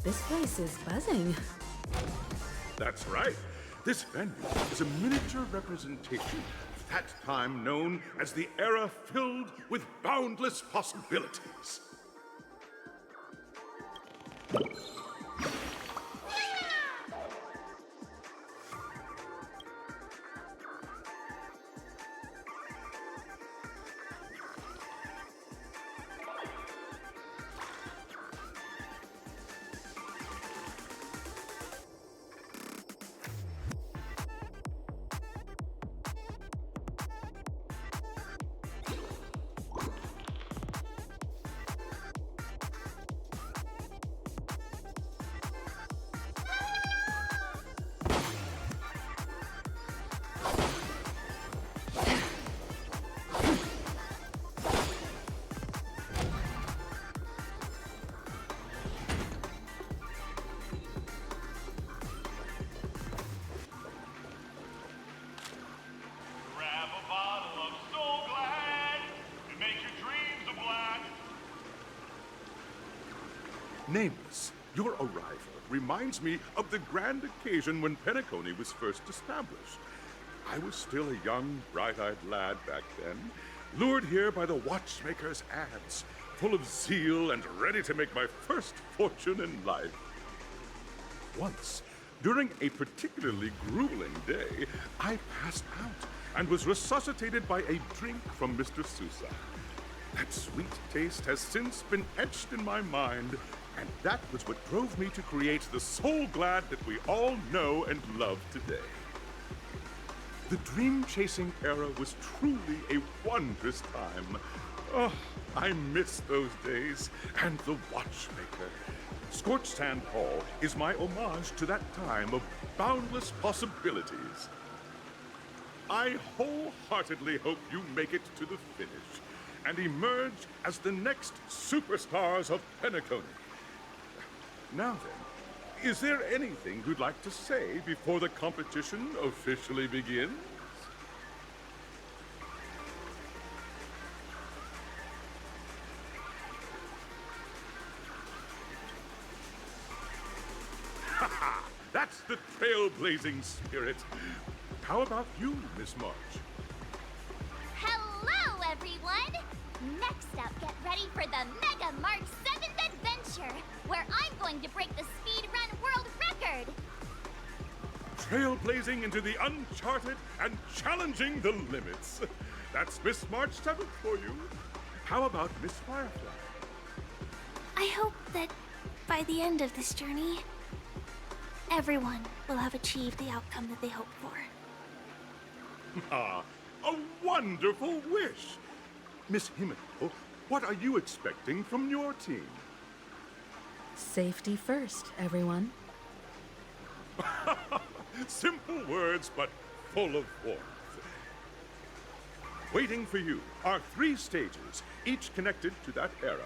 This place is buzzing. That's right. This venue is a miniature representation of that time known as the era filled with boundless possibilities. Grab a bottle of Soul Glad and make your dreams a blast. Nameless, your arrival reminds me of the grand occasion when Penacony was first established. I was still a young, bright-eyed lad back then, lured here by the watchmaker's ads, full of zeal and ready to make my first fortune in life. Once, during a particularly grueling day, I passed out and was resuscitated by a drink from Mr. Sousa. That sweet taste has since been etched in my mind, and that was what drove me to create the Soul Glad that we all know and love today. The dream-chasing era was truly a wondrous time. Oh, I miss those days, and the watchmaker. Scorched Sand Hall is my homage to that time of boundless possibilities. I wholeheartedly hope you make it to the finish and emerge as the next superstars of Penacony. Now then, is there anything you'd like to say before the competition officially begins? That's the trailblazing spirit. How about you, Miss March? Hello, everyone! Next up, get ready for the Mega March 7th Adventure, where I'm going to break the speedrun world record! Trailblazing into the uncharted and challenging the limits. That's Miss March 7th for you. How about Miss Firefly? I hope that by the end of this journey, everyone will have achieved the outcome that they hoped for. Ah, a wonderful wish! Miss Himiko, what are you expecting from your team? Safety first, everyone. Simple words, but full of warmth. Waiting for you are 3 stages, each connected to that era.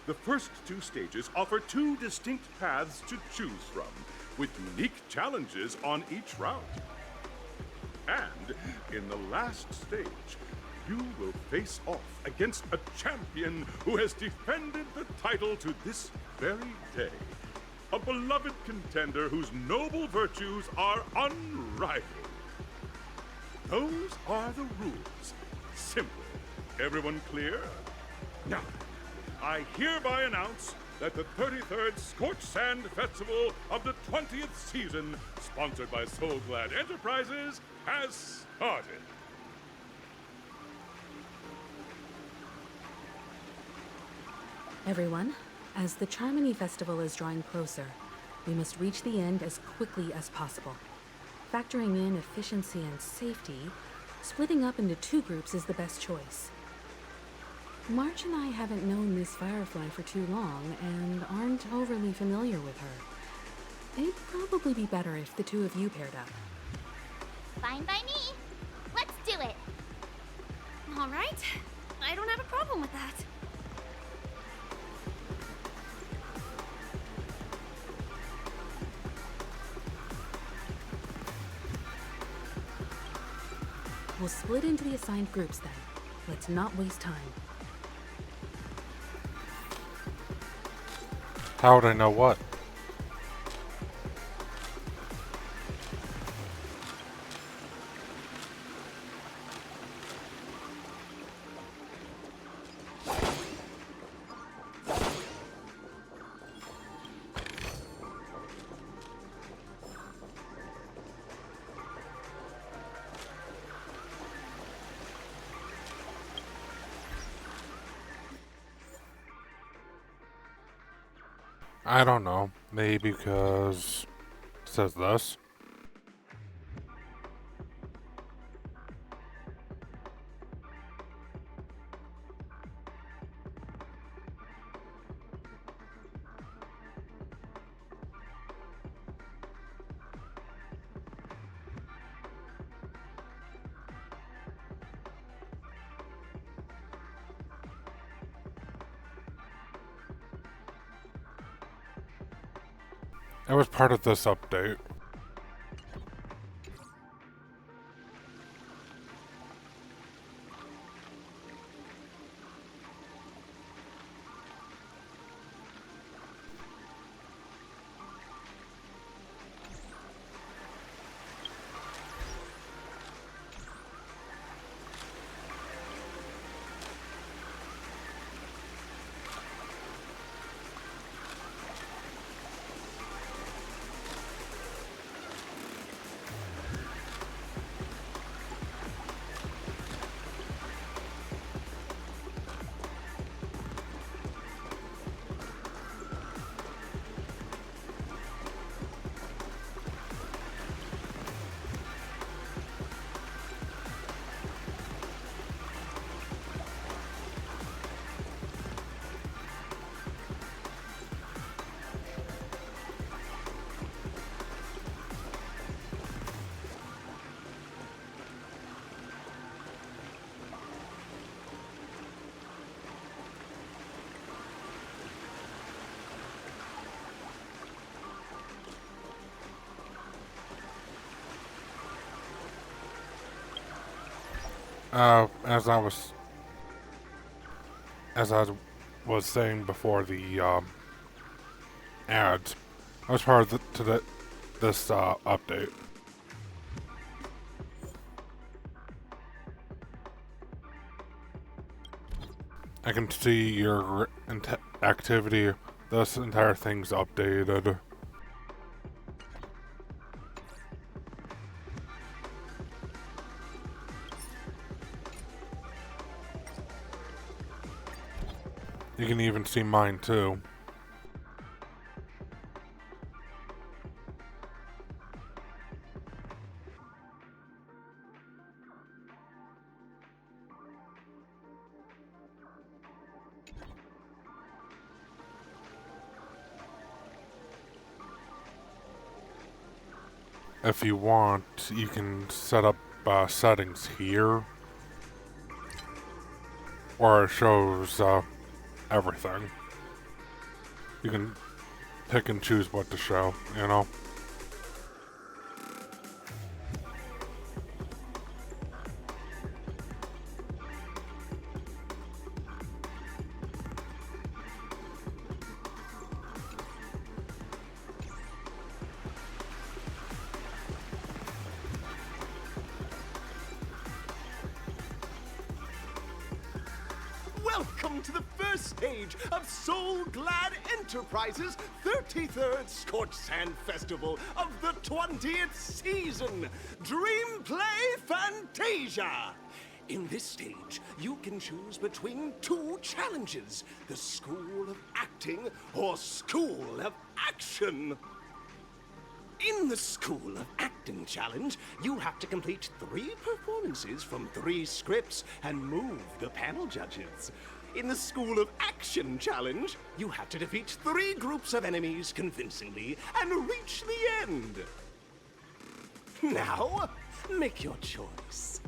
The first 2 stages offer 2 distinct paths to choose from, with unique challenges on each route. And in the last stage, you will face off against a champion who has defended the title to this very day. A beloved contender whose noble virtues are unrivaled. Those are the rules. Simple. Everyone clear? Now, I hereby announce that the 33rd Scorched Sand Festival of the 20th season, sponsored by Soul Glad Enterprises, has started. Everyone, as the Charmony Festival is drawing closer, we must reach the end as quickly as possible. Factoring in efficiency and safety, splitting up into 2 groups is the best choice. March and I haven't known Miss Firefly for too long and aren't overly familiar with her. It'd probably be better if the 2 of you paired up. Fine by me. Let's do it. All right. I don't have a problem with that. We'll split into the assigned groups then. Let's not waste time. How would I know what? I don't know. Maybe because it says this. It was part of this update. As I was saying before the ads, I was part of this update. I can see your activity. This entire thing's updated. You can even see mine too. If you want, you can set up settings here, where it shows everything. You can pick and choose what to show, you know? Welcome to the first stage of Soul Glad Enterprises' 33rd Scorched Sand Festival of the 20th season, Dream Play Fantasia. In this stage, you can choose between two challenges, the School of Acting or School of Action. In the School of Acting challenge, you have to complete 3 performances from 3 scripts and move the panel judges. In the School of Action challenge, you have to defeat 3 groups of enemies convincingly and reach the end. Now, make your choice.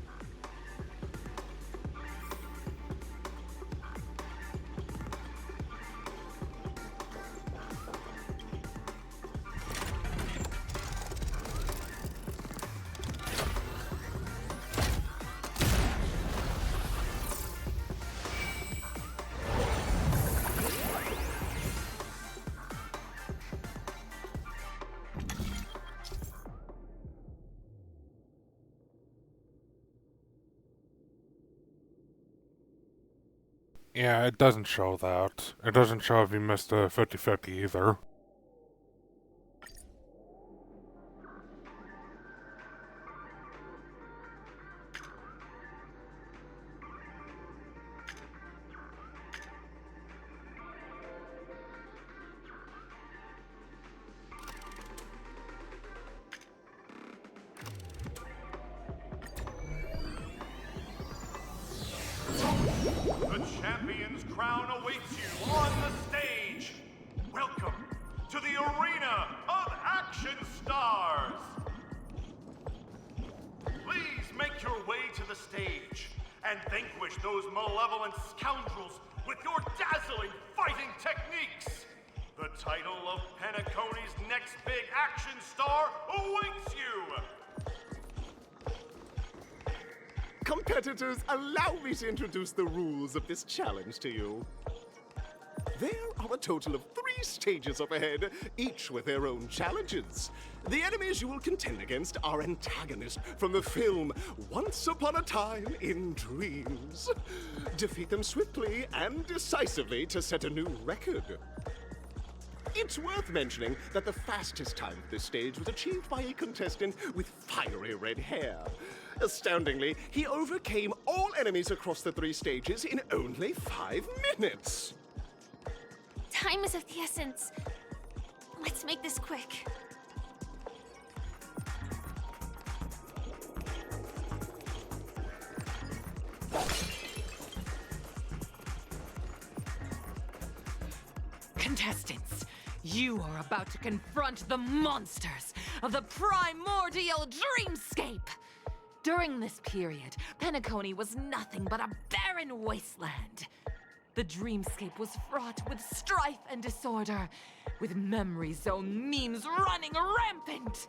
Yeah, it doesn't show that. It doesn't show if you missed a 50-50 either. The champion's crown awaits you on the stage. Welcome to the arena of action stars. Please make your way to the stage and vanquish those malevolent scoundrels with your dazzling fighting techniques. The title of Penacony's next big action star awaits you. Competitors, allow me to introduce the rules of this challenge to you. There are a total of 3 stages up ahead, each with their own challenges. The enemies you will contend against are antagonists from the film Once Upon a Time in Dreams. Defeat them swiftly and decisively to set a new record. It's worth mentioning that the fastest time of this stage was achieved by a contestant with fiery red hair. Astoundingly, he overcame all enemies across the 3 stages in only 5 minutes. Time is of the essence. Let's make this quick. Contestants, you are about to confront the monsters of the primordial dreamscape. During this period, Penacony was nothing but a barren wasteland. The dreamscape was fraught with strife and disorder, with memory zone memes running rampant.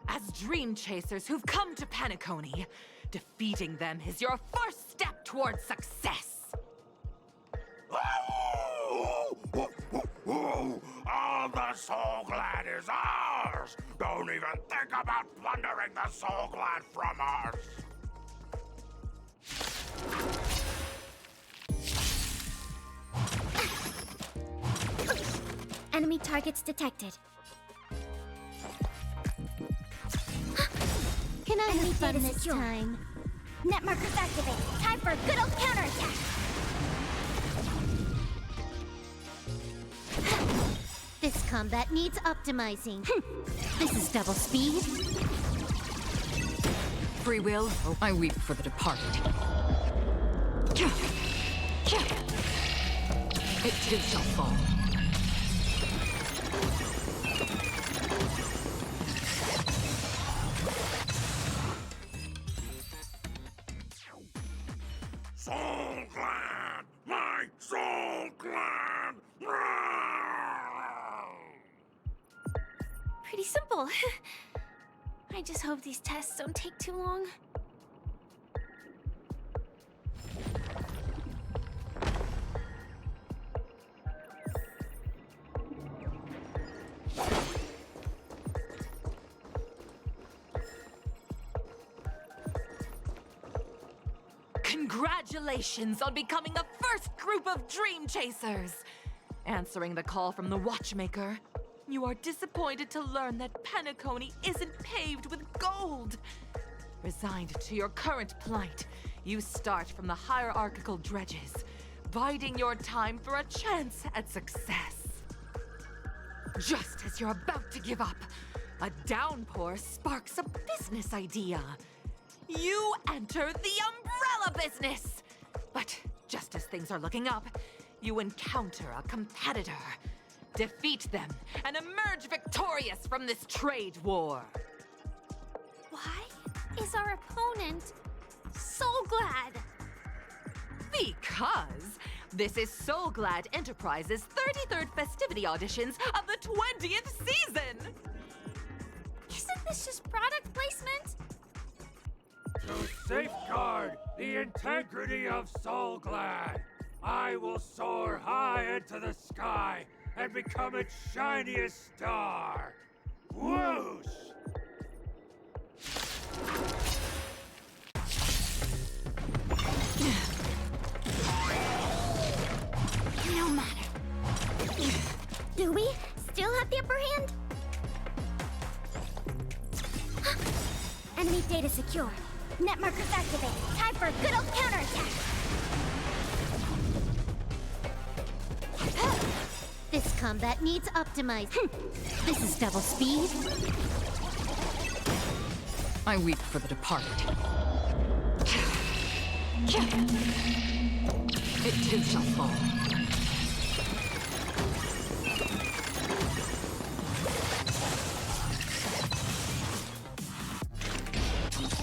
As dream chasers who've come to Penacony, defeating them is your first step towards success. All the Soul Glad is ours! Don't even think about plundering the Soul Glad from us! Enemy targets detected. Can I have fun this time? Net markers activated. Time for a good old counterattack. This combat needs optimizing. This is double speed. Free will, oh, I weep for the departed. It too shall fall. Soul Glad! My Soul Glad! Pretty simple. I just hope these tests don't take too long. Congratulations on becoming the first group of Dream Chasers! Answering the call from the Watchmaker, you are disappointed to learn that Penacony isn't paved with gold. Resigned to your current plight, you start from the hierarchical dredges, biding your time for a chance at success. Just as you're about to give up, a downpour sparks a business idea. You enter the umbrella business! But just as things are looking up, you encounter a competitor. Defeat them and emerge victorious from this trade war. Why is our opponent Soul Glad? Because this is Soul Glad Enterprises' 33rd festivity auditions of the 20th season! Isn't this just product placement? To safeguard the integrity of Soul Glad, I will soar high into the sky and become its shiniest star. Whoosh! No matter. Do we still have the upper hand? Enemy data secure. Net markers activated. Time for a good old counterattack. This combat needs optimized. This is double speed. I weep for the departed. It too shall fall.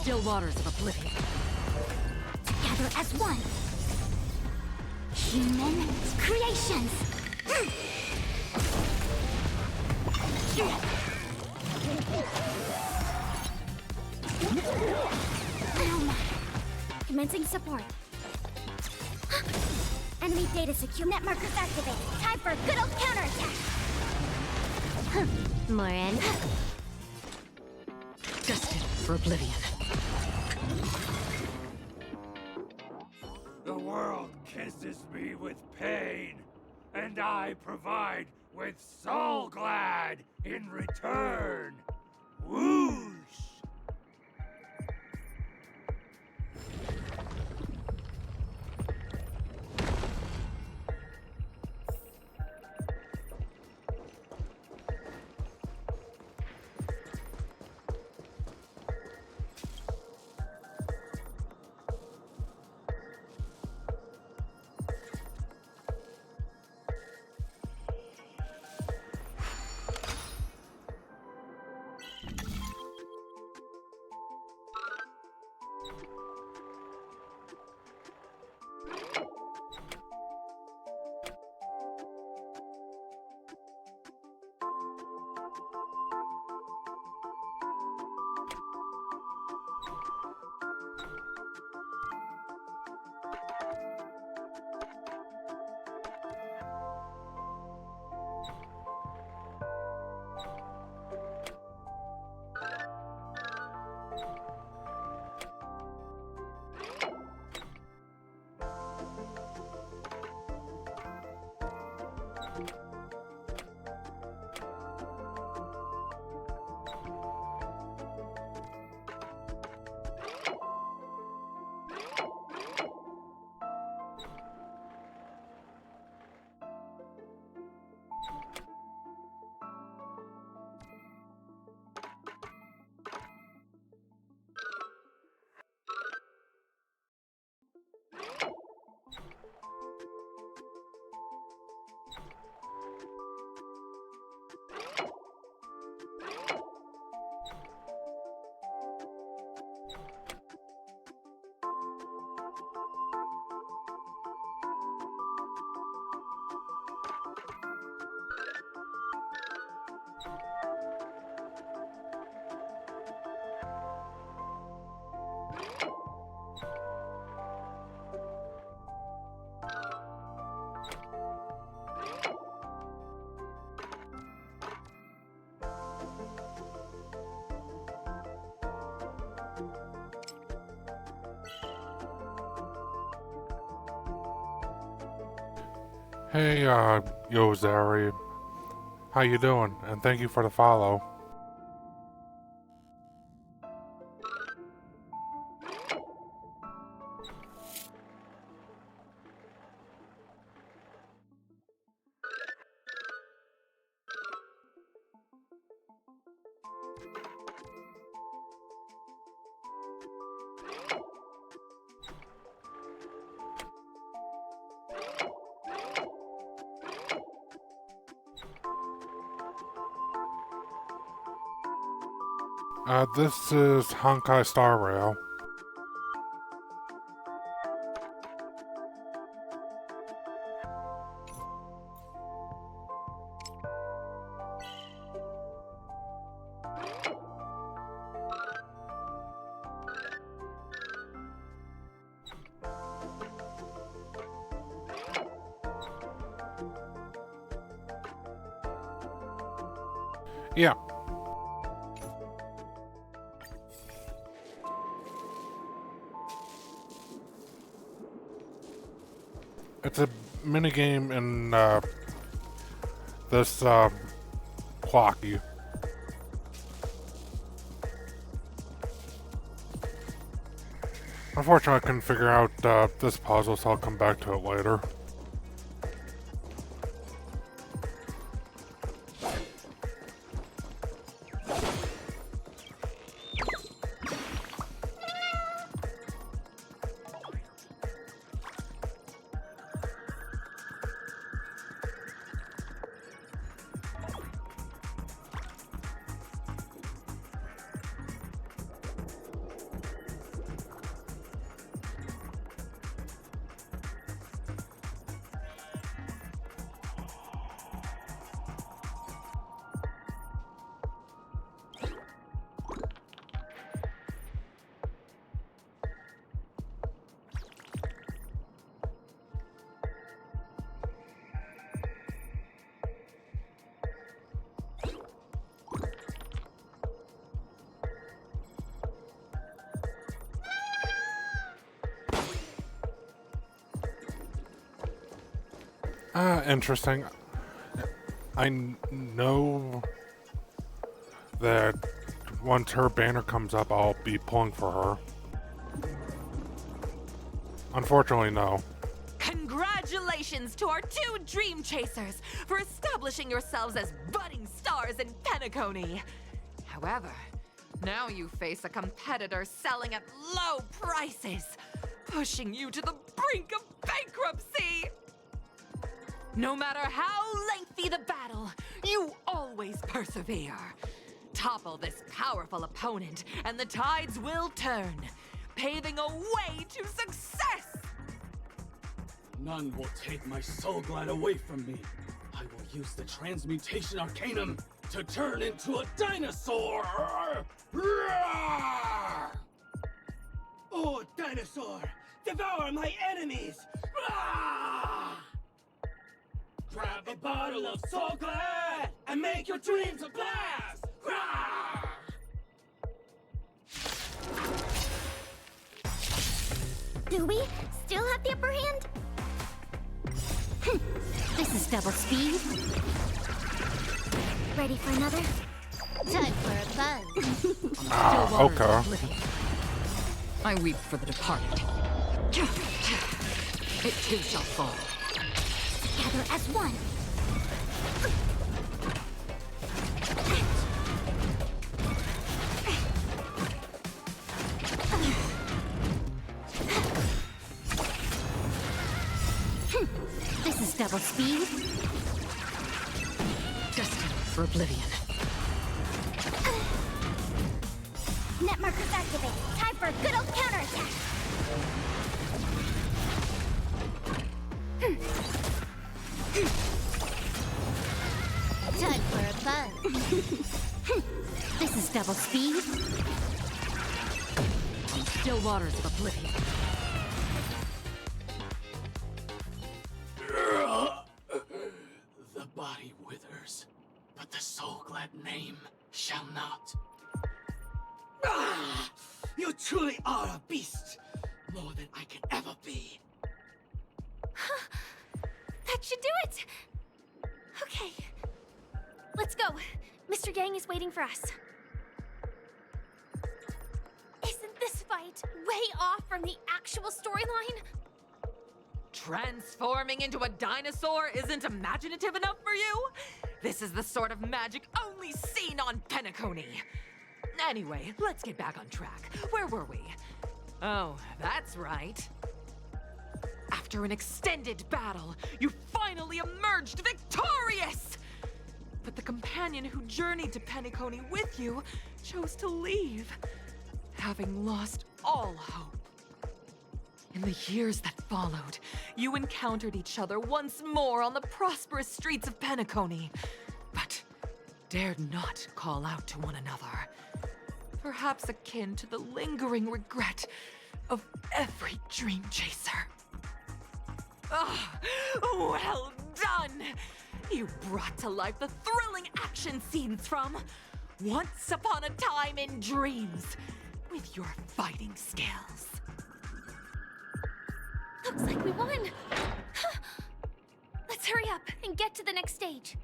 Still waters of oblivion. Together as one. Human creations. Commencing support. Enemy data secure. Net markers activated. Time for a good old counterattack. Morin. Destined for oblivion. The world kisses me with pain, and I provide with Soul Glad in return. Whoosh! Hey, Yozari. How you doing? And thank you for the follow. This is Honkai Star Rail. Yeah. It's a minigame in this clocky. Unfortunately, I couldn't figure out this puzzle, so I'll come back to it later. Interesting. I know that once her banner comes up, I'll be pulling for her. Unfortunately, no. Congratulations to our two Dream Chasers for establishing yourselves as budding stars in Penacony. However, now you face a competitor selling at low prices, pushing you to the brink of bankruptcy. No matter how lengthy the battle, you always persevere. Topple this powerful opponent, and the tides will turn, paving a way to success! None will take my soul glide away from me. I will use the transmutation arcanum to turn into a dinosaur! Roar! Oh, dinosaur! Devour my enemies! Roar! Grab a bottle of Soul Glad and make your dreams a blast! Roar! Do we still have the upper hand? This is double speed. Ready for another? Time for a buzz. Okay. I weep for the departed. It too shall fall. Together as one. This is double speed. Destined for oblivion. Net markers activate. Time for a good old counterattack. Time for a buzz. This is double speed. On still waters of oblivion. The body withers, but the Soul Glad name shall not. Ah! You truly are a beast, more than I can ever be. That should do it! Okay. Let's go. Mr. Yang is waiting for us. Isn't this fight way off from the actual storyline? Transforming into a dinosaur isn't imaginative enough for you? This is the sort of magic only seen on Penacony. Anyway, let's get back on track. Where were we? Oh, that's right. After an extended battle, you finally emerged victorious! But the companion who journeyed to Penacony with you chose to leave, having lost all hope. In the years that followed, you encountered each other once more on the prosperous streets of Penacony, but dared not call out to one another. Perhaps akin to the lingering regret of every dream chaser. Ah, well done! You brought to life the thrilling action scenes from Once Upon a Time in Dreams with your fighting skills. Looks like we won. Let's hurry up and get to the next stage.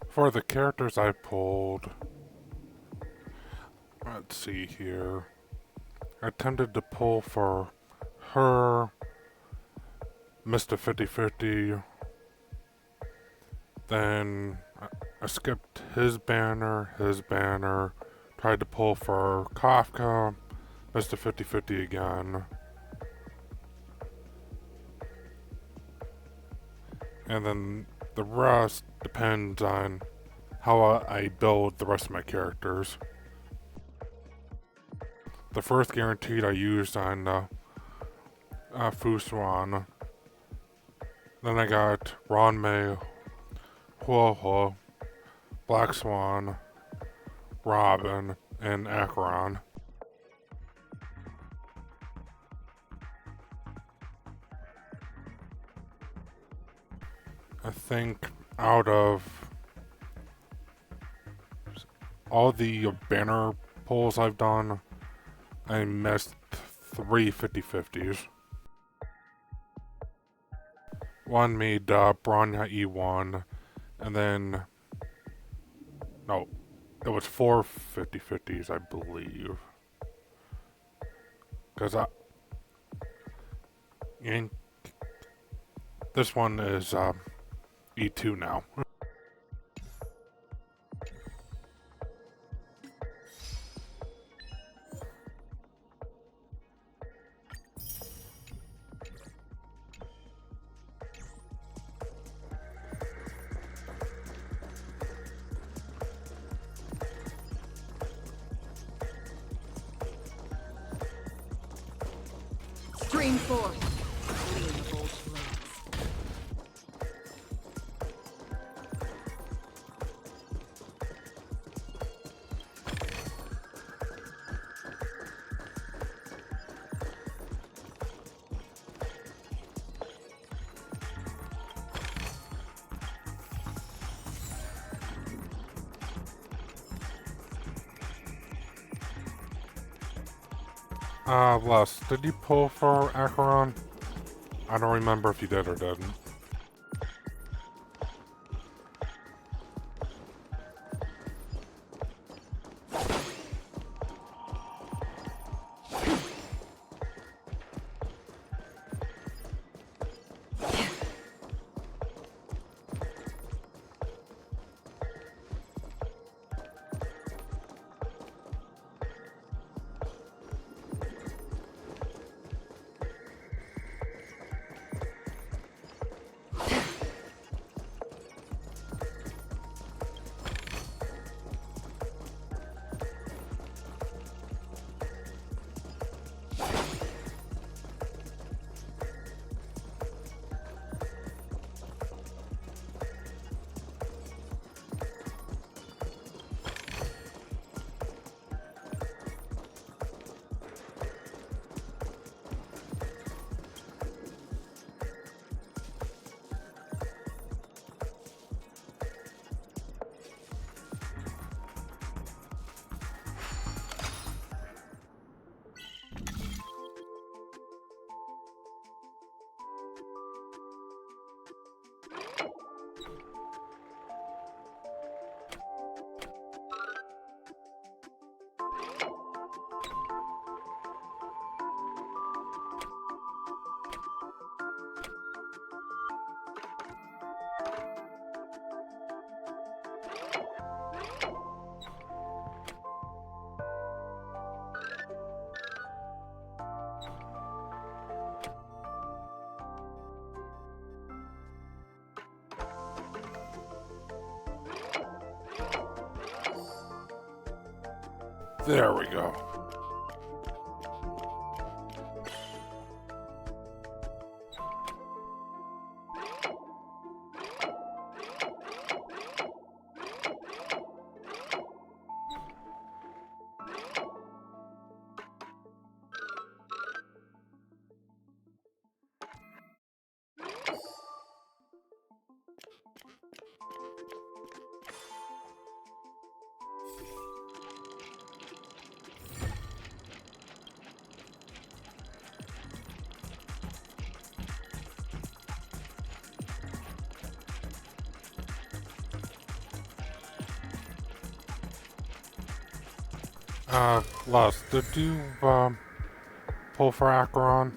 For the characters I pulled, let's see here. I attempted to pull for her, Mr. 50/50. Then I skipped his banner, tried to pull for Kafka, Mr. 50/50 again. And then the rest depends on how I build the rest of my characters. The first guaranteed I used on Fuswan. Then I got Ranmei, Huohuo, Black Swan, Robin, and Acheron. I think out of all the banner pulls I've done, I missed 3 50/50s. One made Bronya E1, and then no, it was 4 50/50s, I believe. Because this one is E2 now. Stream forth, clean of old blades. Les, did you pull for Acheron? I don't remember if you did or didn't. There we go. Les, did you, pull for Acheron?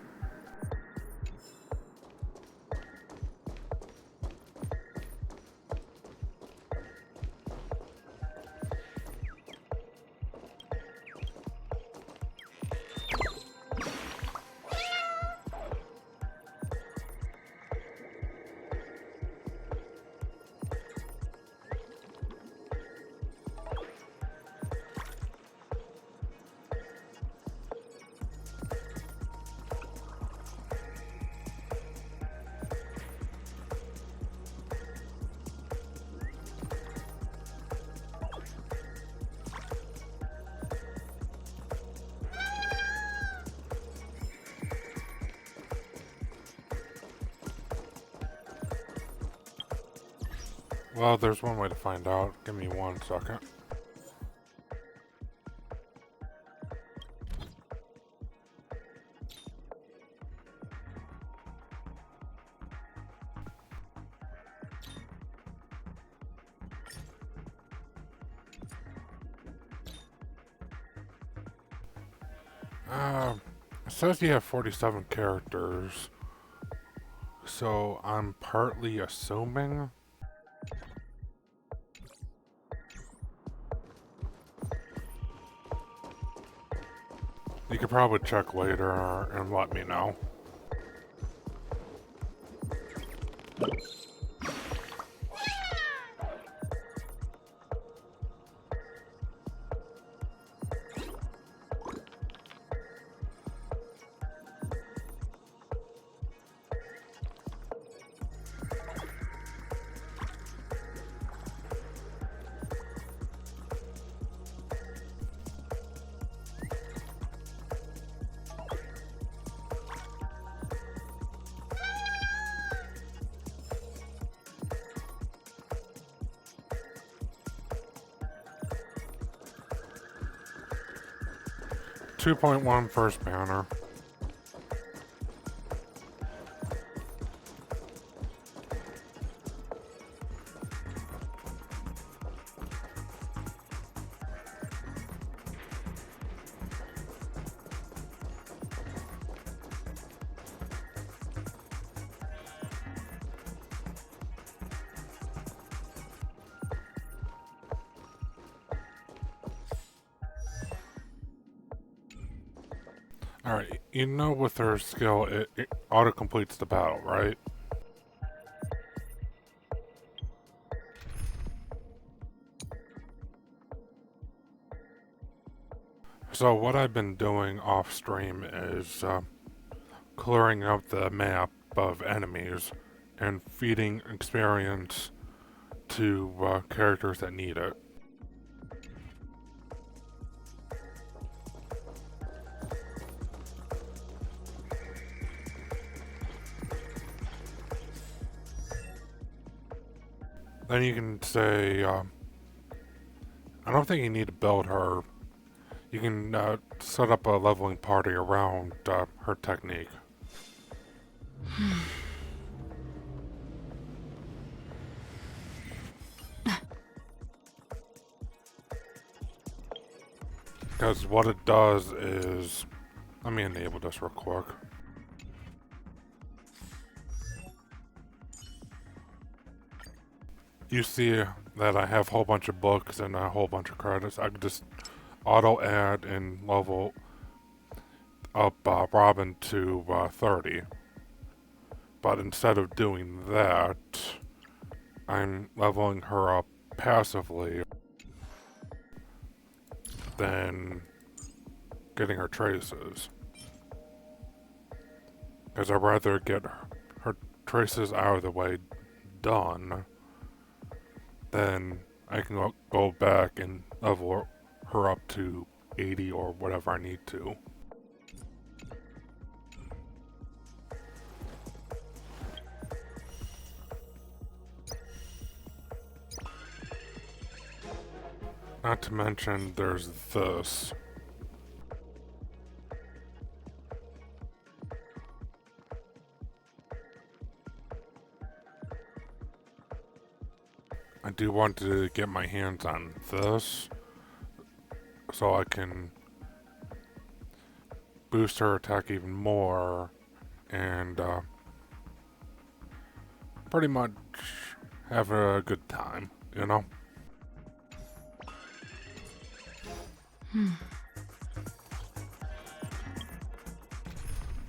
Well, there's one way to find out. Give me 1 second. It says you have 47 characters, so I'm partly assuming. You could probably check later and let me know. .1 first banner. Alright, you know with her skill, it auto-completes the battle, right? So what I've been doing off-stream is clearing out the map of enemies and feeding experience to characters that need it. Then you can say, I don't think you need to build her. You can set up a leveling party around her technique. Because what it does is, let me enable this real quick. You see that I have a whole bunch of books and a whole bunch of credits. I can just auto add and level up Robin to 30. But instead of doing that, I'm leveling her up passively. than getting her traces. Because I'd rather get her traces out of the way done, then I can go back and level her up to 80 or whatever I need to. Not to mention there's this. I do want to get my hands on this so I can boost her attack even more and pretty much have a good time, you know?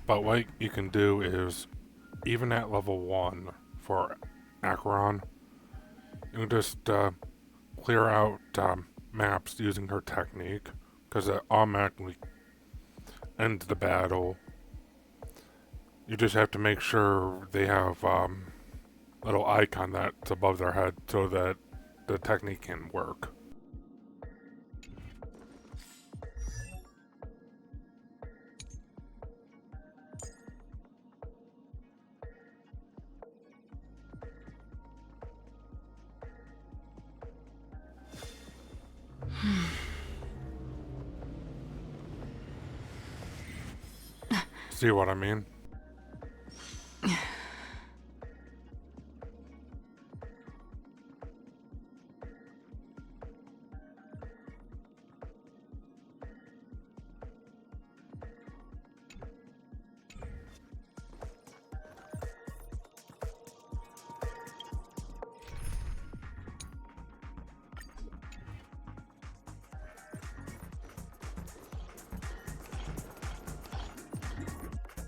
But what you can do is, even at level 1 for Acheron, you can just clear out maps using her technique, because it automatically ends the battle. You just have to make sure they have little icon that's above their head so that the technique can work. See what I mean?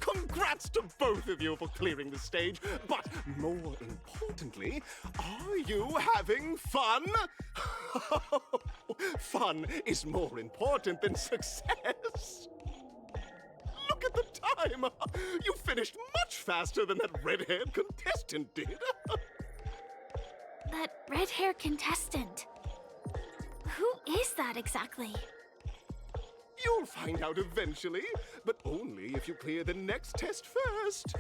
Congrats to both of you for clearing the stage, but more importantly, are you having fun? Fun is more important than success. Look at the time! You finished much faster than that red-haired contestant did. That red-hair contestant. Who is that exactly? You'll find out eventually, but only if you clear the next test first.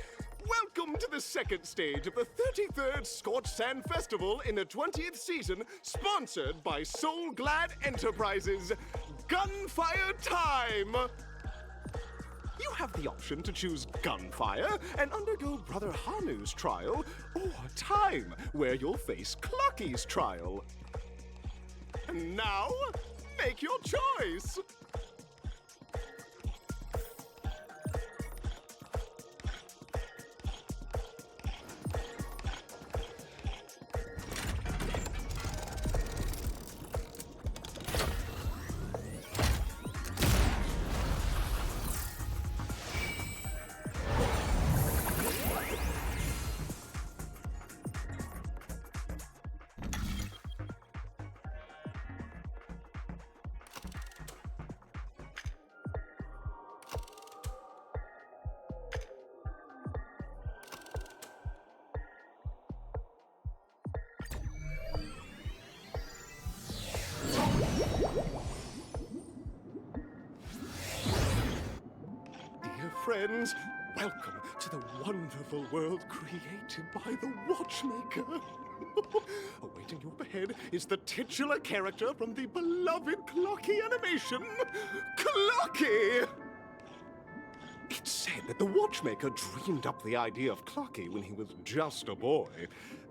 Welcome to the second stage of the 33rd Scorched Sand Festival in the 20th season, sponsored by Soul Glad Enterprises. Gunfire time! You have the option to choose Gunfire and undergo Brother Hanu's trial, or Time, where you'll face Clucky's trial. And now, make your choice! Friends, welcome to the wonderful world created by the Watchmaker. Awaiting you up ahead is the titular character from the beloved Clocky animation, Clocky! It's said that the Watchmaker dreamed up the idea of Clocky when he was just a boy.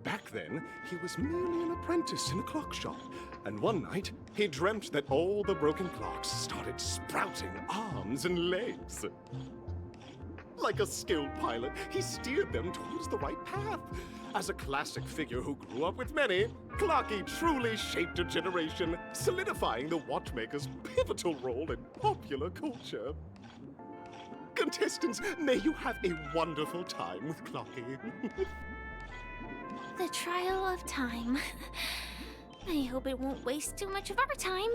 Back then, he was merely an apprentice in a clock shop, and one night, he dreamt that all the broken clocks started sprouting arms and legs. Like a skilled pilot, he steered them towards the right path. As a classic figure who grew up with many, Clocky truly shaped a generation, solidifying the Watchmaker's pivotal role in popular culture. Contestants, may you have a wonderful time with Clocky. The trial of time. I hope it won't waste too much of our time.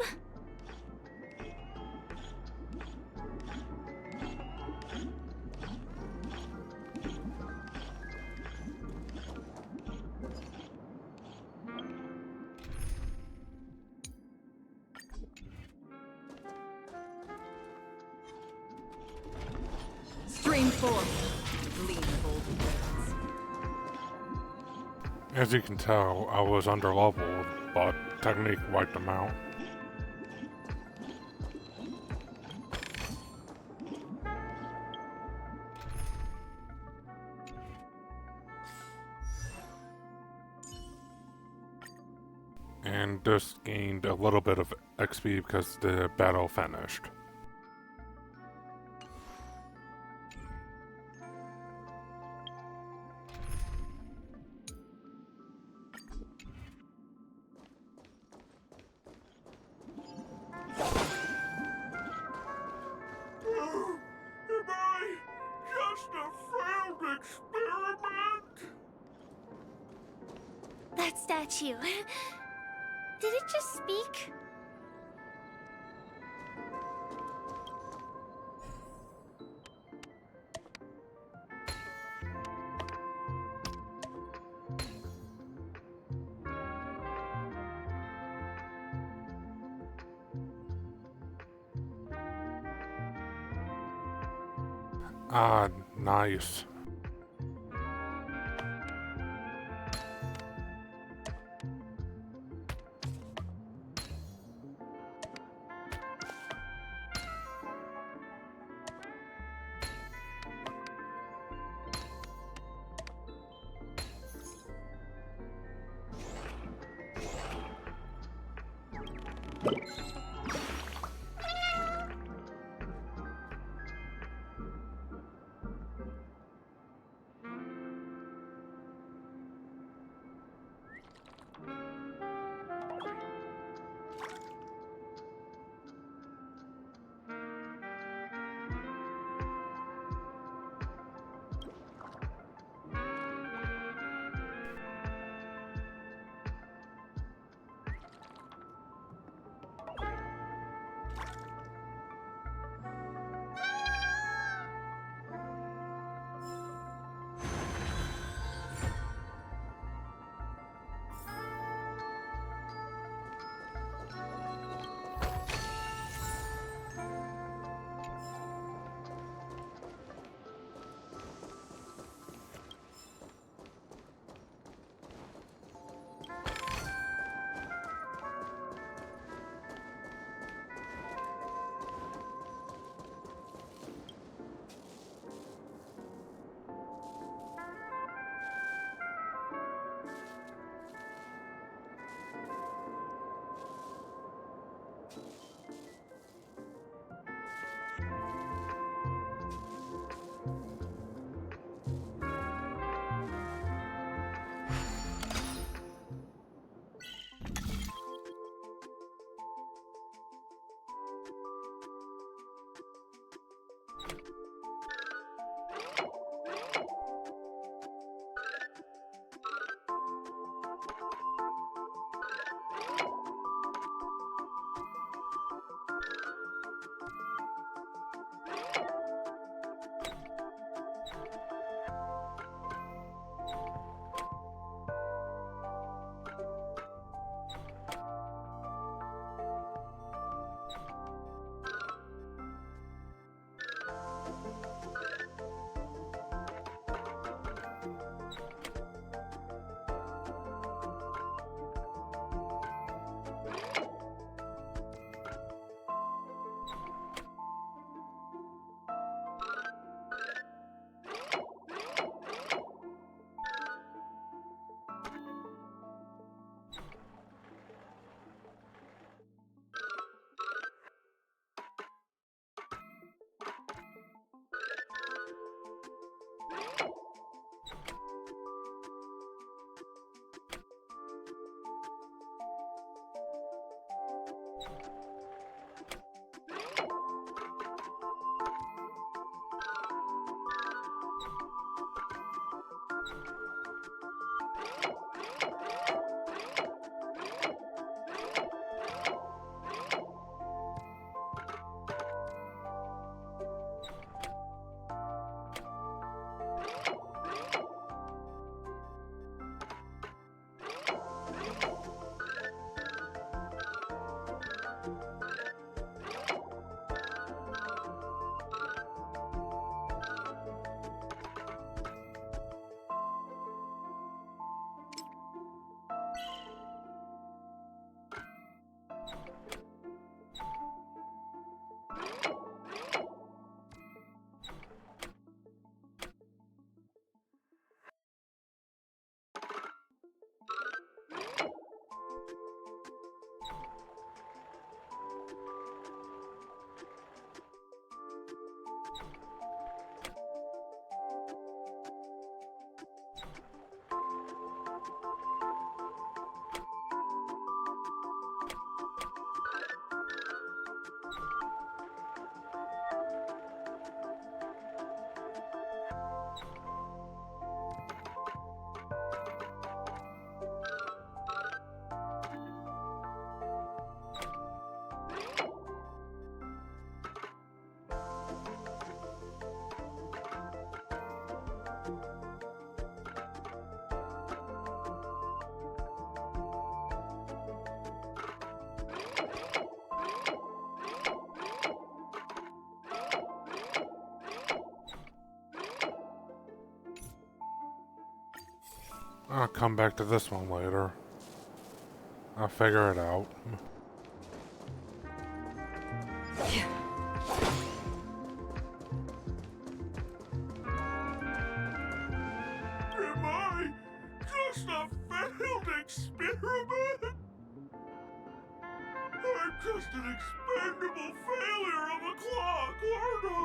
forth, lean of old ways. As you can tell, I was underleveled, but technique wiped them out. And just gained a little bit of XP because the battle finished. Am I just a failed experiment? That statue. Did it just speak? Ah, nice. I'll come back to this one later. I'll figure it out. Am I just a failed experiment? I'm just an expendable failure of a clock, aren't I?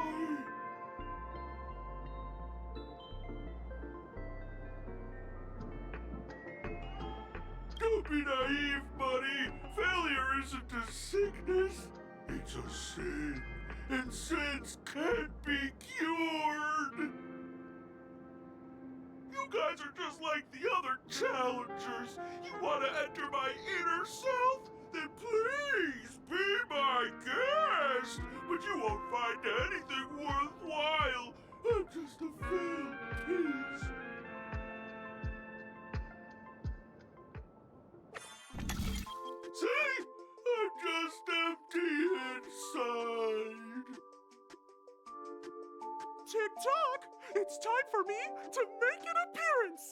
Don't be naive, buddy. Failure isn't a sickness. It's a sin. And sins can't be cured. You guys are just like the other challengers. You want to enter my inner self? Then please be my guest. But you won't find anything worthwhile. I'm just a failed piece. See? I'm just empty inside. Tick-tock! It's time for me to make an appearance!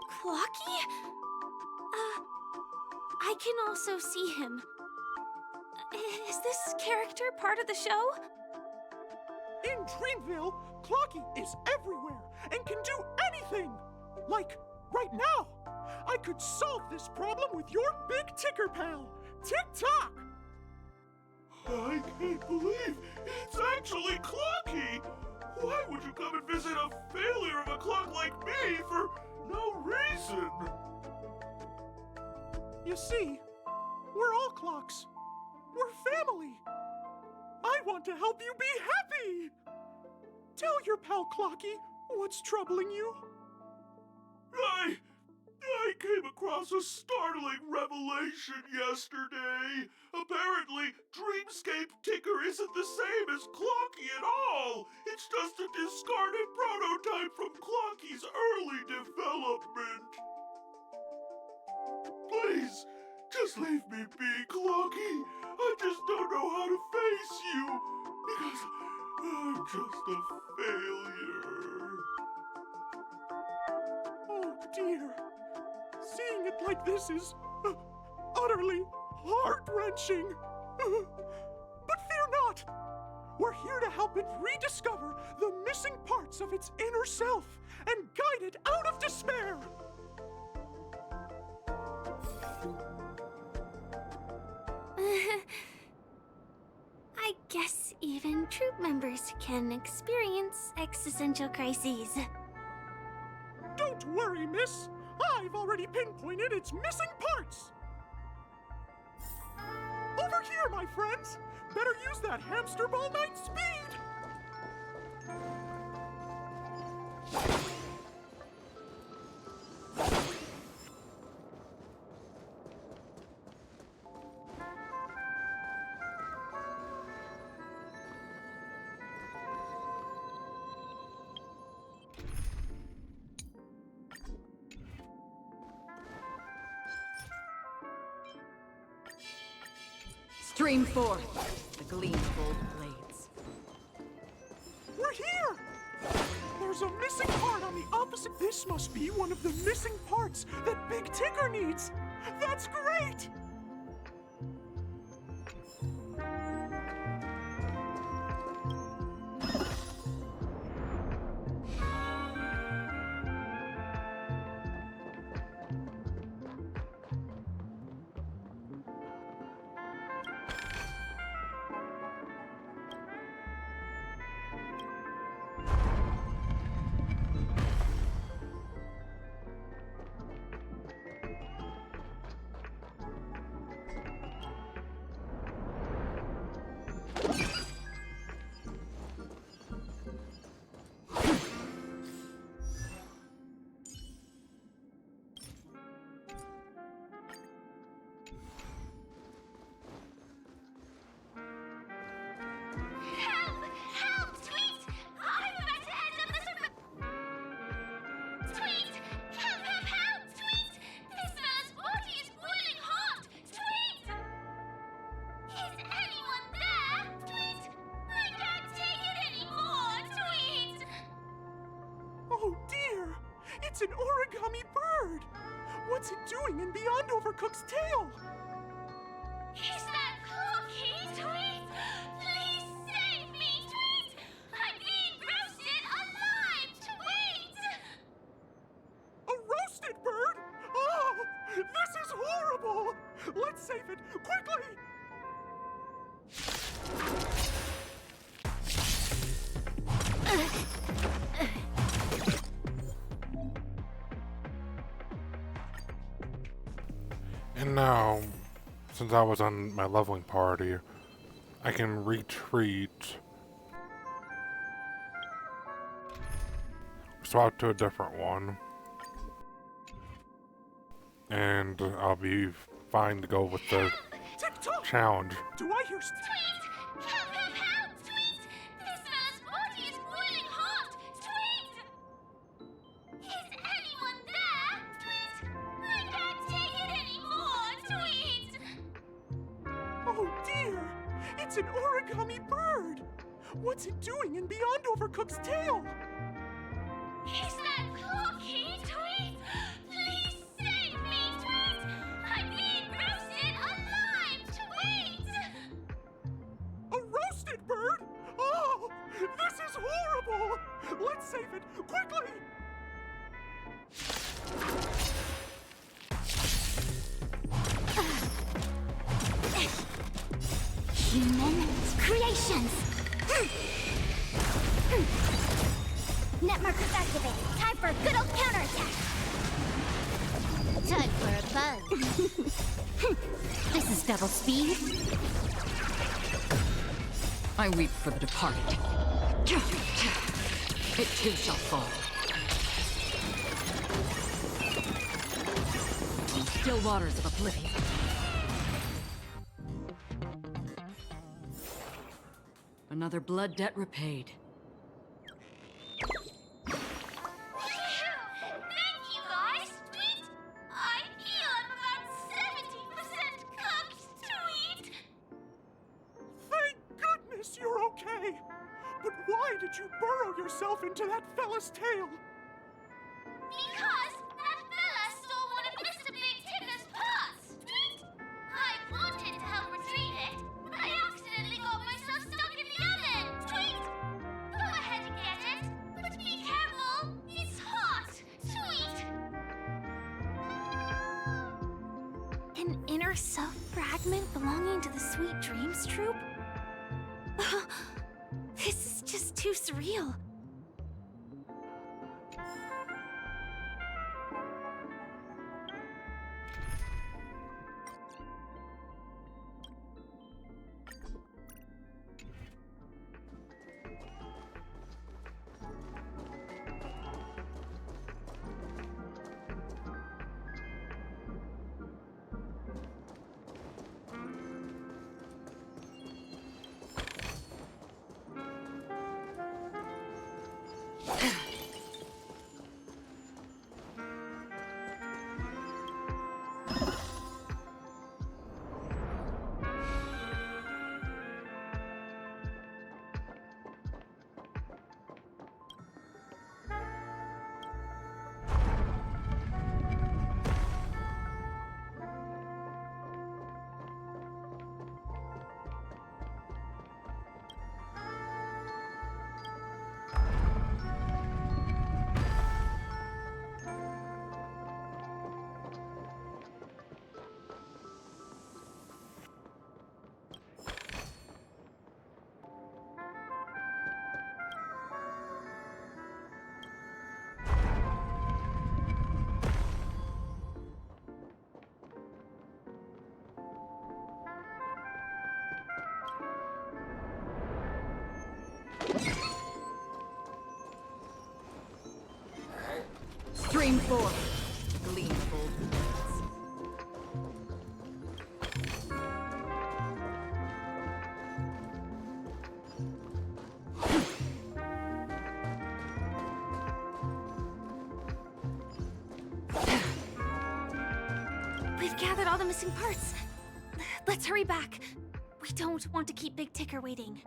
Clocky? I can also see him. Is this character part of the show? In Dreamville, Clocky is everywhere and can do anything! Like, right now! I could solve this problem with your big ticker pal, Tick-tock! I can't believe it's actually Clocky! Why would you come and visit a failure of a clock like me for no reason? You see, we're all clocks. We're family. I want to help you be happy! Tell your pal Clocky what's troubling you. I came across a startling revelation yesterday. Apparently, Dreamscape Ticker isn't the same as Clocky at all. It's just a discarded prototype from Clocky's early development. Please, just leave me be, Clocky. I just don't know how to face you, because I'm just a failure. Oh dear. Seeing it like this is utterly heart-wrenching. But fear not. We're here to help it rediscover the missing parts of its inner self and guide it out of despair. I guess even troop members can experience existential crises. Don't worry, miss. I've already pinpointed its missing parts. Over here, my friends. Better use that hamster ball night speed. Stream forth the gleamful blades. We're here! There's a missing part on the opposite. This must be one of the missing parts that Big Ticker needs. That's great! dear! It's an origami bird! What's it doing in Beyond Overcooked's tail? Is that Cookie? Tweet! Please save me, Tweet! I'm being roasted alive, Tweet! A roasted bird? Oh, this is horrible! Let's save it, quickly! And now, since I was on my leveling party, I can retreat. Swap to a different one. And I'll be fine to go with the Tick-tock! challenge. Do I hear Tweet! Help, help, help, Tweet! This fella's body is boiling hot! Tweet! Is anyone there? Tweet! I can't take it anymore! Tweet! Oh dear! It's an origami bird! What's it doing in Beyond Overcooked's tail? Is that Cookie? Tweet! Please save me, Tweet! I'm being roasted alive, Tweet! A roasted bird? Oh, this is horrible! Let's save it, quickly! Human creations! Net markers activated. Time for a good old counterattack! Time for a buzz. This is double speed. I weep for the departed. It too shall fall. On the still waters of oblivion. Another blood debt repaid. Thank you, guys. Tweet! I feel I'm about 70% cooked, Tweet! Thank goodness you're okay! But why did you burrow yourself into that fella's tail? Because that fella stole one of Mr. Big Ticker's parts, Tweet! I wanted to help retrieve it, but I accidentally got myself stuck in the oven, Tweet! Go ahead and get it, but be careful, it's hot, Tweet! An inner self fragment belonging to the Sweet Dreams troupe? This is just too surreal. Stream forth to glean golden nuggets. We've gathered all the missing parts. Let's hurry back. We don't want to keep Big Ticker waiting.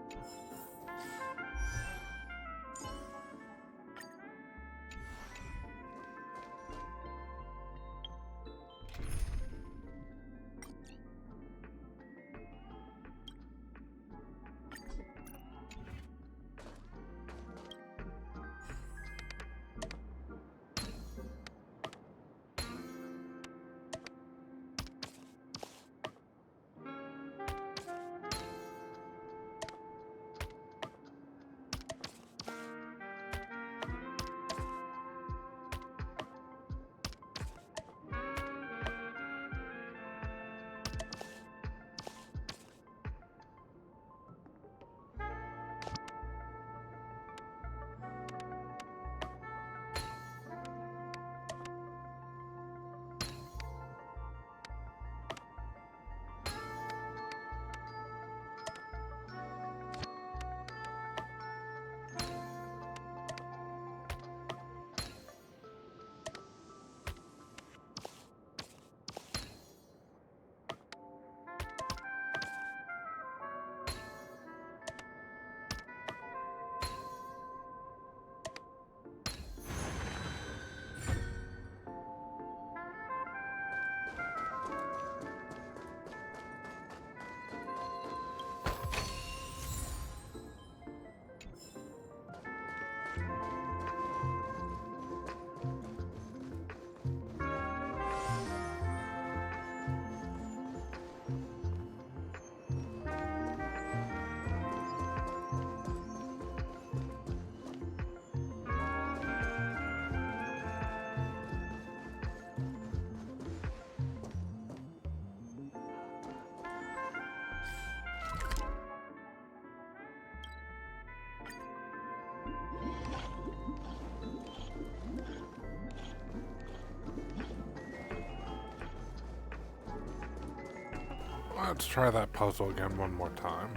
Let's try that puzzle again one more time.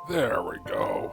There we go.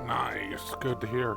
Nice. Good to hear.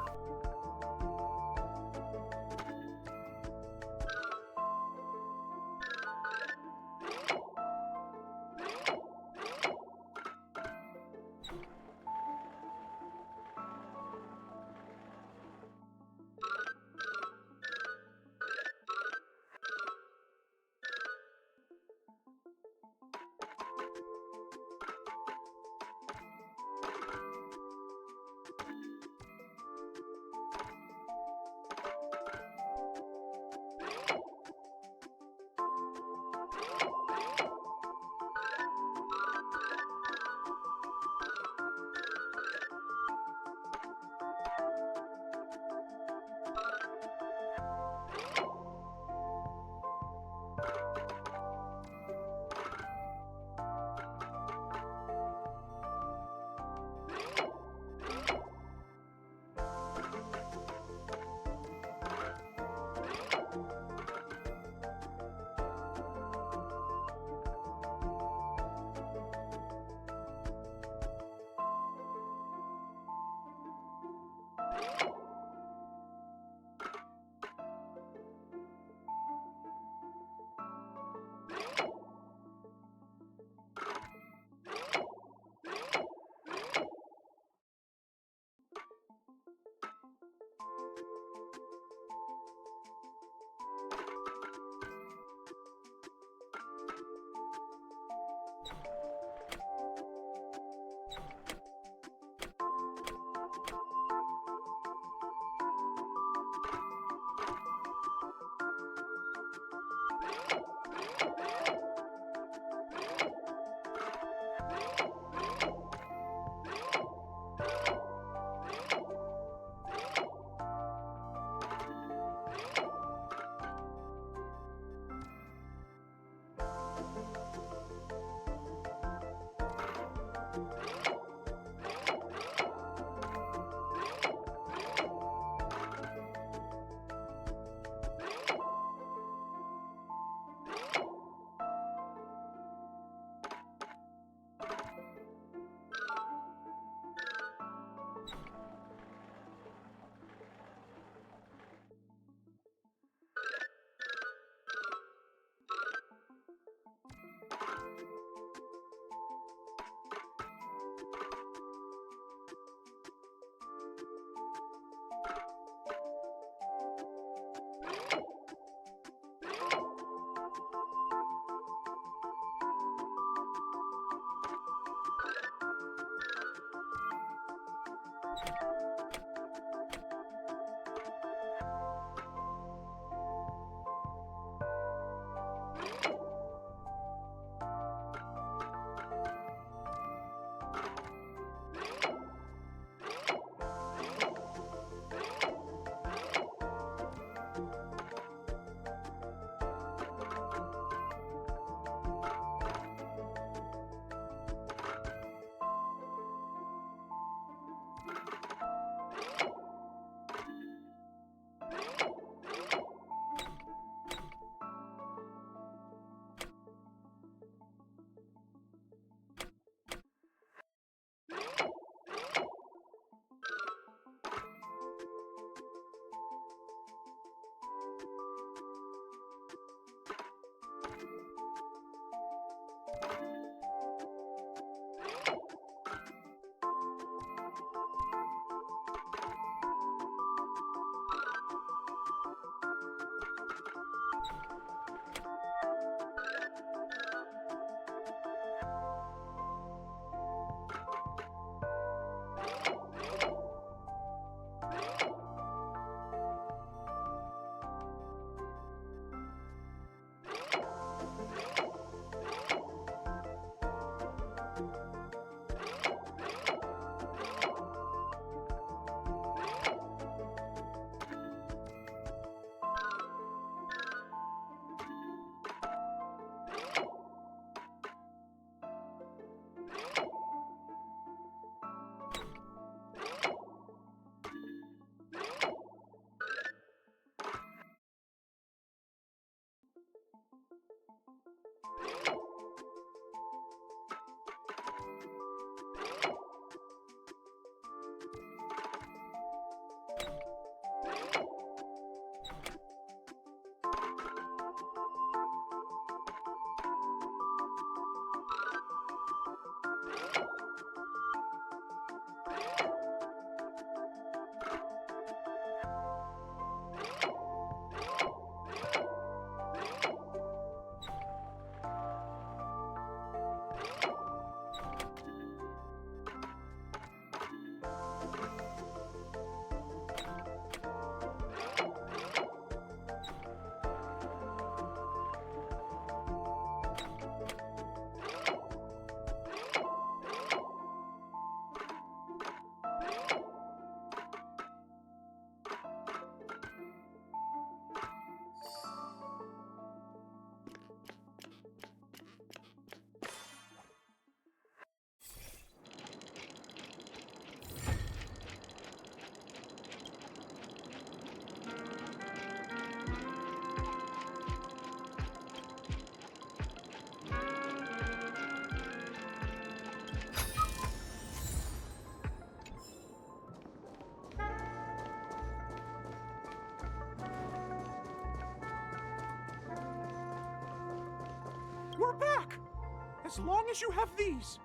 As long as you have these,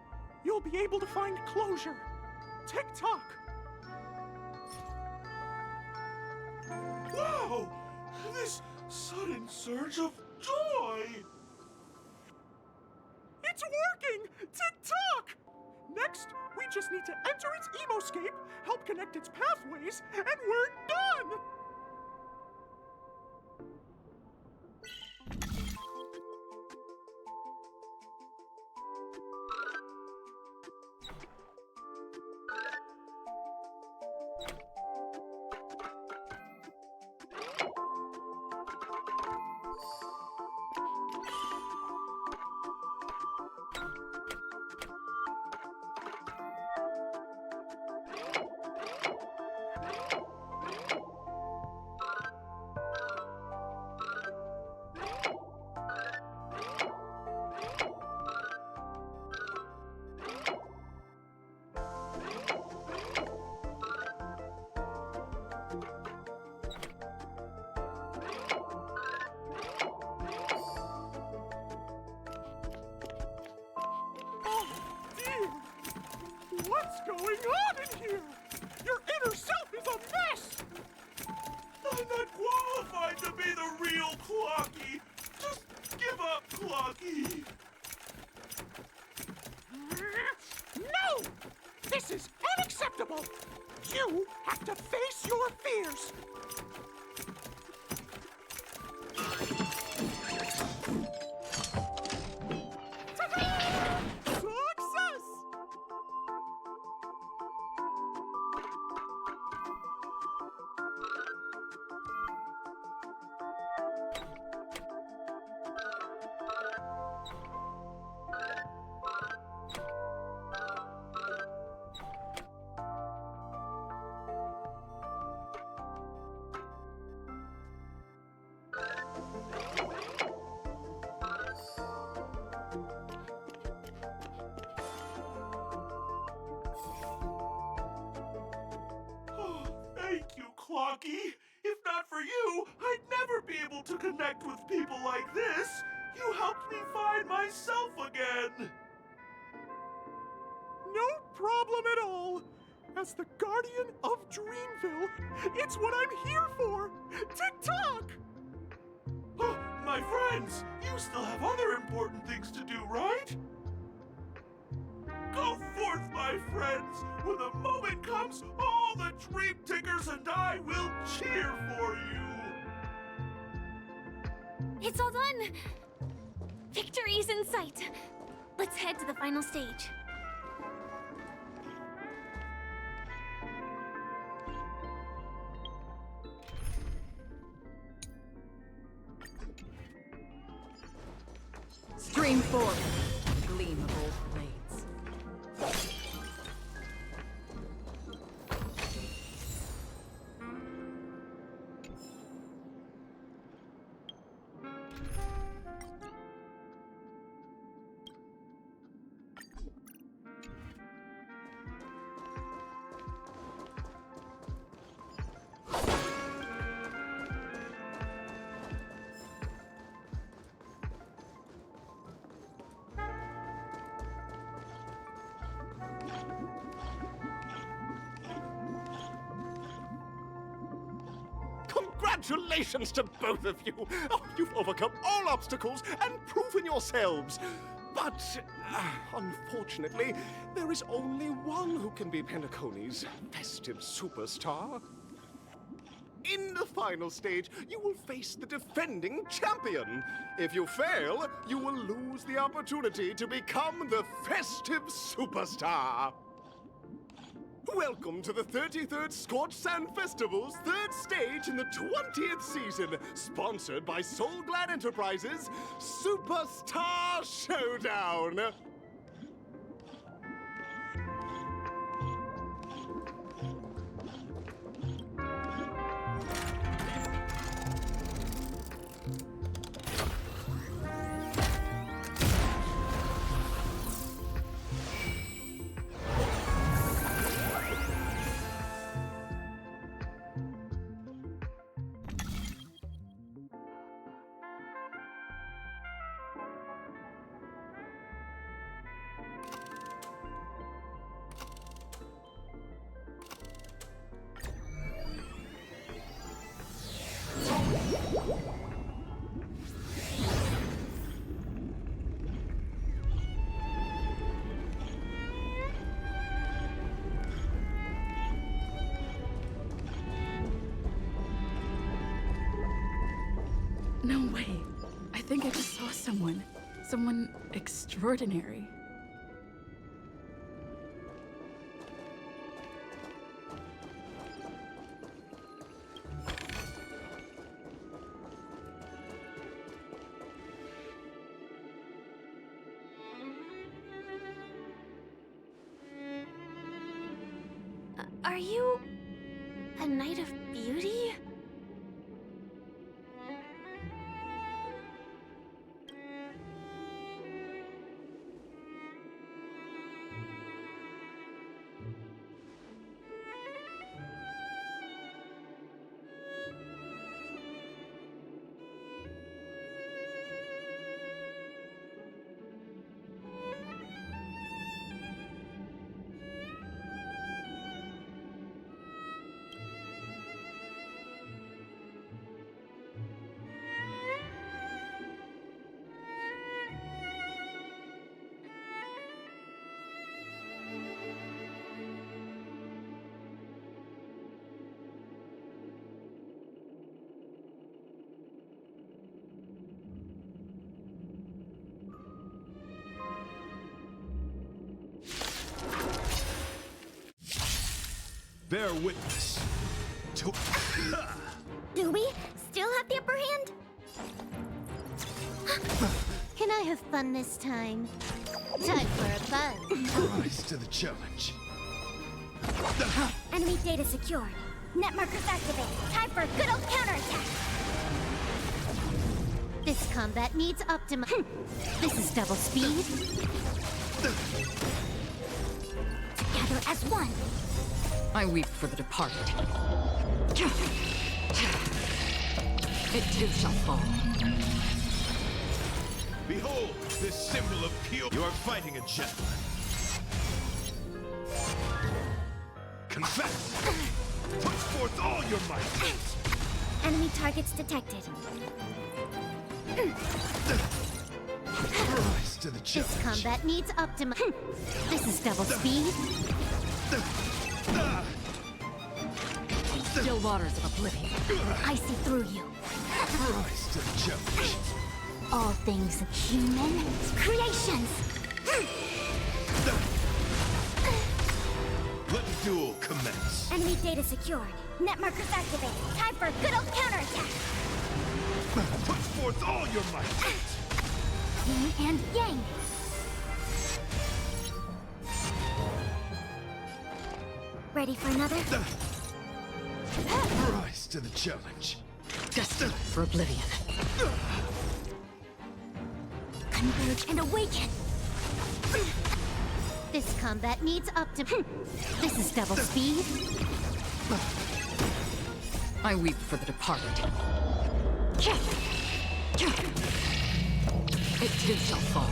you'll be able to find closure. Tick-tock! Wow! This sudden surge of joy! It's working! Tick-tock! Next, we just need to enter its emoscape, help connect its pathways, and we're done! What's going on in here? Your inner self is a mess! I'm not qualified to be the real Clocky! Just give up, Clocky! No! This is unacceptable! You have to face your fears! Success! Thank you, Clocky! If not for you, I'd never be able to connect with people like this! You helped me find myself again! No problem at all. As the guardian of Dreamville, it's what I'm here for. Tick-tock! Oh, my friends, you still have other important things to do, right? Go forth, my friends! When the moment comes, all the Dream Tickers and I will cheer for you! It's all done! Victory's in sight! Let's head to the final stage. Stream forward, gleam of old blades. Congratulations to both of you! Oh, you've overcome all obstacles and proven yourselves! But, unfortunately, there is only one who can be Penacony's festive superstar. In the final stage, you will face the defending champion. If you fail, you will lose the opportunity to become the festive superstar. Welcome to the 33rd Scorched Sand Festival's third stage in the 20th season, sponsored by Soulglad Enterprises, Superstar Showdown! No way. I think I just saw someone. Someone extraordinary. Are you a Knight of Beauty? Bear witness to... Do we still have the upper hand? Can I have fun this time? Time for a buzz. Rise to the challenge. Enemy data secured. Net markers activated. Time for a good old counterattack. This combat needs optimum. This is double speed. Together as one. I weep for the departed. It too shall fall. Behold, this symbol of pure... You are fighting a gentleman. Confess! Put forth all your might! Enemy targets detected. Rise to the challenge. This combat needs optimum. This is double speed. Still waters of oblivion. I see through you. Rise to the challenge. All things human creations. Let the duel commence. Enemy data secured. Net markers activated. Time for a good old counterattack. Put forth all your might. Yin and yang. Ready for another? Rise to the challenge. Destined for oblivion. Converge and awaken. This combat needs optimum. This is double speed. I weep for the departed. It too shall fall.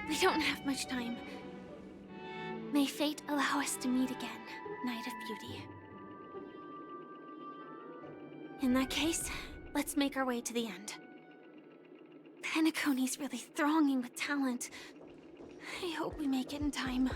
We don't have much time. May fate allow us to meet again, Knight of Beauty. In that case, let's make our way to the end. Penacony's really thronging with talent. I hope we make it in time.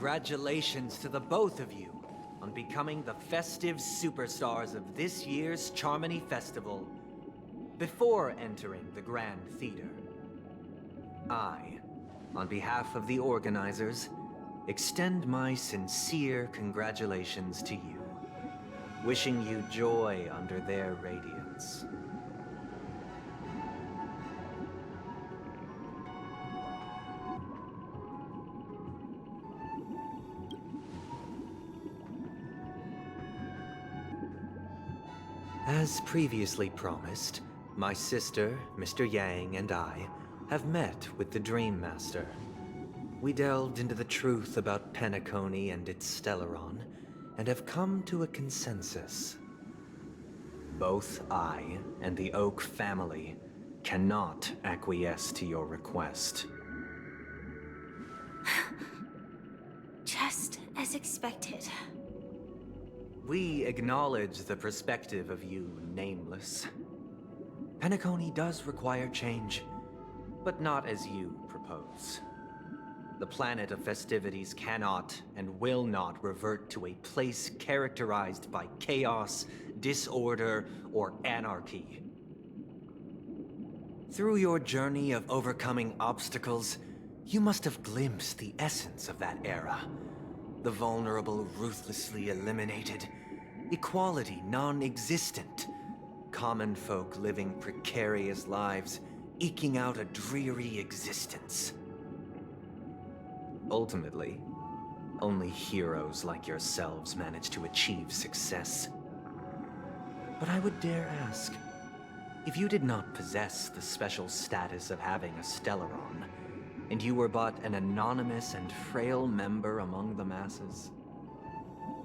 congratulations to the both of you on becoming the festive superstars of this year's Charmony Festival. Before entering the Grand Theater, I, on behalf of the organizers, extend my sincere congratulations to you, wishing you joy under their radiance. As previously promised, my sister, Mr. Yang, and I have met with the Dream Master. We delved into the truth about Penacony and its Stellaron, and have come to a consensus. Both I and the Oak family cannot acquiesce to your request. Just as expected. We acknowledge the perspective of you, Nameless. Penacony does require change, but not as you propose. The planet of festivities cannot and will not revert to a place characterized by chaos, disorder, or anarchy. Through your journey of overcoming obstacles, you must have glimpsed the essence of that era. The vulnerable ruthlessly eliminated, equality non-existent, common folk living precarious lives, eking out a dreary existence. Ultimately, only heroes like yourselves manage to achieve success. But I would dare ask, if you did not possess the special status of having a Stellaron, and you were but an anonymous and frail member among the masses,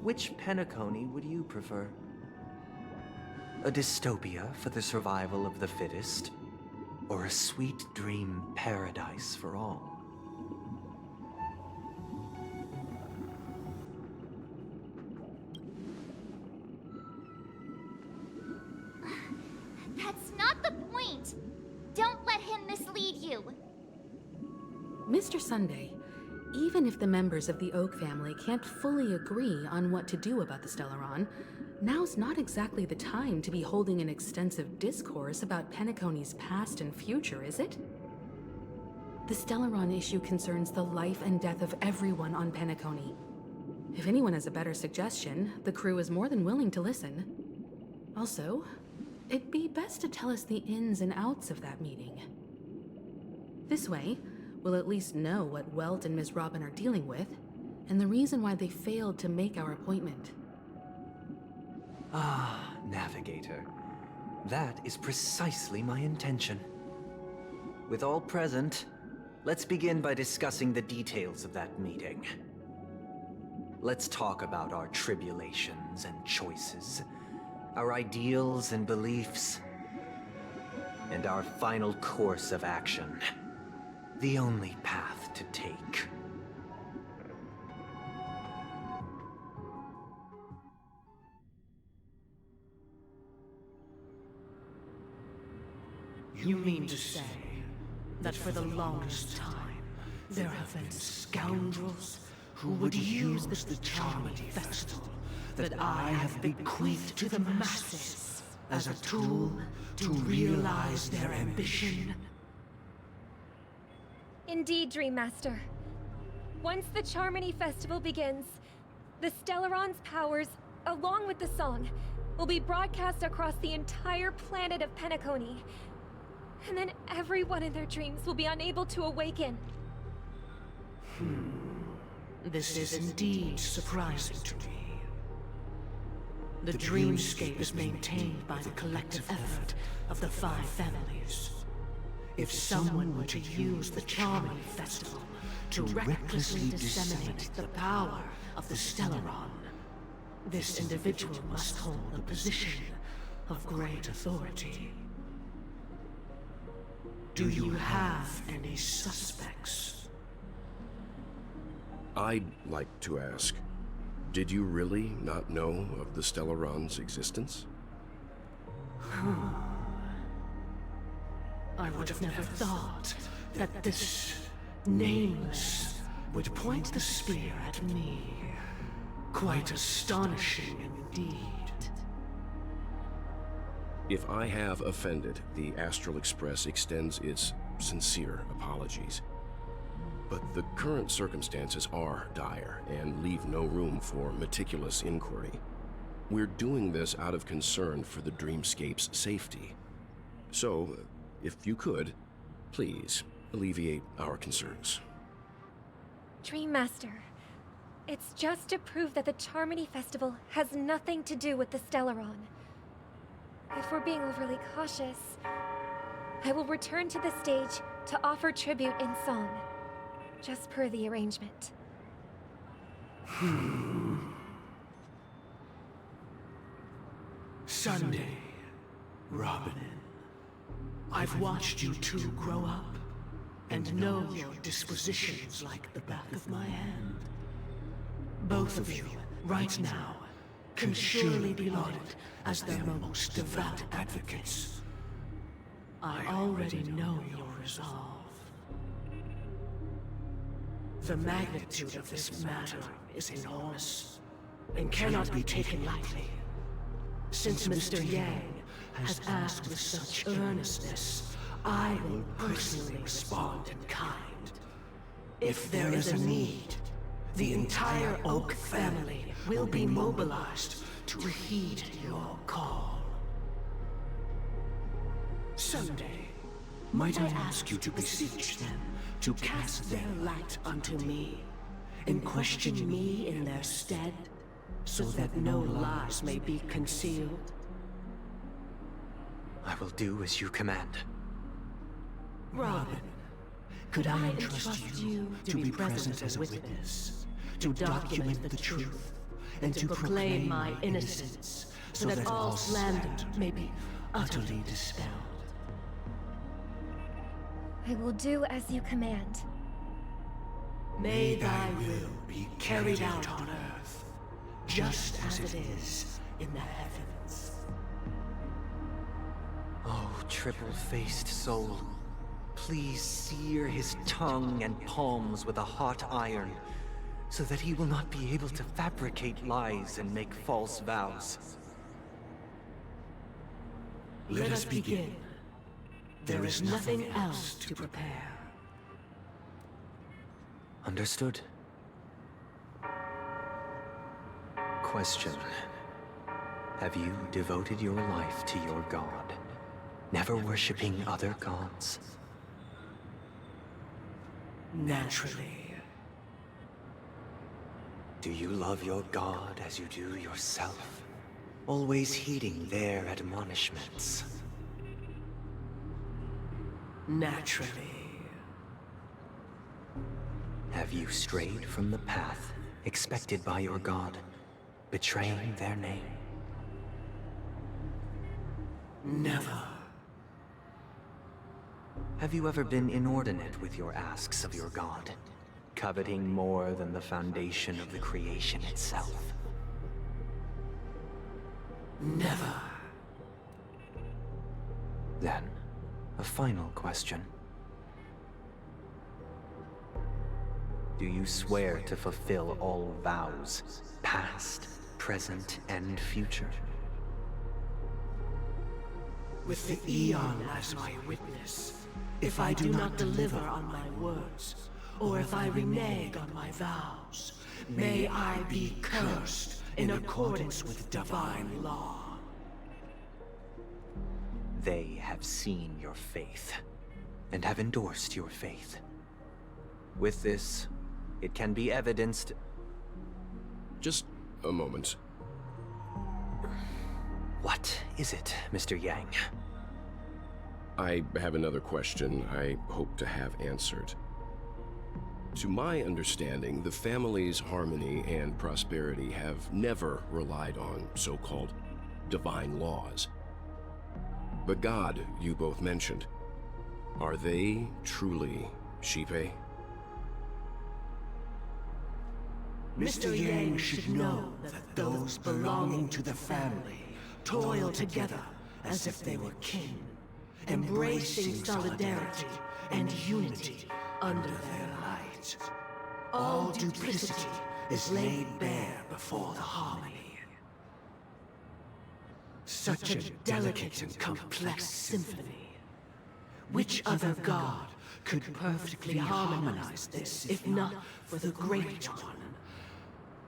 which Penacony would you prefer? A dystopia for the survival of the fittest, or a sweet dream paradise for all? That's not the point! Don't let him mislead you! Mr. Sunday, even if the members of the Oak family can't fully agree on what to do about the Stellaron, now's not exactly the time to be holding an extensive discourse about Penacony's past and future, is it? The Stellaron issue concerns the life and death of everyone on Penacony. If anyone has a better suggestion, the crew is more than willing to listen. Also, it'd be best to tell us the ins and outs of that meeting. This way, we'll at least know what Welt and Ms. Robin are dealing with, and the reason why they failed to make our appointment. Ah, Navigator. That is precisely my intention. With all present, let's begin by discussing the details of that meeting. Let's talk about our tribulations and choices, our ideals and beliefs, and our final course of action. The only path to take. You mean to say that for the longest time, there have been scoundrels who would use the Charmony Festival that I have bequeathed to the masses as a tool to realize their ambition? Indeed, Dream Master. Once the Charmony Festival begins, the Stellaron's powers, along with the song, will be broadcast across the entire planet of Penacony. And then everyone in their dreams will be unable to awaken. This is indeed surprising to me. The dreamscape is maintained by the collective effort of the 5 families. If someone were to use the Charmony Festival to recklessly disseminate the power of the Stellaron, this individual must hold a position of great authority. Do you have any suspects? I'd like to ask, did you really not know of the Stellaron's existence? I would have never thought that this nameless would point the spear at me. Quite astonishing indeed. If I have offended, the Astral Express extends its sincere apologies. But the current circumstances are dire and leave no room for meticulous inquiry. We're doing this out of concern for the Dreamscape's safety. So, if you could, please alleviate our concerns. Dream Master, it's just to prove that the Charmony Festival has nothing to do with the Stellaron. If we're being overly cautious, I will return to the stage to offer tribute in song, just per the arrangement. Sunday, Robin. I've watched you two grow up, and know your dispositions like the back of my hand. Both of you, right now, can surely be lauded as their most devout advocates. I already know your resolve. The magnitude of this matter is enormous, and cannot be taken lightly. Since Mr. Yang has asked with such earnestness, I will personally respond in kind. If there is a need, the entire Oak family will be mobilized to heed your call. Someday, might I ask you to beseech them to cast their light unto me, and question me in their stead, so that no lies may be concealed? I will do as you command. Robin, could I entrust you to be present as a witness, to document the truth, and to proclaim my innocence, so that all slander may be utterly dispelled? I will do as you command. May thy will be carried out on earth, just as it is in the heavens. Oh, triple-faced soul, please sear his tongue and palms with a hot iron, so that he will not be able to fabricate lies and make false vows. Let us begin. There is nothing else to prepare. Understood. Question. Have you devoted your life to your god, never worshipping other gods? Naturally. Do you love your god as you do yourself, always heeding their admonishments? Naturally. Have you strayed from the path expected by your god, betraying their name? Never. Have you ever been inordinate with your asks of your god, coveting more than the foundation of the creation itself? Never. Then, a final question. Do you swear to fulfill all vows, past, present, and future? With the Eon as my witness, if I do not deliver on my words, or if I renege on my vows, may I be cursed in accordance with divine law. They have seen your faith, and have endorsed your faith. With this, it can be evidenced... Just a moment. What is it, Mr. Yang? I have another question I hope to have answered. To my understanding, the family's harmony and prosperity have never relied on so-called divine laws. The god you both mentioned, are they truly Shipe? Mr. Yang should know that those belonging to the family toil together as if they were kin, embracing solidarity and unity under their light. All duplicity is laid bare before the harmony. Such a delicate and complex symphony. Which other god could perfectly harmonize this, if not for the Great One,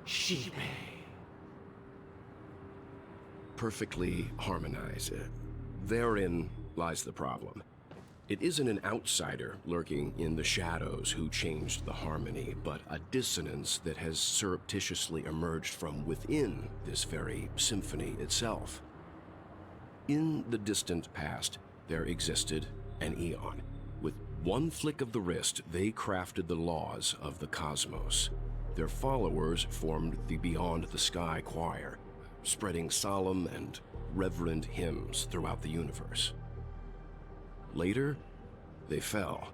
Shibe? Perfectly harmonized. Therein lies the problem. It isn't an outsider lurking in the shadows who changed the harmony, but a dissonance that has surreptitiously emerged from within this very symphony itself. In the distant past, there existed an Eon. With one flick of the wrist, they crafted the laws of the cosmos. Their followers formed the Beyond the Sky Choir, spreading solemn and reverent hymns throughout the universe. Later, they fell.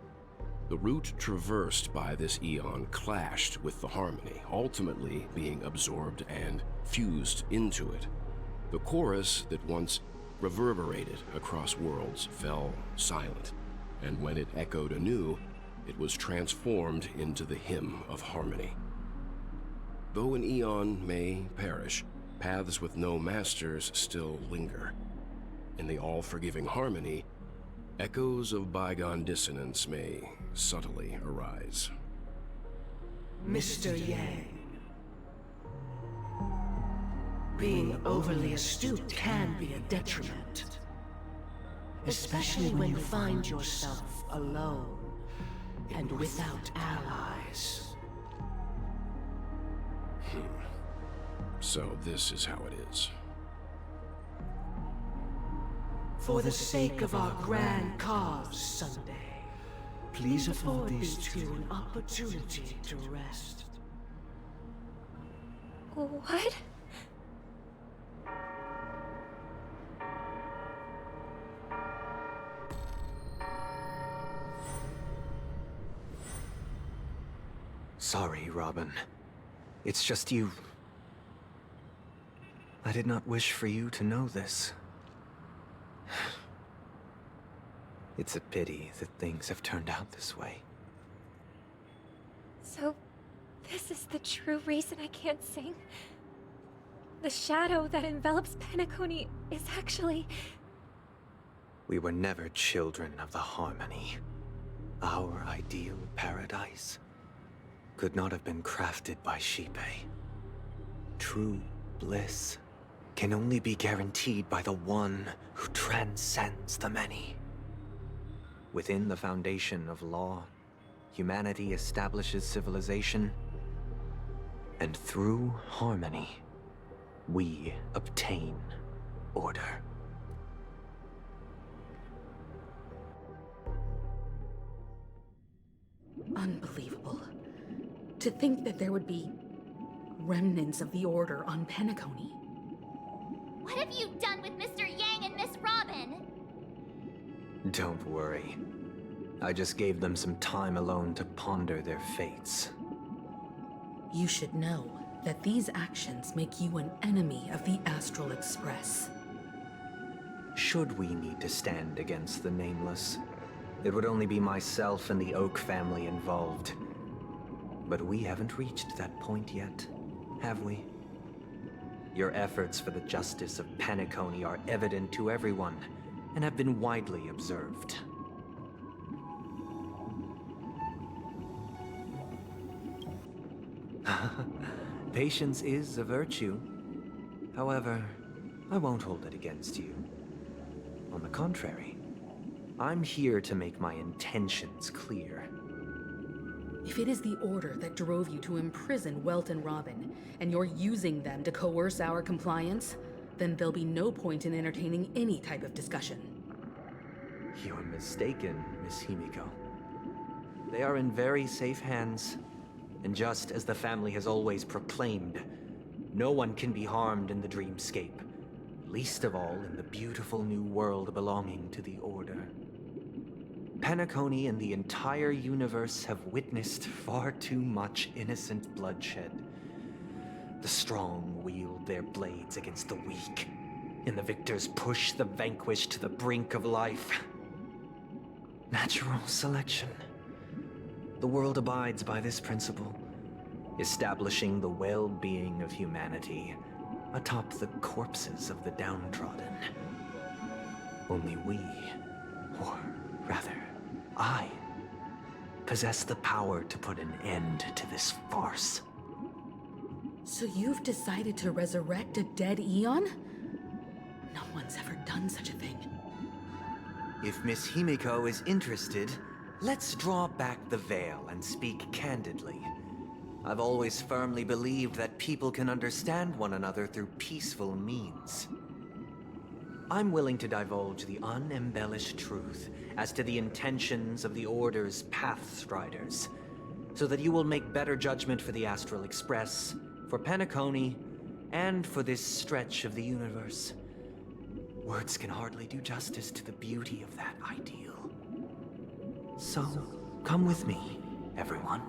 The route traversed by this Eon clashed with the harmony, ultimately being absorbed and fused into it. The chorus that once reverberated across worlds fell silent, and when it echoed anew, it was transformed into the hymn of harmony. Though an Eon may perish, paths with no masters still linger. In the all-forgiving harmony, echoes of bygone dissonance may subtly arise. Mr. Yang. Being overly astute can be a detriment. Especially when you find yourself alone and without allies. So this is how it is. For the sake of our grand cause, Sunday, please afford these two an opportunity to rest. What? Sorry, Robin. It's just you. I did not wish for you to know this. It's a pity that things have turned out this way. So, this is the true reason I can't sing? The shadow that envelops Penacony is actually... We were never children of the harmony. Our ideal paradise could not have been crafted by Shibe. True bliss can only be guaranteed by the one who transcends the many. Within the foundation of law, humanity establishes civilization, and through harmony, we obtain order. Unbelievable. To think that there would be remnants of the Order on Penacony. What have you done with Mr. Yang and Miss Robin? Don't worry. I just gave them some time alone to ponder their fates. You should know that these actions make you an enemy of the Astral Express. Should we need to stand against the Nameless, it would only be myself and the Oak family involved. But we haven't reached that point yet, have we? Your efforts for the justice of Penacony are evident to everyone, and have been widely observed. Patience is a virtue. However, I won't hold it against you. On the contrary, I'm here to make my intentions clear. If it is the Order that drove you to imprison Welt and Robin, and you're using them to coerce our compliance, then there'll be no point in entertaining any type of discussion. You're mistaken, Miss Himiko. They are in very safe hands, and just as the family has always proclaimed, no one can be harmed in the dreamscape, least of all in the beautiful new world belonging to the Order. Penacony and the entire universe have witnessed far too much innocent bloodshed. The strong wield their blades against the weak, and the victors push the vanquished to the brink of life. Natural selection. The world abides by this principle, establishing the well-being of humanity atop the corpses of the downtrodden. Only we, or rather, I, possess the power to put an end to this farce. So you've decided to resurrect a dead Eon? No one's ever done such a thing. If Miss Himiko is interested, let's draw back the veil and speak candidly. I've always firmly believed that people can understand one another through peaceful means. I'm willing to divulge the unembellished truth as to the intentions of the Order's Pathstriders, so that you will make better judgment for the Astral Express, for Penacony, and for this stretch of the universe. Words can hardly do justice to the beauty of that ideal. So, come with me, everyone.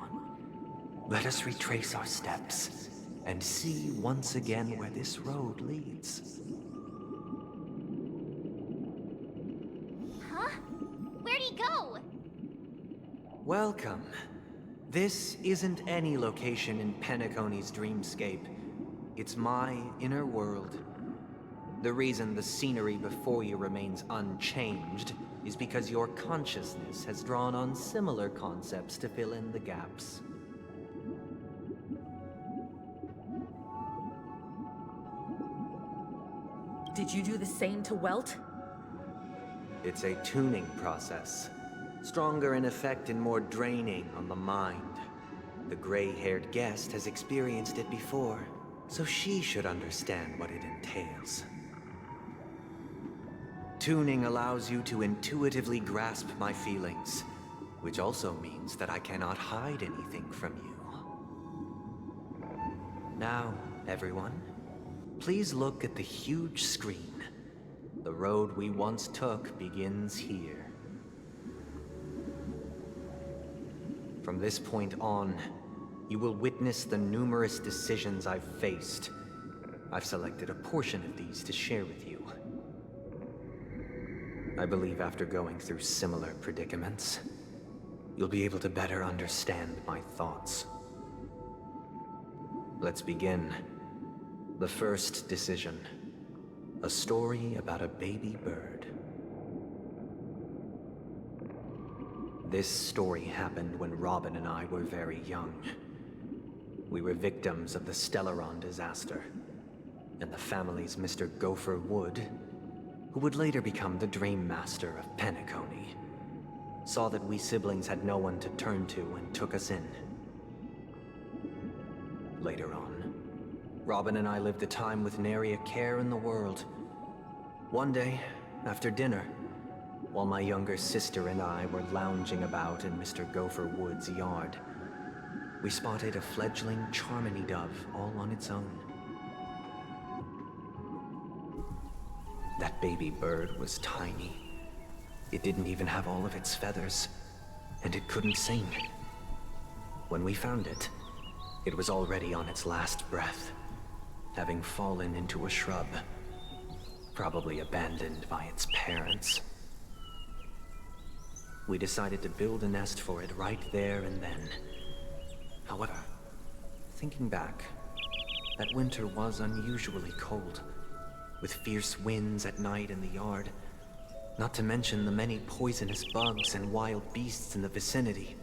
Let us retrace our steps and see once again where this road leads. Huh? Where'd he go? Welcome. This isn't any location in Penacony's dreamscape. It's my inner world. The reason the scenery before you remains unchanged is because your consciousness has drawn on similar concepts to fill in the gaps. Did you do the same to Welt? It's a tuning process. Stronger in effect and more draining on the mind. The gray-haired guest has experienced it before, so she should understand what it entails. Tuning allows you to intuitively grasp my feelings, which also means that I cannot hide anything from you. Now, everyone, please look at the huge screen. The road we once took begins here. From this point on, you will witness the numerous decisions I've faced. I've selected a portion of these to share with you. I believe after going through similar predicaments, you'll be able to better understand my thoughts. Let's begin. The first decision. A story about a baby bird. This story happened when Robin and I were very young. We were victims of the Stellaron disaster, and the family's Mr. Gopher Wood, who would later become the Dream Master of Penacony, saw that we siblings had no one to turn to and took us in. Later on, Robin and I lived a time with nary a care in the world. One day, after dinner, while my younger sister and I were lounging about in Mr. Gopher Wood's yard, we spotted a fledgling Charmony dove all on its own. That baby bird was tiny. It didn't even have all of its feathers, and it couldn't sing. When we found it, it was already on its last breath, having fallen into a shrub, probably abandoned by its parents. We decided to build a nest for it right there and then. However, thinking back, that winter was unusually cold, with fierce winds at night in the yard, not to mention the many poisonous bugs and wild beasts in the vicinity.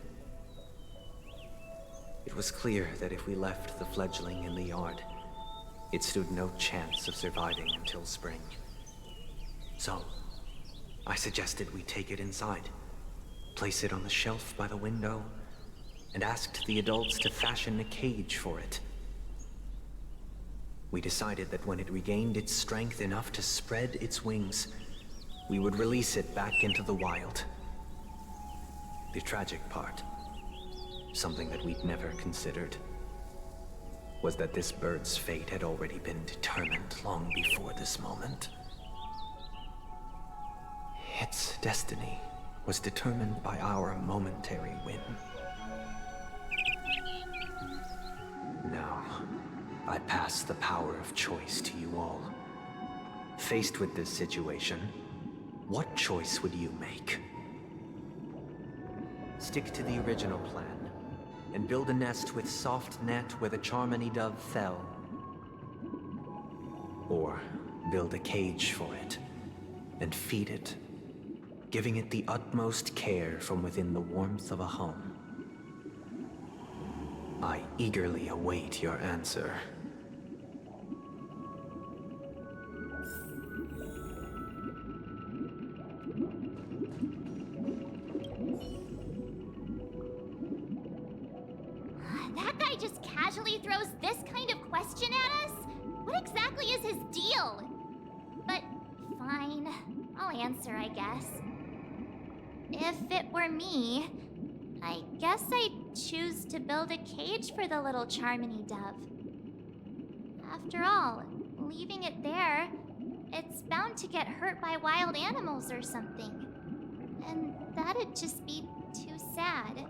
It was clear that if we left the fledgling in the yard, it stood no chance of surviving until spring. So, I suggested we take it inside, place it on the shelf by the window, and asked the adults to fashion a cage for it. We decided that when it regained its strength enough to spread its wings, we would release it back into the wild. The tragic part, something that we'd never considered, was that this bird's fate had already been determined long before this moment. Its destiny was determined by our momentary whim. Now, I pass the power of choice to you all. Faced with this situation, what choice would you make? Stick to the original plan and build a nest with soft net where the Charmony dove fell. Or build a cage for it and feed it, giving it the utmost care from within the warmth of a home. I eagerly await your answer. That guy just casually throws this kind of question at us? What exactly is his deal? But fine, I'll answer, I guess. If it were me, I guess I'd choose to build a cage for the little Charmony dove. After all, leaving it there, it's bound to get hurt by wild animals or something. And that'd just be too sad.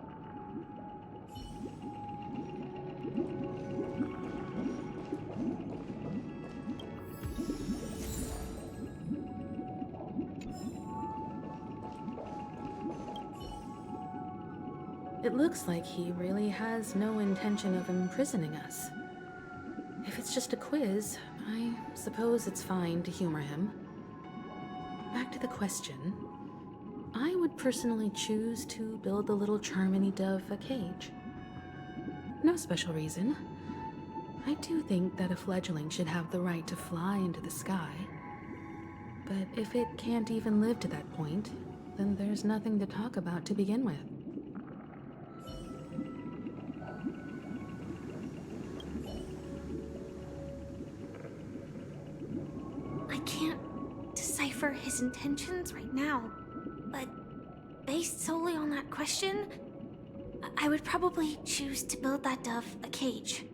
It looks like he really has no intention of imprisoning us. If it's just a quiz, I suppose it's fine to humor him. Back to the question. I would personally choose to build the little Charmony dove a cage. No special reason. I do think that a fledgling should have the right to fly into the sky. But if it can't even live to that point, then there's nothing to talk about to begin with. I can't decipher his intentions right now, but based solely on that question, I would probably choose to build that dove a cage.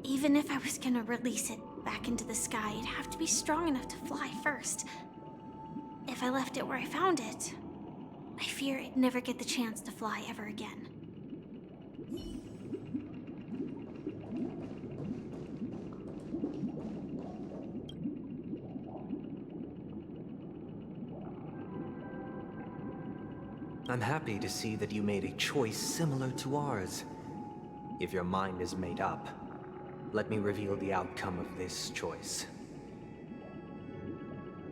Even if I was gonna release it back into the sky, it'd have to be strong enough to fly first. If I left it where I found it, I fear it'd never get the chance to fly ever again. I'm happy to see that you made a choice similar to ours. If your mind is made up, let me reveal the outcome of this choice.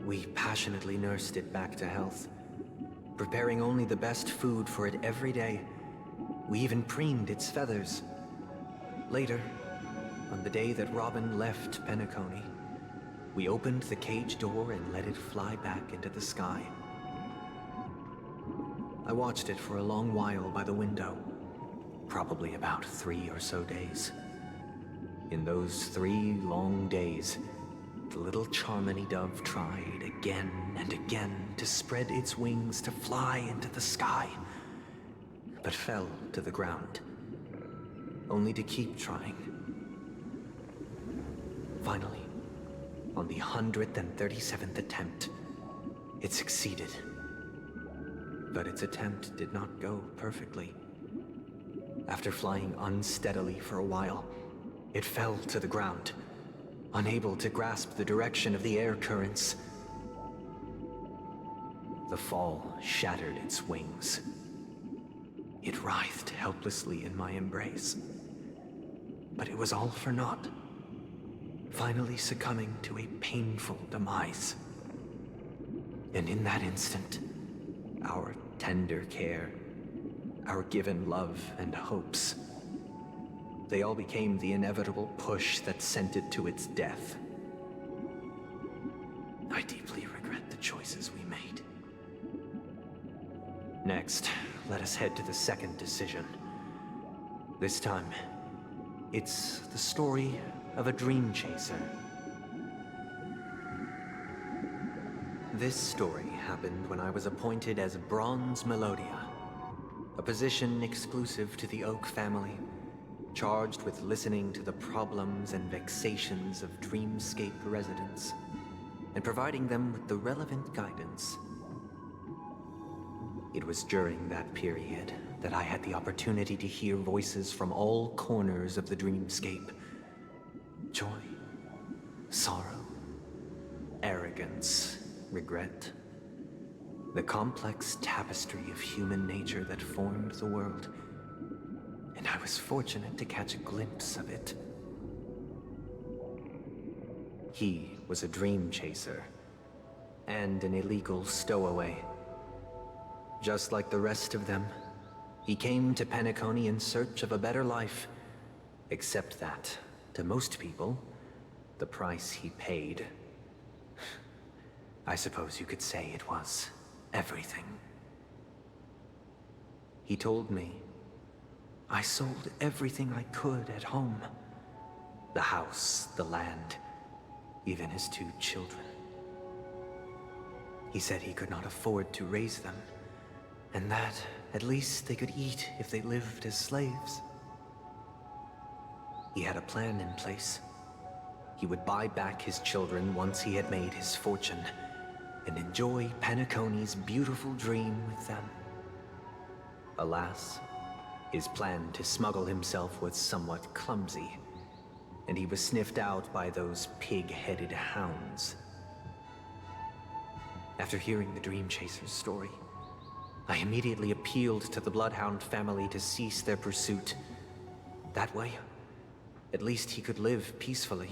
We passionately nursed it back to health, preparing only the best food for it every day. We even preened its feathers. Later, on the day that Robin left Penacony, we opened the cage door and let it fly back into the sky. I watched it for a long while by the window, probably about 3 or so days. In those 3 long days, the little Charmony dove tried again and again to spread its wings to fly into the sky, but fell to the ground, only to keep trying. Finally, on the 137th attempt, it succeeded. But its attempt did not go perfectly. After flying unsteadily for a while, it fell to the ground, unable to grasp the direction of the air currents. The fall shattered its wings. It writhed helplessly in my embrace. But it was all for naught, finally succumbing to a painful demise. And in that instant, our tender care, our given love and hopes, they all became the inevitable push that sent it to its death. I deeply regret the choices we made. Next, let us head to the second decision. This time, it's the story of a dream chaser. This story happened when I was appointed as Bronze Melodia, a position exclusive to the Oak family, charged with listening to the problems and vexations of Dreamscape residents, and providing them with the relevant guidance. It was during that period that I had the opportunity to hear voices from all corners of the Dreamscape. Joy, sorrow, arrogance, regret. The complex tapestry of human nature that formed the world. was fortunate to catch a glimpse of it. He was a dream chaser, and an illegal stowaway. Just like the rest of them, he came to Penacony in search of a better life, except that, to most people, the price he paid, I suppose you could say it was everything. He told me, I sold everything I could at home. The house, the land, even his 2 children. He said he could not afford to raise them, and that at least they could eat if they lived as slaves. He had a plan in place. He would buy back his children once he had made his fortune, and enjoy Penacony's beautiful dream with them. Alas, his plan to smuggle himself was somewhat clumsy, and he was sniffed out by those pig-headed hounds. After hearing the Dream Chaser's story, I immediately appealed to the Bloodhound family to cease their pursuit. That way, at least he could live peacefully.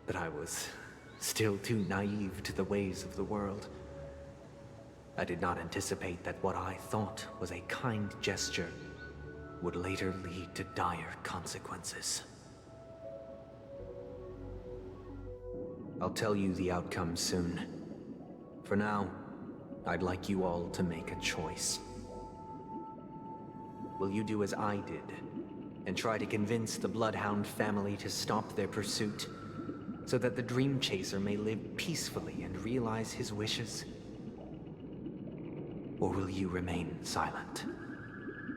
But I was still too naive to the ways of the world. I did not anticipate that what I thought was a kind gesture would later lead to dire consequences. I'll tell you the outcome soon. For now, I'd like you all to make a choice. Will you do as I did, and try to convince the Bloodhound family to stop their pursuit, so that the Dream Chaser may live peacefully and realize his wishes? Or will you remain silent,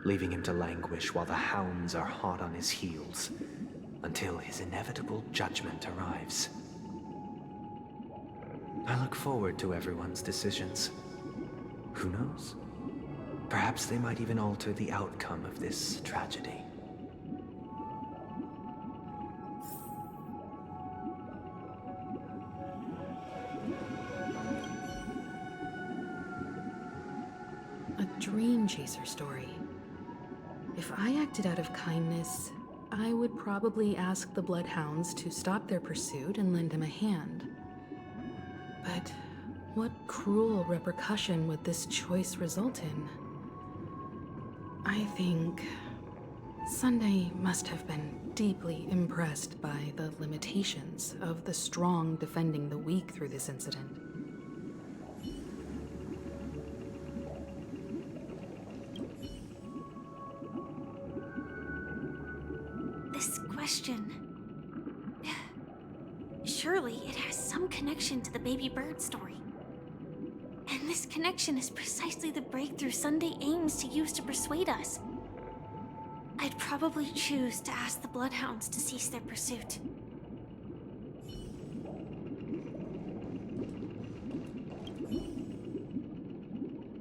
leaving him to languish while the hounds are hot on his heels, until his inevitable judgment arrives? I look forward to everyone's decisions. Who knows? Perhaps they might even alter the outcome of this tragedy. A Dream Chaser story. If I acted out of kindness, I would probably ask the Bloodhounds to stop their pursuit and lend him a hand. But what cruel repercussion would this choice result in? I think Sunday must have been deeply impressed by the limitations of the strong defending the weak through this incident. This question... Surely it has some connection to the baby bird story. And this connection is precisely the breakthrough Sunday aims to use to persuade us. I'd probably choose to ask the Bloodhounds to cease their pursuit.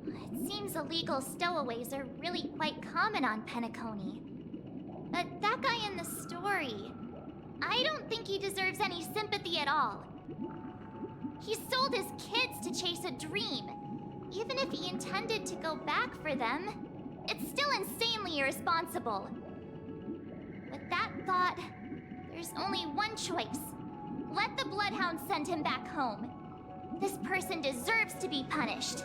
It seems illegal stowaways are really quite common on Penacony. But that guy in the story, I don't think he deserves any sympathy at all. He sold his kids to chase a dream. Even if he intended to go back for them, it's still insanely irresponsible. With that thought, there's only one choice. Let the Bloodhounds send him back home. This person deserves to be punished.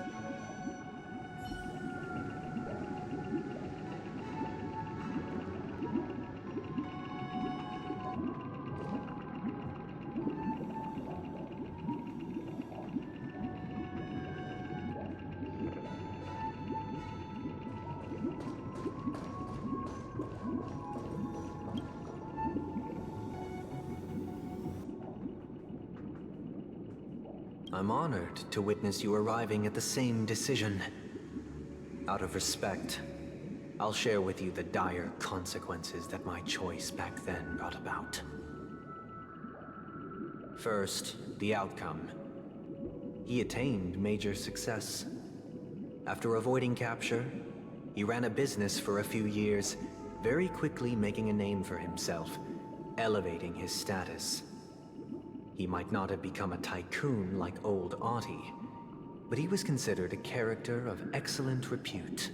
I'm honored to witness you arriving at the same decision. Out of respect, I'll share with you the dire consequences that my choice back then brought about. First, the outcome. He attained major success. After avoiding capture, he ran a business for a few years, very quickly making a name for himself, elevating his status. He might not have become a tycoon like old Audie, but he was considered a character of excellent repute.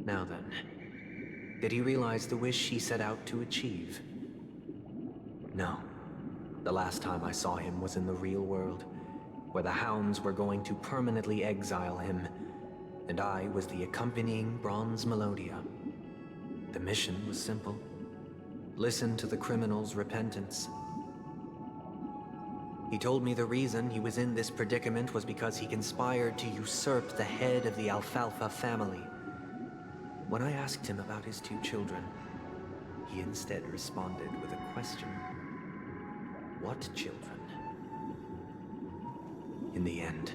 Now then, did he realize the wish he set out to achieve? No. The last time I saw him was in the real world, where the Hounds were going to permanently exile him, and I was the accompanying Bronze Melodia. The mission was simple. Listen to the criminal's repentance. He told me the reason he was in this predicament was because he conspired to usurp the head of the Alfalfa family. When I asked him about his 2 children, he instead responded with a question. What children? In the end,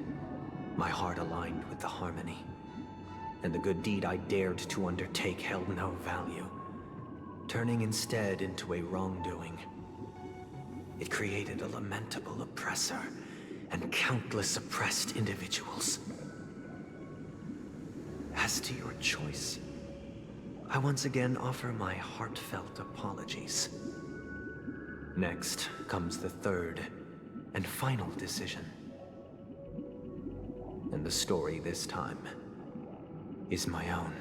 my heart aligned with the harmony, and the good deed I dared to undertake held no value, turning instead into a wrongdoing. It created a lamentable oppressor and countless oppressed individuals. As to your choice, I once again offer my heartfelt apologies. Next comes the third and final decision. And the story this time is my own.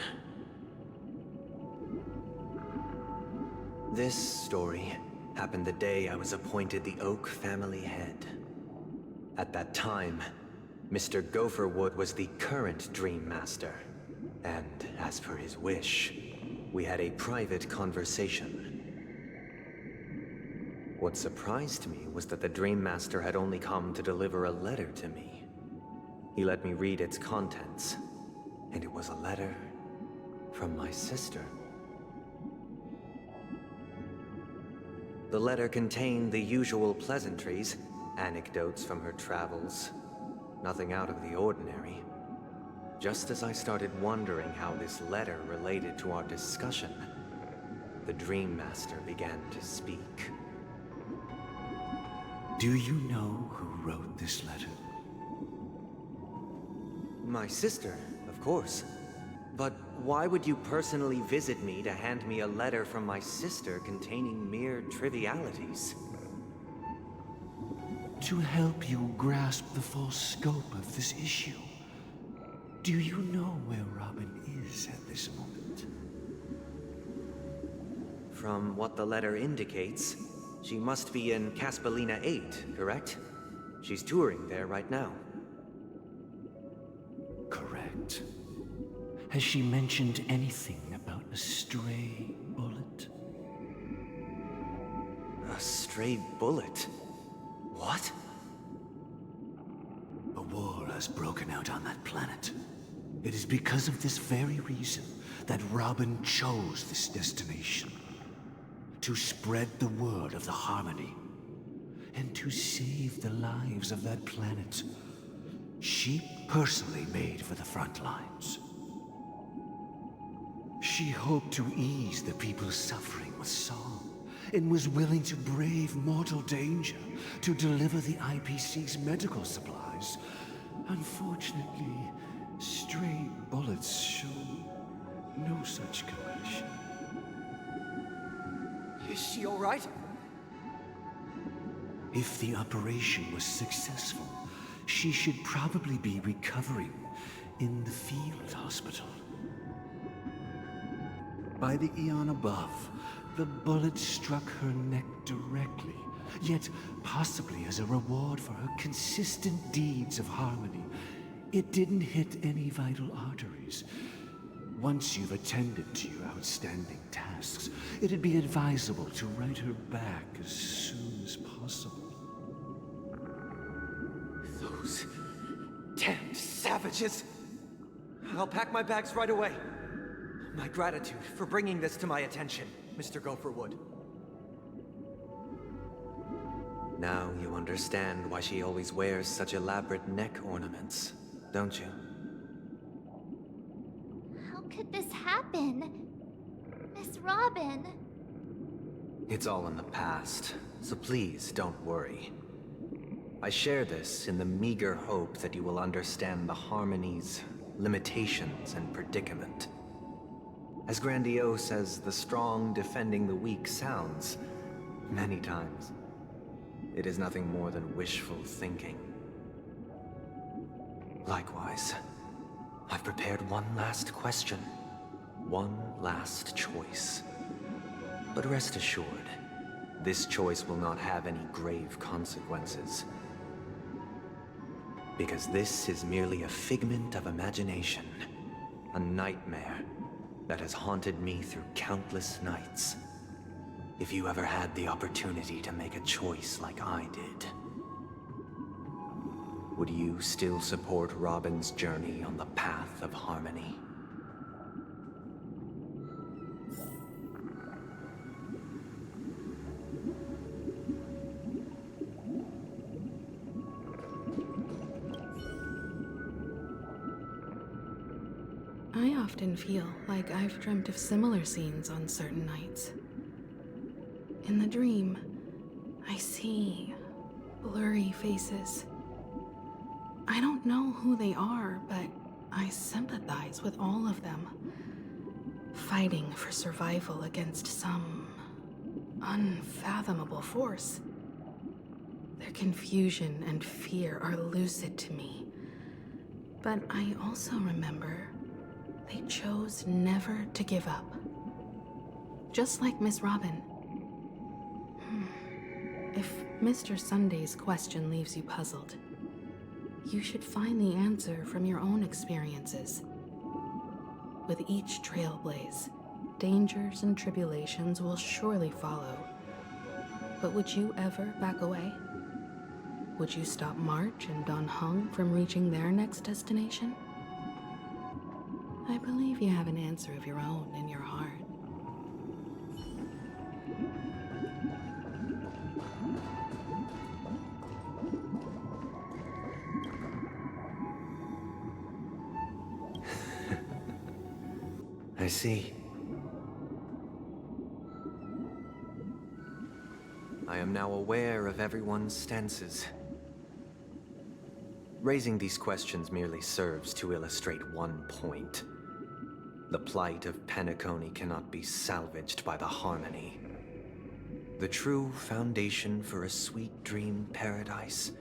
This story happened the day I was appointed the Oak family head. At that time, Mr. Gopherwood was the current Dream Master, and as per his wish, we had a private conversation. What surprised me was that the Dream Master had only come to deliver a letter to me. He let me read its contents, and it was a letter from my sister. The letter contained the usual pleasantries, anecdotes from her travels, nothing out of the ordinary. Just as I started wondering how this letter related to our discussion, the Dream Master began to speak. Do you know who wrote this letter? My sister, of course. But why would you personally visit me to hand me a letter from my sister containing mere trivialities? To help you grasp the full scope of this issue. Do you know where Robin is at this moment? From what the letter indicates, she must be in Caspelina 8, correct? She's touring there right now. Correct. Has she mentioned anything about a stray bullet? A stray bullet? What? A war has broken out on that planet. It is because of this very reason that Robin chose this destination. To spread the word of the Harmony. And to save the lives of that planet. She personally made for the front lines. She hoped to ease the people's suffering with song, and was willing to brave mortal danger to deliver the IPC's medical supplies. Unfortunately, stray bullets show no such compassion. Is she all right? If the operation was successful, she should probably be recovering in the field hospital. By the eon above, the bullet struck her neck directly, yet possibly as a reward for her consistent deeds of harmony. It didn't hit any vital arteries. Once you've attended to your outstanding tasks, it'd be advisable to write her back as soon as possible. Those damned savages! I'll pack my bags right away. My gratitude for bringing this to my attention, Mr. Gopherwood. Now you understand why she always wears such elaborate neck ornaments, don't you? How could this happen? Miss Robin. It's all in the past, so please don't worry. I share this in the meager hope that you will understand the Harmony's limitations and predicament. As grandiose as the strong defending the weak sounds, many times, it is nothing more than wishful thinking. Likewise, I've prepared one last question. one last choice. But rest assured, this choice will not have any grave consequences. Because this is merely a figment of imagination, a nightmare that has haunted me through countless nights. If you ever had the opportunity to make a choice like I did, would you still support Robin's journey on the path of harmony? I often feel like I've dreamt of similar scenes on certain nights. In the dream, I see blurry faces. I don't know who they are, but I sympathize with all of them, fighting for survival against some unfathomable force. Their confusion and fear are lucid to me, but I also remember they chose never to give up. Just like Miss Robin. If Mr. Sunday's question leaves you puzzled, you should find the answer from your own experiences. With each trailblaze, dangers and tribulations will surely follow. But would you ever back away? Would you stop March and Don Hung from reaching their next destination? I believe you have an answer of your own in your heart. I see. I am now aware of everyone's stances. Raising these questions merely serves to illustrate one point. The plight of Penacony cannot be salvaged by the harmony. The true foundation for a sweet dream paradise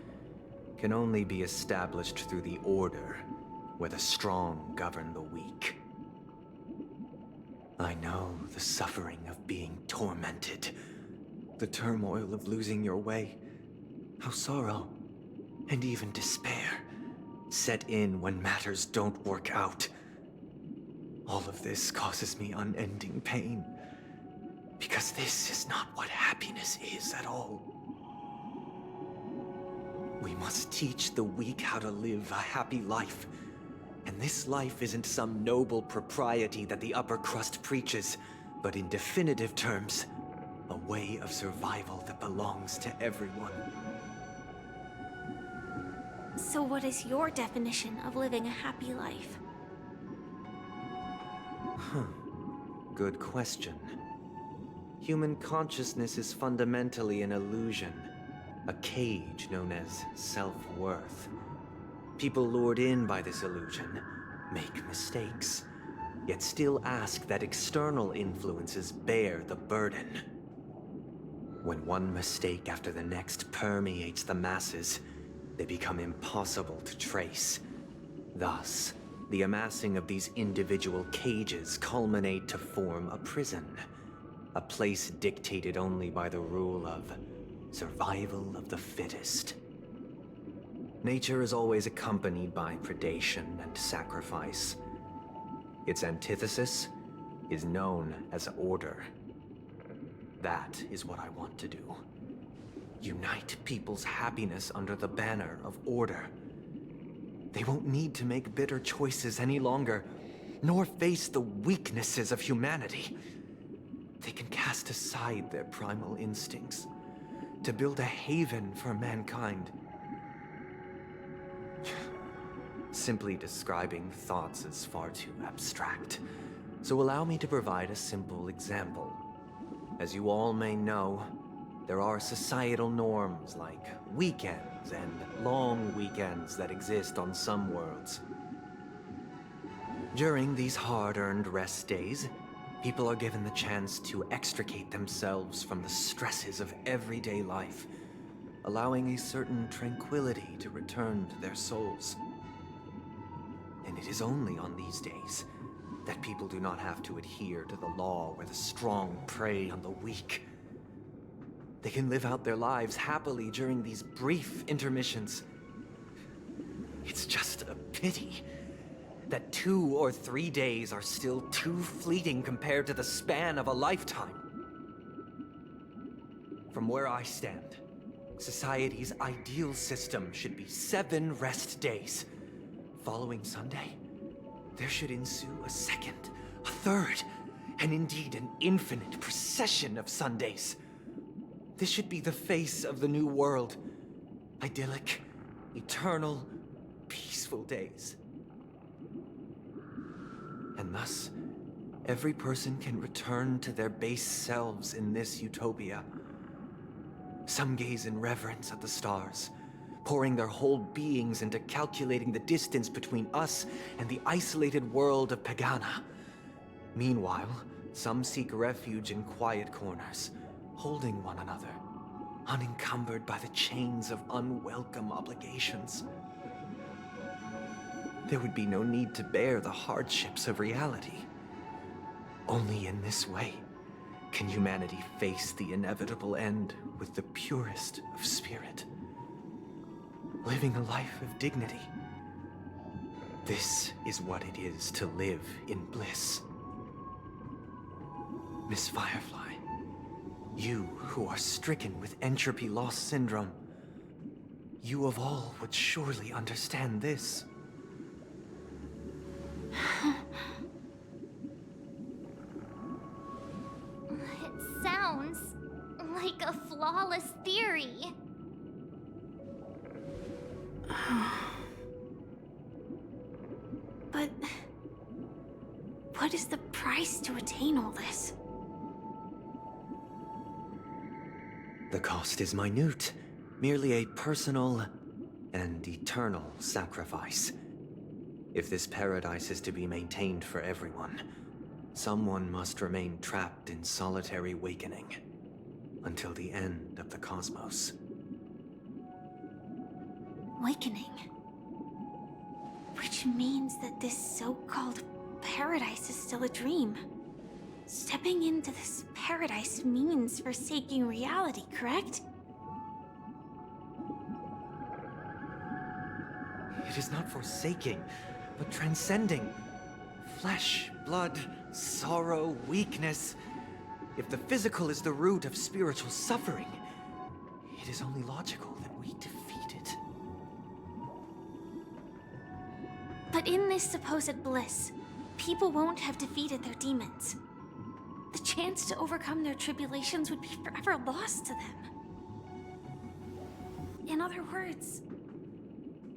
can only be established through the order, where the strong govern the weak. I know the suffering of being tormented, the turmoil of losing your way, how sorrow and even despair set in when matters don't work out. All of this causes me unending pain, because this is not what happiness is at all. We must teach the weak how to live a happy life. And this life isn't some noble propriety that the upper crust preaches, but in definitive terms, a way of survival that belongs to everyone. So what is your definition of living a happy life? Good question. Human consciousness is fundamentally an illusion, a cage known as self-worth. People lured in by this illusion make mistakes, yet still ask that external influences bear the burden. When one mistake after the next permeates the masses, they become impossible to trace. Thus, the amassing of these individual cages culminate to form a prison, a place dictated only by the rule of survival of the fittest. Nature is always accompanied by predation and sacrifice. Its antithesis is known as order. That is what I want to do. Unite people's happiness under the banner of order. They won't need to make bitter choices any longer, nor face the weaknesses of humanity. They can cast aside their primal instincts to build a haven for mankind. Simply describing thoughts is far too abstract, so allow me to provide a simple example. As you all may know, there are societal norms like weekends and long weekends that exist on some worlds. During these hard-earned rest days, people are given the chance to extricate themselves from the stresses of everyday life, allowing a certain tranquility to return to their souls. And it is only on these days That people do not have to adhere to the law where the strong prey on the weak. They can live out their lives happily during these brief intermissions. It's just a pity that 2 or 3 days are still too fleeting compared to the span of a lifetime. From where I stand, society's ideal system should be 7 rest days. Following Sunday, there should ensue a second, a third, and indeed an infinite procession of Sundays. This should be the face of the new world. Idyllic, eternal, peaceful days. And thus, every person can return to their base selves in this utopia. Some gaze in reverence at the stars, pouring their whole beings into calculating the distance between us and the isolated world of Pagana. Meanwhile, some seek refuge in quiet corners, holding one another, unencumbered by the chains of unwelcome obligations. There would be no need to bear the hardships of reality. Only in this way can humanity face the inevitable end with the purest of spirit, living a life of dignity. This is what it is to live in bliss. Miss Firefly, you who are stricken with entropy loss syndrome, you of all would surely understand this. It sounds like a flawless theory. But what is the price to attain all this? The cost is minute, merely a personal and eternal sacrifice. If this paradise is to be maintained for everyone, someone must remain trapped in solitary awakening until the end of the cosmos. Awakening. Which means that this so-called paradise is still a dream. Stepping into this paradise means forsaking reality, correct? It is not forsaking, but transcending. Flesh, blood, sorrow, weakness. If the physical is the root of spiritual suffering, it is only logical that we defeat it. But in this supposed bliss, people won't have defeated their demons. The chance to overcome their tribulations would be forever lost to them. In other words,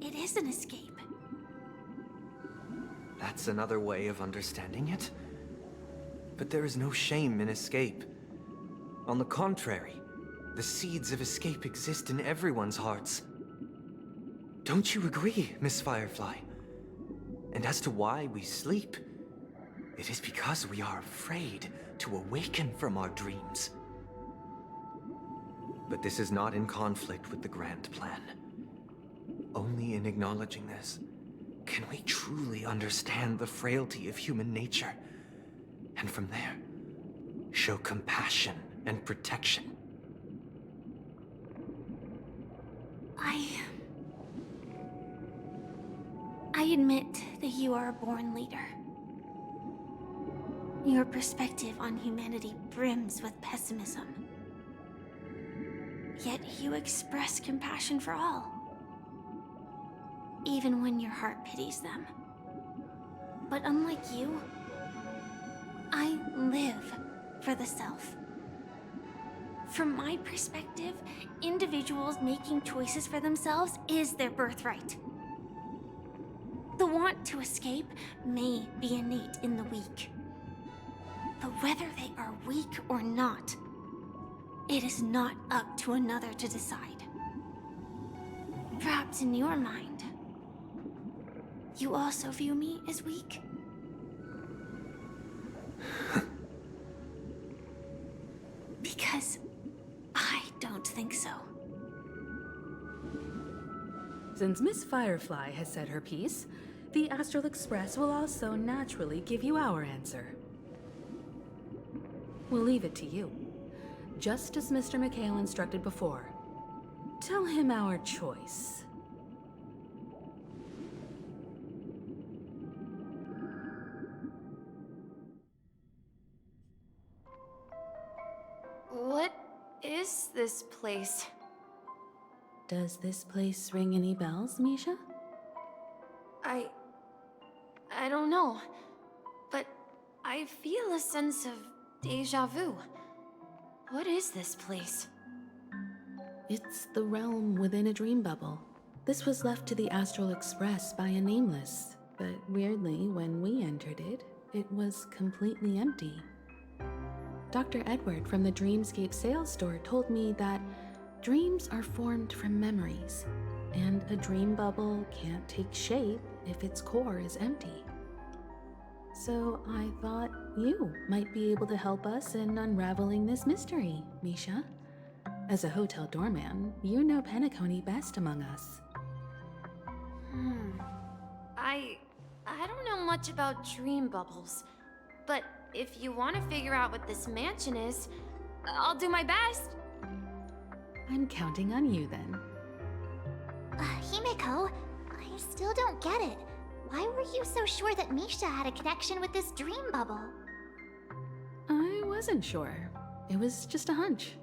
it is an escape. That's another way of understanding it. But there is no shame in escape. On the contrary, the seeds of escape exist in everyone's hearts. Don't you agree, Miss Firefly? And as to why we sleep, it is because we are afraid to awaken from our dreams. But this is not in conflict with the grand plan. Only in acknowledging this can we truly understand the frailty of human nature, and from there, show compassion and protection. I admit that you are a born leader. Your perspective on humanity brims with pessimism. Yet you express compassion for all, even when your heart pities them. But unlike you, I live for the self. From my perspective, individuals making choices for themselves is their birthright. The want to escape may be innate in the weak. But whether they are weak or not, it is not up to another to decide. Perhaps in your mind, you also view me as weak? Because I don't think so. Since Miss Firefly has said her piece, The Astral Express will also naturally give you our answer. We'll leave it to you. Just as Mr. McHale instructed before. Tell him our choice. What is this place? Does this place ring any bells, Misha? I don't know, but I feel a sense of deja vu. What is this place? It's the realm within a dream bubble. This was left to the Astral Express by a nameless, but weirdly, when we entered it, it was completely empty. Dr. Edward from the Dreamscape sales store told me that dreams are formed from memories, and a dream bubble can't take shape if its core is empty. So I thought you might be able to help us in unraveling this mystery, Misha. As a hotel doorman, you know Penacony best among us. I don't know much about dream bubbles, but if you want to figure out what this mansion is, I'll do my best. I'm counting on you then. Himeko, I still don't get it. Why were you so sure that Misha had a connection with this dream bubble? I wasn't sure. It was just a hunch.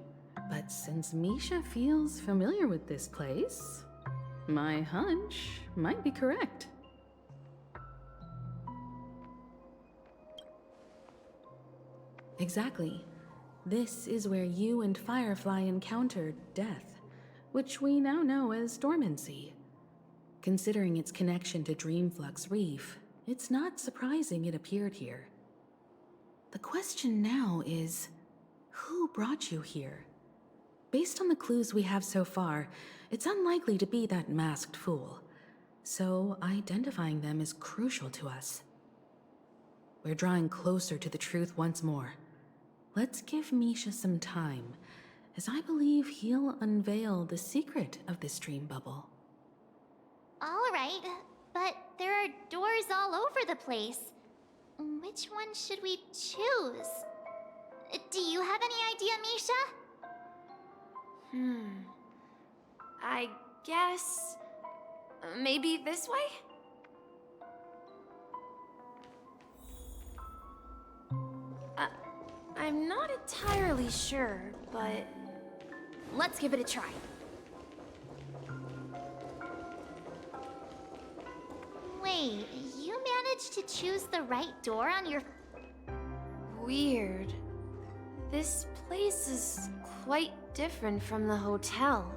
But since Misha feels familiar with this place, my hunch might be correct. Exactly. This is where you and Firefly encountered death, which we now know as dormancy. Considering its connection to Dreamflux Reef, it's not surprising it appeared here. The question now is, who brought you here? Based on the clues we have so far, it's unlikely to be that masked fool, so identifying them is crucial to us. We're drawing closer to the truth once more. Let's give Misha some time, as I believe he'll unveil the secret of this dream bubble. All right, but there are doors all over the place. Which one should we choose? Do you have any idea, Misha? I guess... maybe this way? I'm not entirely sure, but... let's give it a try. Wait, you managed to choose the right door on your... Weird. This place is quite different from the hotel.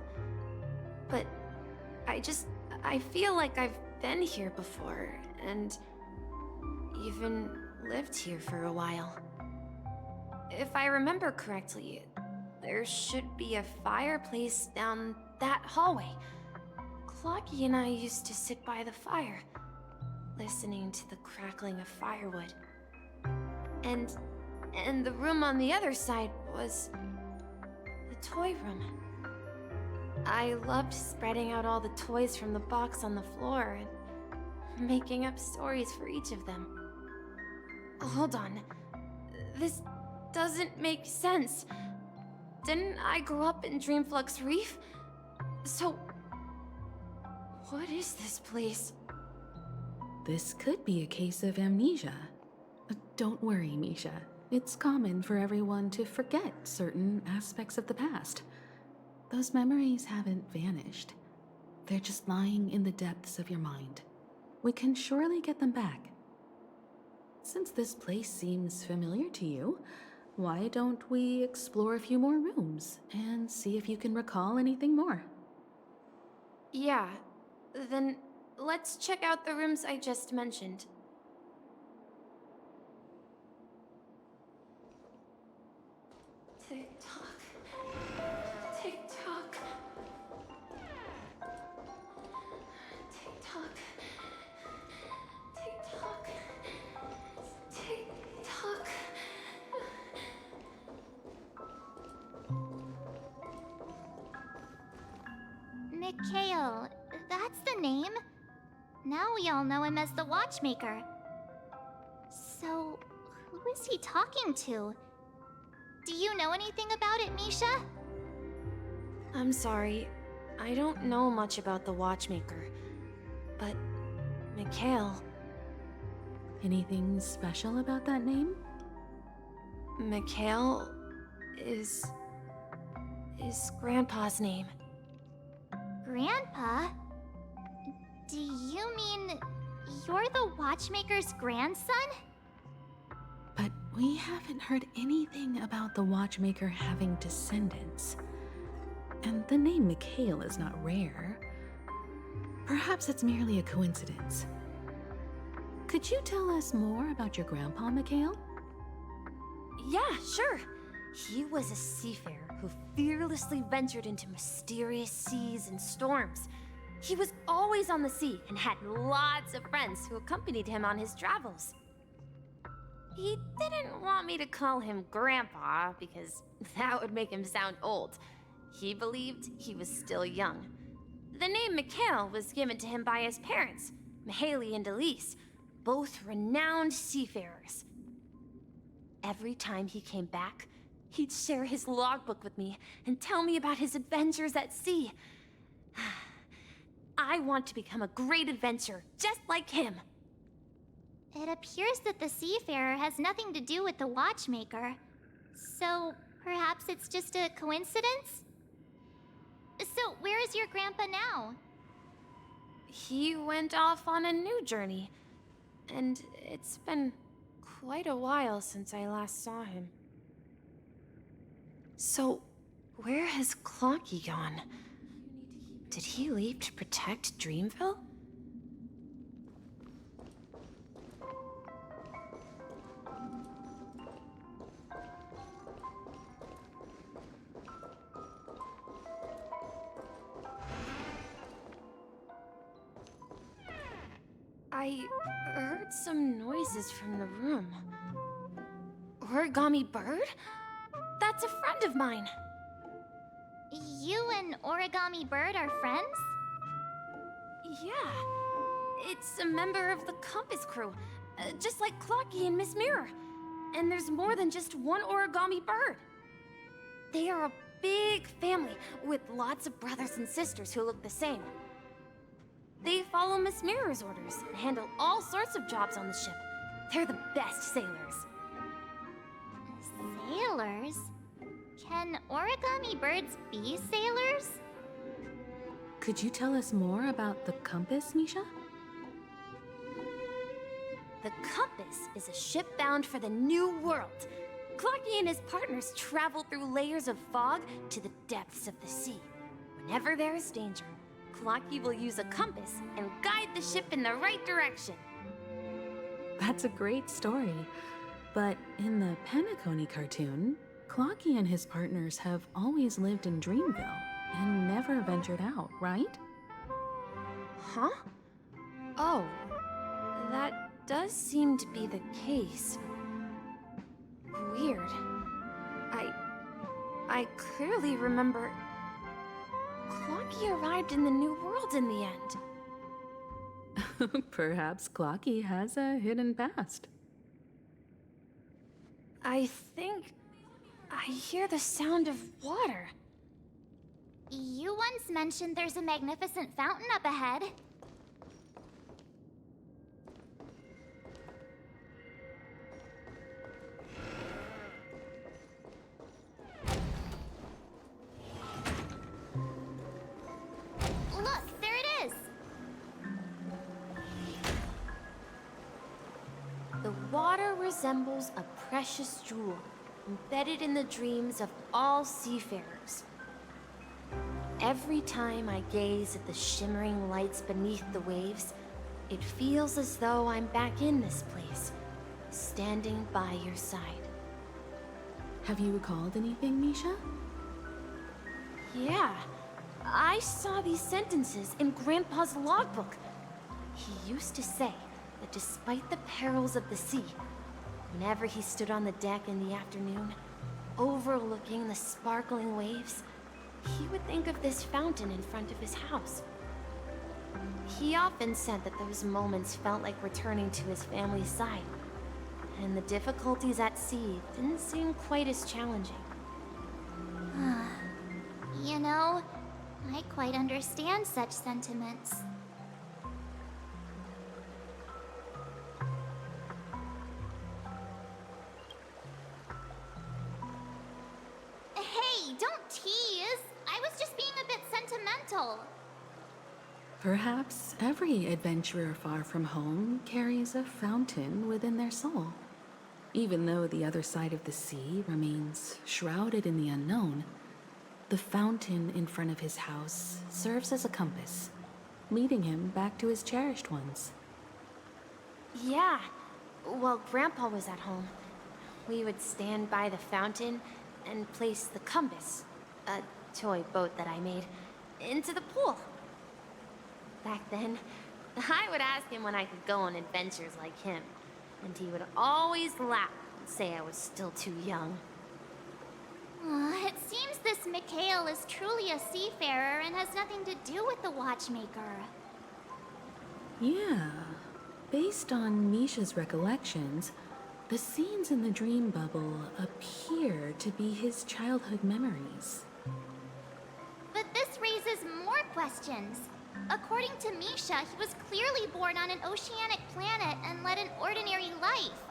But I feel like I've been here before, and even lived here for a while. If I remember correctly, there should be a fireplace down that hallway. Clocky and I used to sit by the fire, listening to the crackling of firewood. And the room on the other side was the toy room. I loved spreading out all the toys from the box on the floor and making up stories for each of them. Hold on. This doesn't make sense. Didn't I grow up in Dreamflux Reef? So, what is this place? This could be a case of amnesia. Don't worry, Misha. It's common for everyone to forget certain aspects of the past. Those memories haven't vanished. They're just lying in the depths of your mind. We can surely get them back. Since this place seems familiar to you, why don't we explore a few more rooms and see if you can recall anything more? Yeah, then let's check out the rooms I just mentioned. Tick-tock. Tick-tock. Tick-tock. Tick-tock. Tick-tock. Mikhail, that's the name. Now we all know him as the Watchmaker. So, who is he talking to? Do you know anything about it, Misha? I'm sorry. I don't know much about the Watchmaker. But, Mikhail... Anything special about that name? Mikhail is Grandpa's name. Grandpa? Do you mean you're the Watchmaker's grandson? But we haven't heard anything about the Watchmaker having descendants. And the name Mikhail is not rare. Perhaps it's merely a coincidence. Could you tell us more about your grandpa, Mikhail? Yeah, sure. He was a seafarer who fearlessly ventured into mysterious seas and storms. He was always on the sea and had lots of friends who accompanied him on his travels. He didn't want me to call him Grandpa because that would make him sound old. He believed he was still young. The name Mikhail was given to him by his parents, Mihaly and Elise, both renowned seafarers. Every time he came back, he'd share his logbook with me and tell me about his adventures at sea. I want to become a great adventurer, just like him. It appears that the Seafarer has nothing to do with the Watchmaker. So, perhaps it's just a coincidence? So, where is your grandpa now? He went off on a new journey, and it's been quite a while since I last saw him. So, where has Clocky gone? Did he leave to protect Dreamville? I heard some noises from the room. Origami Bird? That's a friend of mine. You and Origami Bird are friends? Yeah. It's a member of the Compass crew, just like Clocky and Miss Mirror. And there's more than just one Origami Bird. They are a big family with lots of brothers and sisters who look the same. They follow Miss Mirror's orders and handle all sorts of jobs on the ship. They're the best sailors. Sailors? Can Origami Birds be sailors? Could you tell us more about the compass, Misha? The Compass is a ship bound for the New World. Clocky and his partners travel through layers of fog to the depths of the sea. Whenever there is danger, Clocky will use a compass and guide the ship in the right direction. That's a great story. But in the Penacony cartoon, Clocky and his partners have always lived in Dreamville and never ventured out, right? Huh? Oh, that does seem to be the case. Weird. I clearly remember Clocky arrived in the New World in the end. Perhaps Clocky has a hidden past. I think I hear the sound of water. You once mentioned there's a magnificent fountain up ahead. Look, there it is! The water resembles a precious jewel, embedded in the dreams of all seafarers. Every time I gaze at the shimmering lights beneath the waves, it feels as though I'm back in this place, standing by your side. Have you recalled anything, Misha? Yeah, I saw these sentences in Grandpa's logbook. He used to say that despite the perils of the sea, whenever he stood on the deck in the afternoon, overlooking the sparkling waves, he would think of this fountain in front of his house. He often said that those moments felt like returning to his family's side, and the difficulties at sea didn't seem quite as challenging. You know, I quite understand such sentiments. Hey, don't tease! I was just being a bit sentimental. Perhaps every adventurer far from home carries a fountain within their soul. Even though the other side of the sea remains shrouded in the unknown, the fountain in front of his house serves as a compass, leading him back to his cherished ones. Yeah, while Grandpa was at home, we would stand by the fountain and place the compass, a toy boat that I made, into the pool. Back then, I would ask him when I could go on adventures like him, and he would always laugh and say I was still too young. It seems this Mikhail is truly a seafarer and has nothing to do with the watchmaker. Yeah. Based on Misha's recollections, the scenes in the dream bubble appear to be his childhood memories. But this raises more questions. According to Misha, he was clearly born on an oceanic planet and led an ordinary life,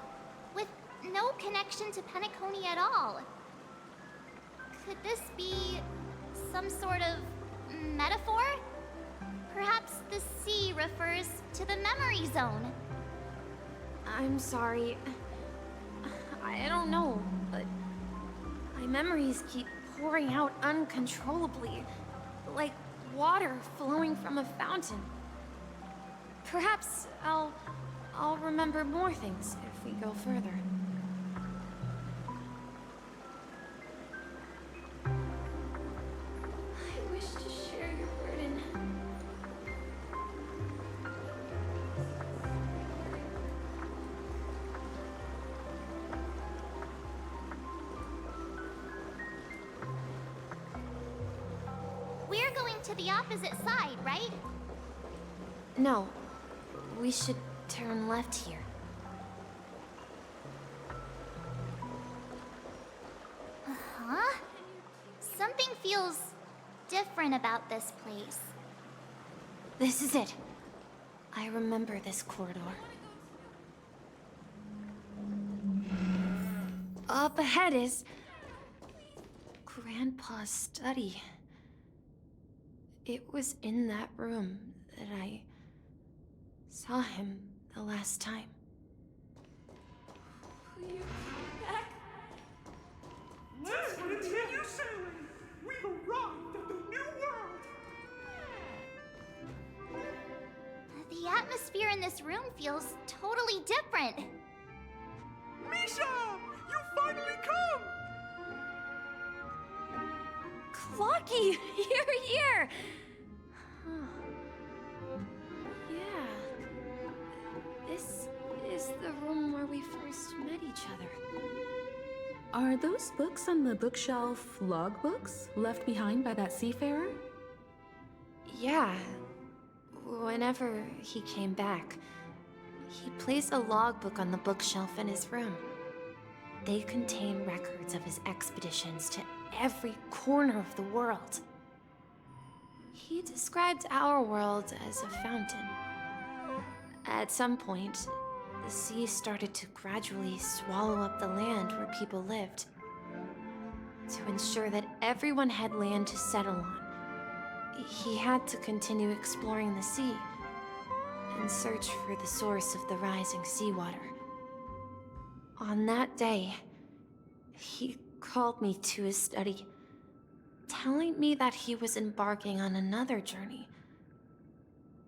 with no connection to Penacony at all. Could this be some sort of metaphor? Perhaps the sea refers to the memory zone. I'm sorry. I don't know, but my memories keep pouring out uncontrollably, like water flowing from a fountain. Perhaps I'll remember more things if we go further. I wish to share your burden. We're going to the opposite side, right? No, we should turn left here. Huh? Something feels different about this place. This is it. I remember this corridor. Up ahead is Grandpa's study. It was in that room that I saw him the last time. Will you come back? Let's continue sailing! We've arrived at the new world! The atmosphere in this room feels totally different. Misha! You finally come! Clocky! You're here! Yeah. This is the room where we first met each other. Are those books on the bookshelf logbooks left behind by that seafarer? Yeah. Whenever he came back, he placed a logbook on the bookshelf in his room. They contain records of his expeditions to every corner of the world. He described our world as a fountain. At some point, the sea started to gradually swallow up the land where people lived. To ensure that everyone had land to settle on, he had to continue exploring the sea and search for the source of the rising seawater. On that day, he called me to his study, telling me that he was embarking on another journey.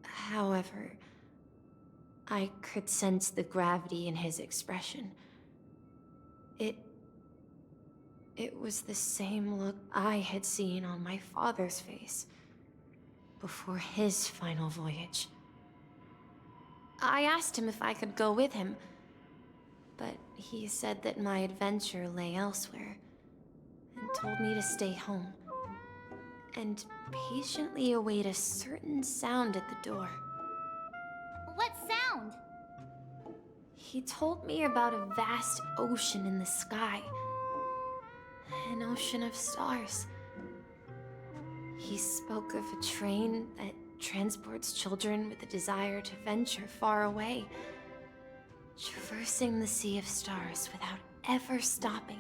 However, I could sense the gravity in his expression. It was the same look I had seen on my father's face before his final voyage. I asked him if I could go with him, but he said that my adventure lay elsewhere and told me to stay home. and patiently await a certain sound at the door. What sound? He told me about a vast ocean in the sky. An ocean of stars. He spoke of a train that transports children with a desire to venture far away, traversing the sea of stars without ever stopping.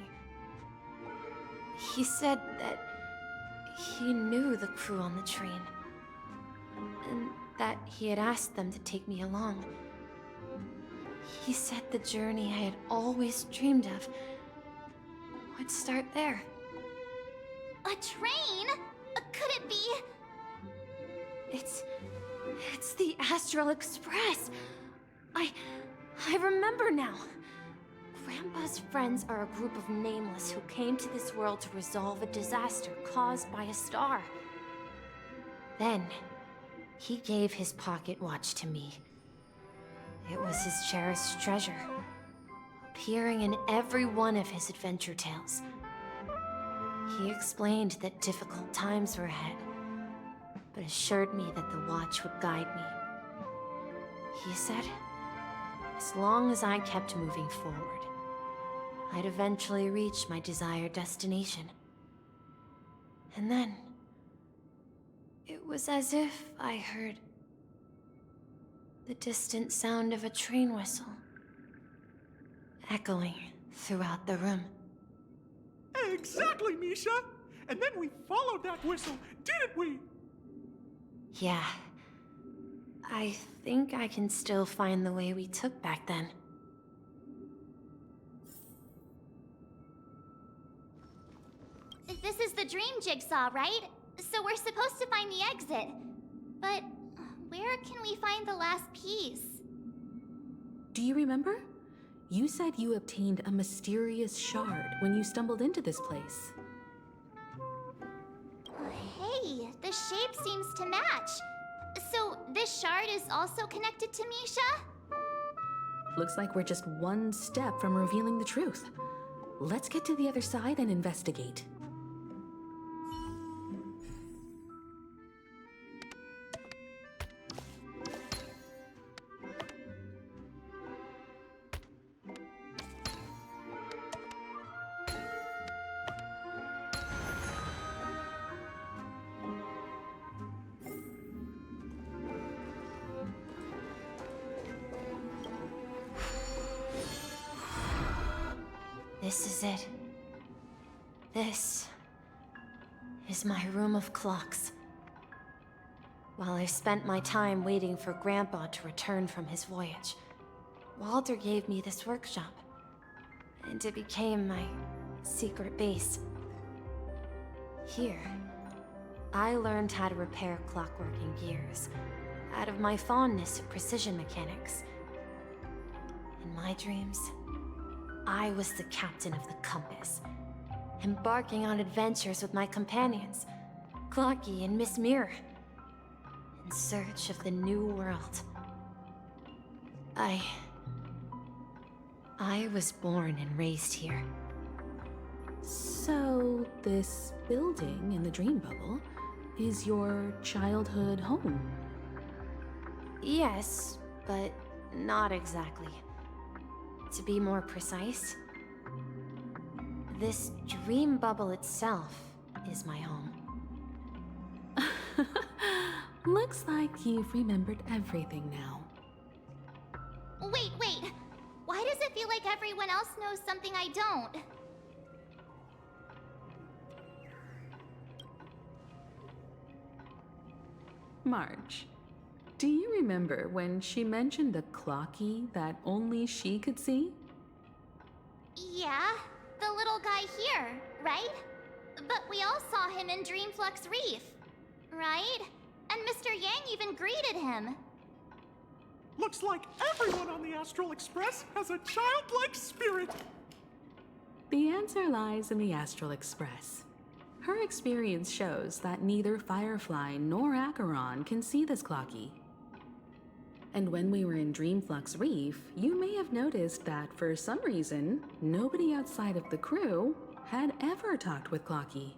He said that he knew the crew on the train, and that he had asked them to take me along. He said the journey I had always dreamed of would start there. A train? Could it be? It's the Astral Express. I remember now. Grandpa's friends are a group of nameless who came to this world to resolve a disaster caused by a star. Then, he gave his pocket watch to me. It was his cherished treasure, appearing in every one of his adventure tales. He explained that difficult times were ahead, but assured me that the watch would guide me. He said, as long as I kept moving forward, I'd eventually reach my desired destination. And then, it was as if I heard the distant sound of a train whistle, echoing throughout the room. Exactly, Misha! And then we followed that whistle, didn't we? Yeah. I think I can still find the way we took back then. This is the dream jigsaw, right? So we're supposed to find the exit. But where can we find the last piece? Do you remember? You said you obtained a mysterious shard when you stumbled into this place. Hey, the shape seems to match. So this shard is also connected to Misha? Looks like we're just one step from revealing the truth. Let's get to the other side and investigate. This is it. This is my room of clocks. While I spent my time waiting for Grandpa to return from his voyage, Walter gave me this workshop, and it became my secret base. Here, I learned how to repair clockwork and gears out of my fondness of precision mechanics. In my dreams, I was the captain of the compass, embarking on adventures with my companions, Clocky and Miss Mirror, in search of the new world. I was born and raised here. So, this building in the dream bubble is your childhood home? Yes, but not exactly. To be more precise, this dream bubble itself is my home. Looks like you've remembered everything now. Wait. Why does it feel like everyone else knows something I don't? Marge, do you remember when she mentioned the clocky that only she could see? Yeah, the little guy here, right? But we all saw him in Dreamflux Reef, right? And Mr. Yang even greeted him. Looks like everyone on the Astral Express has a childlike spirit. The answer lies in the Astral Express. Her experience shows that neither Firefly nor Acheron can see this clocky. And when we were in Dreamflux Reef, you may have noticed that for some reason, nobody outside of the crew had ever talked with Clocky.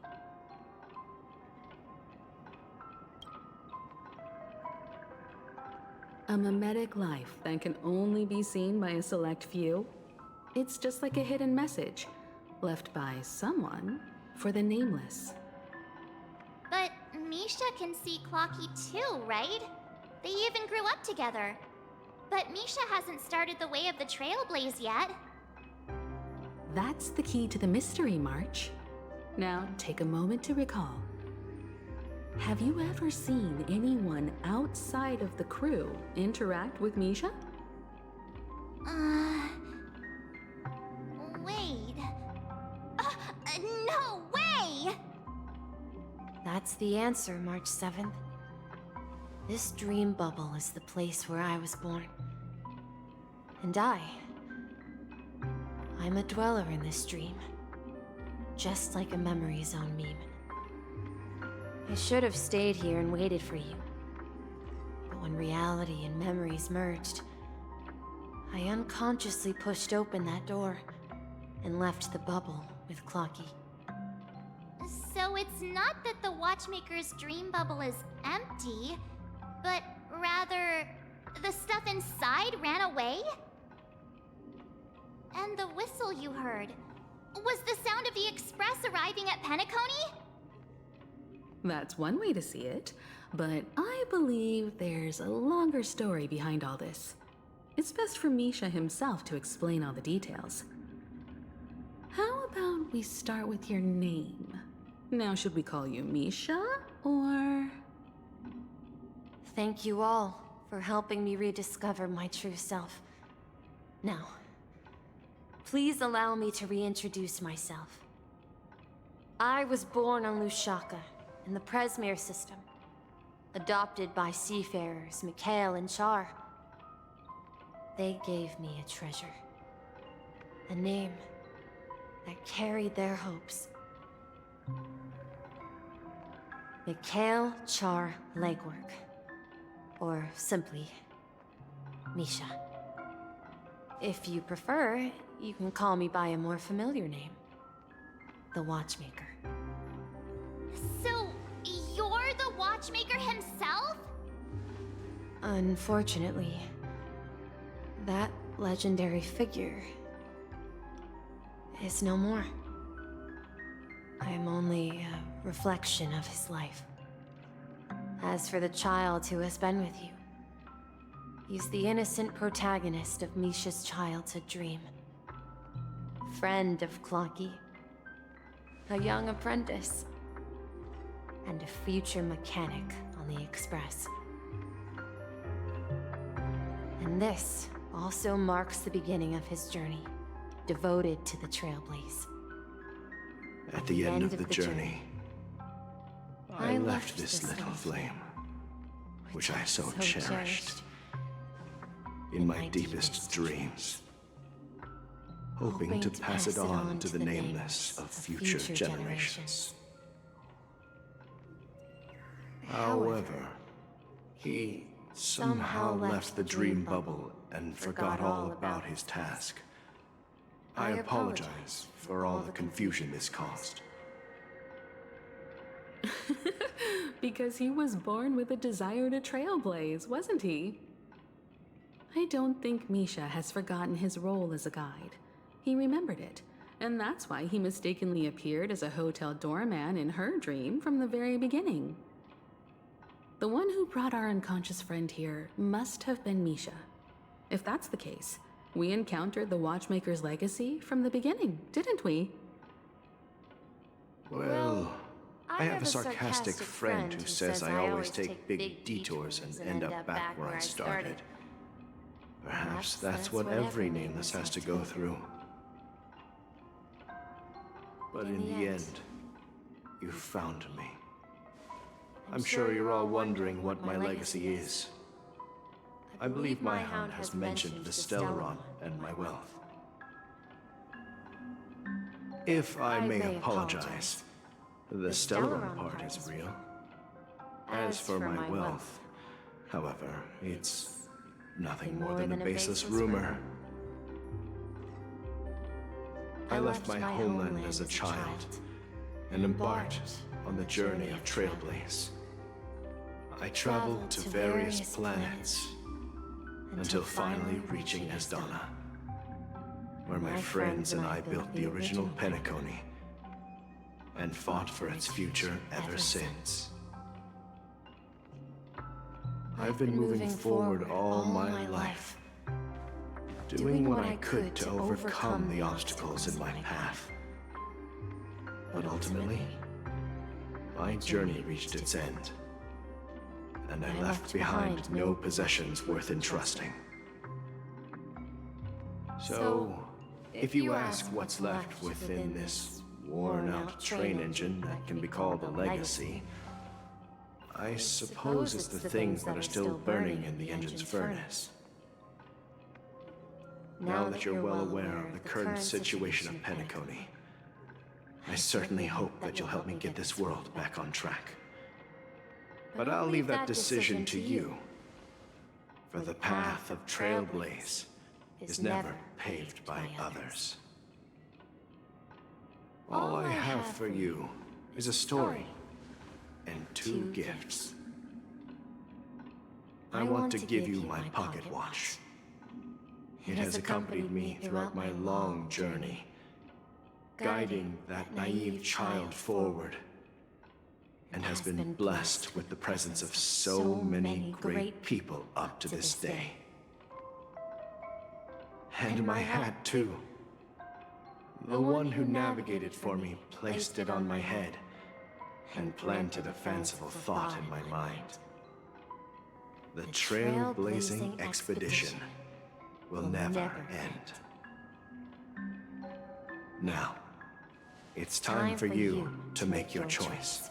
A mimetic life that can only be seen by a select few? It's just like a hidden message, left by someone for the nameless. But Misha can see Clocky too, right? They even grew up together. But Misha hasn't started the way of the Trailblaze yet. That's the key to the mystery, March. Now, take a moment to recall. Have you ever seen anyone outside of the crew interact with Misha? Wait. No way! That's the answer, March 7th. This dream bubble is the place where I was born. And I'm a dweller in this dream. Just like a memory zone meme. I should have stayed here and waited for you. But when reality and memories merged, I unconsciously pushed open that door and left the bubble with Clocky. So it's not that the Watchmaker's dream bubble is empty, but rather the stuff inside ran away? And the whistle you heard was the sound of the Express arriving at Penacony? That's one way to see it, but I believe there's a longer story behind all this. It's best for Misha himself to explain all the details. How about we start with your name? Now, should we call you Misha, or...? Thank you all for helping me rediscover my true self. Now, please allow me to reintroduce myself. I was born on Lushaka, in the Presmere system, adopted by seafarers Mikhail and Char. They gave me a treasure, a name that carried their hopes. Mikhail Char Legwork, or simply Misha. If you prefer, you can call me by a more familiar name, the Watchmaker. So, you're the Watchmaker himself? Unfortunately, that legendary figure is no more. I am only a reflection of his life. As for the child who has been with you, he's the innocent protagonist of Misha's childhood dream. Friend of Clocky, a young apprentice, and a future mechanic on the Express. And this also marks the beginning of his journey, devoted to the Trailblaze. At the end of the journey, I left this little flame, which I so cherished, in my deepest dreams, hoping to pass it on to the nameless of future generations. However, he somehow left the dream bubble and forgot all about his task. I apologize for all the confusion this caused. Because he was born with a desire to trailblaze, wasn't he? I don't think Misha has forgotten his role as a guide. He remembered it, and that's why he mistakenly appeared as a hotel doorman in her dream from the very beginning. The one who brought our unconscious friend here must have been Misha. If that's the case, we encountered the Watchmaker's legacy from the beginning, didn't we? Well, I have a sarcastic friend who says I always take big detours and end up back where I started. Perhaps that's what every nameless has to go through. But in the end, you found me. I'm sure you're all wondering what my legacy is. I believe my hound has mentioned the Stellaron and my wealth. If I may apologize, the Stellaron part is real. As for my wealth, however, it's nothing more than a baseless rumor. I left my homeland as a child and embarked on the journey of Trailblaze. I traveled to various planets, until finally reaching Esdana, where my friends and I built the original Penacony and fought for its future ever since. I've been moving forward all my life, doing what I could to overcome the obstacles in my path. But ultimately, my journey reached its end, and I left behind no possessions worth entrusting. So, if you ask what's left within this worn-out train engine that can be called a legacy, I suppose it's the things that are still burning in the engine's furnace. Now that you're well aware of the current situation of Penacony, I certainly hope that you'll help me get this world back on track. But I'll leave that decision to you, for the path of Trailblaze is never paved by others. All I have for you is a story and 2 gifts. I want to give you my pocket watch. It has accompanied me throughout my long journey, guiding that naive child forward, and has been blessed with the presence of so many great people up to this day. And my hat, too. The one who navigated for me placed it on my head and planted a fanciful thought in my mind. The trailblazing expedition will never end. Now, it's time for you to make your choice.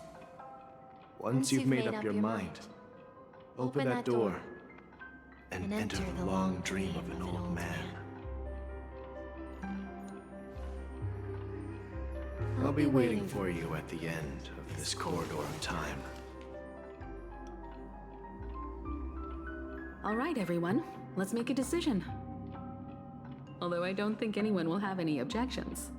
Once you've made up your mind, open that door and enter the long dream of an old man. I'll be waiting for you at the end of this corridor of time. All right, everyone, let's make a decision. Although I don't think anyone will have any objections.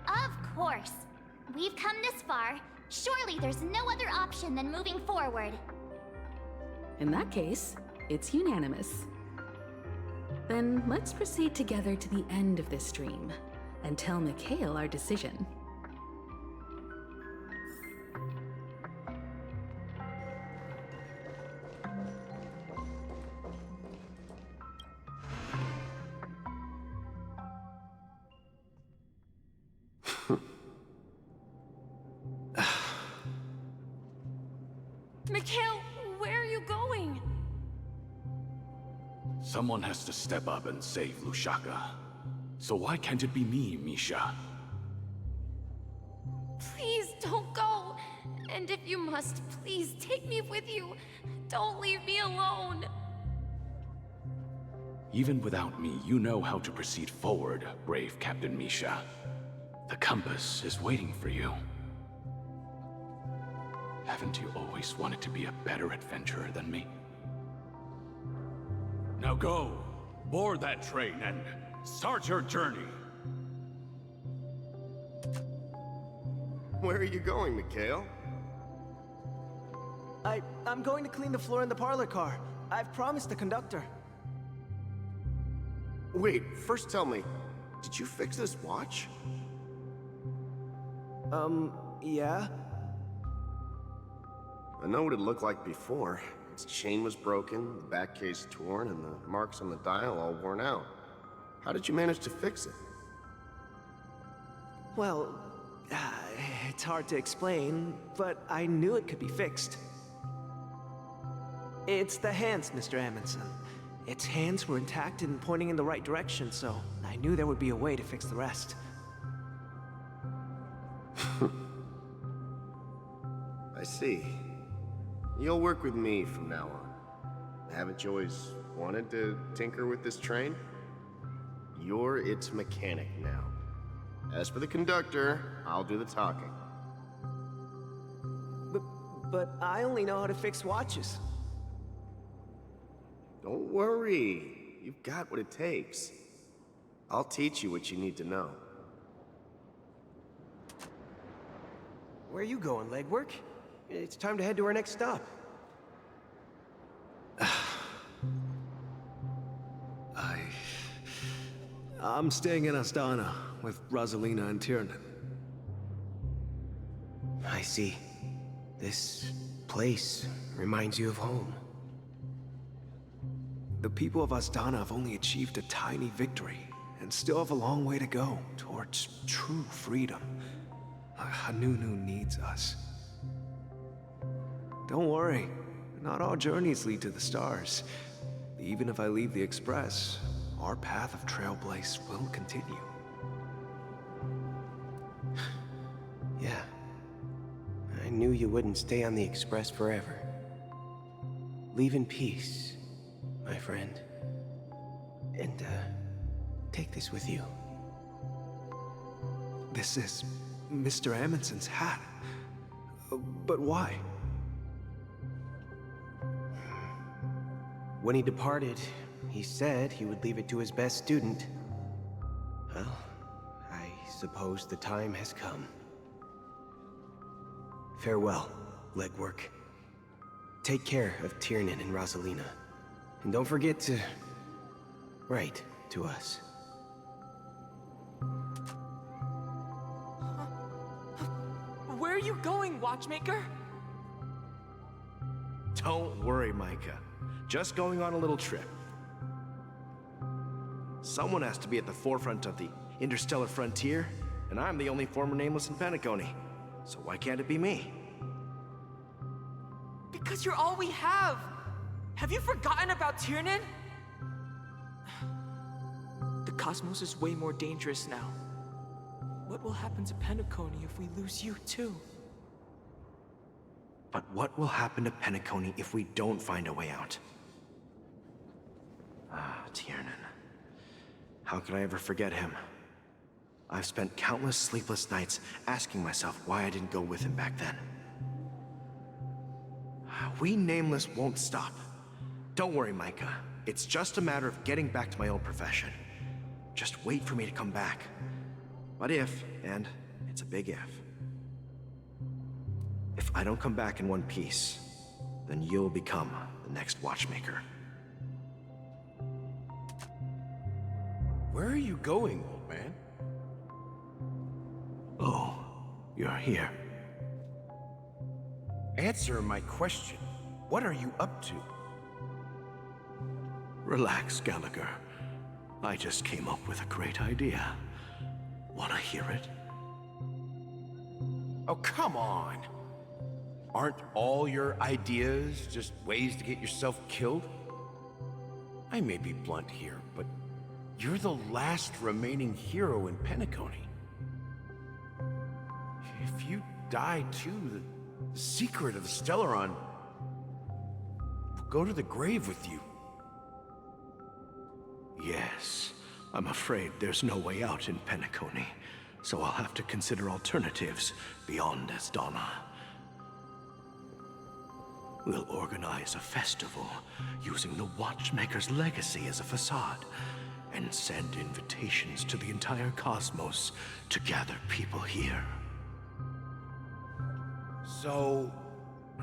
Of course. We've come this far. Surely there's no other option than moving forward. In that case, it's unanimous. Then let's proceed together to the end of this dream and tell Mikhail our decision. Mikhail, where are you going? Someone has to step up and save Lushaka. So why can't it be me, Misha? Please don't go. And if you must, please take me with you. Don't leave me alone. Even without me, you know how to proceed forward, brave Captain Misha. The compass is waiting for you. Haven't you always wanted to be a better adventurer than me? Now go, board that train and start your journey. Where are you going, Mikhail? I'm going to clean the floor in the parlor car. I've promised the conductor. Wait, first tell me, did you fix this watch? Yeah? I know what it looked like before. Its chain was broken, the back case torn, and the marks on the dial all worn out. How did you manage to fix it? Well, it's hard to explain, but I knew it could be fixed. It's the hands, Mr. Amundsen. Its hands were intact and pointing in the right direction, so I knew there would be a way to fix the rest. I see. You'll work with me from now on. Haven't you always wanted to tinker with this train? You're its mechanic now. As for the conductor, I'll do the talking. But I only know how to fix watches. Don't worry. You've got what it takes. I'll teach you what you need to know. Where are you going, legwork? It's time to head to our next stop. I'm staying in Astana with Rosalina and Tiernan. I see. This place reminds you of home. The people of Astana have only achieved a tiny victory, and still have a long way to go towards true freedom. Hanunu needs us. Don't worry, not all journeys lead to the stars. Even if I leave the Express, our path of Trailblaze will continue. Yeah. I knew you wouldn't stay on the Express forever. Leave in peace, my friend. And, take this with you. This is Mr. Amundson's hat. But why? When he departed, he said he would leave it to his best student. Well, I suppose the time has come. Farewell, Legwork. Take care of Tiernan and Rosalina. And don't forget to write to us. Where are you going, Watchmaker? Don't worry, Micah. Just going on a little trip. Someone has to be at the forefront of the interstellar frontier, and I'm the only former Nameless in Penacony. So why can't it be me? Because you're all we have! Have you forgotten about Tiernan? The cosmos is way more dangerous now. What will happen to Penacony if we lose you too? But what will happen to Penacony if we don't find a way out? Ah, Tiernan. How could I ever forget him? I've spent countless sleepless nights asking myself why I didn't go with him back then. We Nameless won't stop. Don't worry, Micah. It's just a matter of getting back to my old profession. Just wait for me to come back. But if, and it's a big if I don't come back in one piece, then you'll become the next Watchmaker. Where are you going, old man? Oh, you're here. Answer my question. What are you up to? Relax, Gallagher. I just came up with a great idea. Wanna hear it? Oh, come on. Aren't all your ideas just ways to get yourself killed? I may be blunt here, but you're the last remaining hero in Penacony. If you die too, the secret of the Stellaron will go to the grave with you. Yes, I'm afraid there's no way out in Penacony, so I'll have to consider alternatives beyond Astana. We'll organize a festival using the Watchmaker's legacy as a facade, and send invitations to the entire cosmos to gather people here. So, a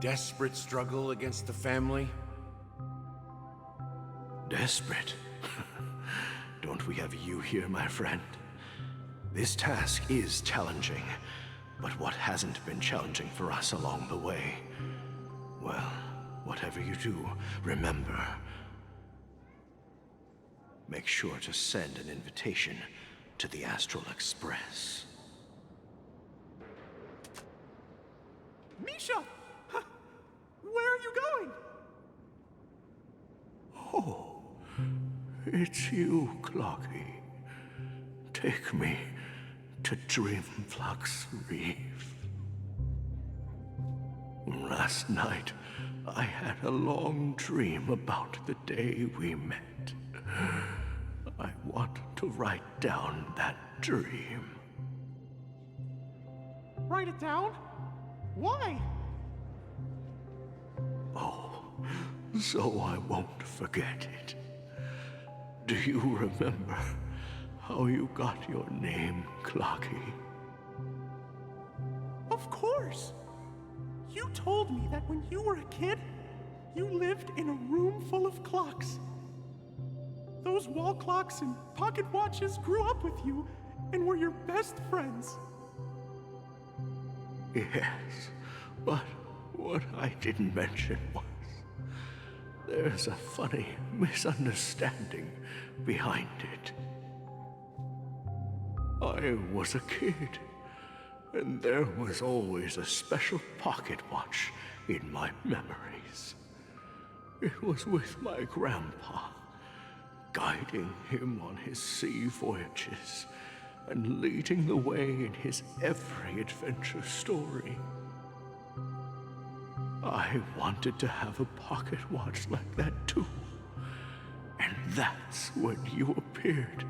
desperate struggle against the family? Desperate? Don't we have you here, my friend? This task is challenging, but what hasn't been challenging for us along the way? Well, whatever you do, remember, make sure to send an invitation to the Astral Express. Misha! Where are you going? Oh, it's you, Clocky. Take me to Dreamflux Reef. Last night, I had a long dream about the day we met. I want to write down that dream. Write it down? Why? Oh, so I won't forget it. Do you remember how you got your name, Clocky? Of course. You told me that when you were a kid, you lived in a room full of clocks. Those wall clocks and pocket watches grew up with you and were your best friends. Yes, but what I didn't mention was there's a funny misunderstanding behind it. I was a kid, and there was always a special pocket watch in my memories. It was with my grandpa, guiding him on his sea voyages and leading the way in his every adventure story. I wanted to have a pocket watch like that too. And that's when you appeared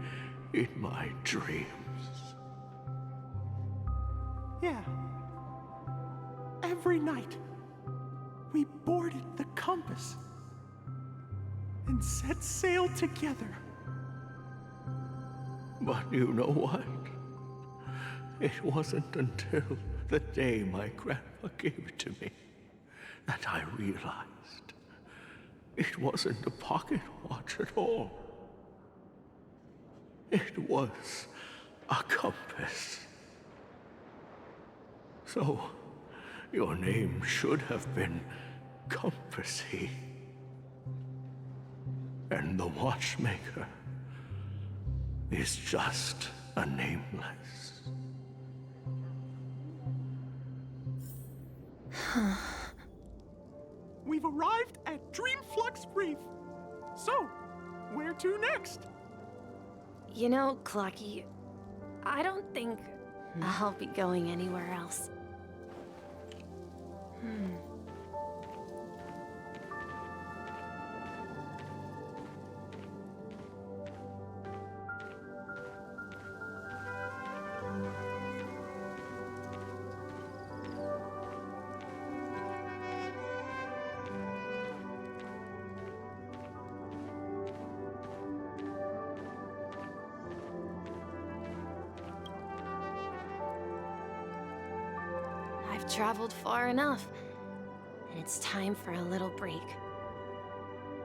in my dreams. Yeah. Every night, we boarded the compass and set sail together. But you know what? It wasn't until the day my grandpa gave it to me that I realized it wasn't a pocket watch at all. It was a compass. So, your name should have been Compassy. And the watchmaker is just a nameless. We've arrived at Dreamflux Reef. So, where to next? You know, Clocky, I don't think I'll be going anywhere else. I've traveled far enough, and it's time for a little break.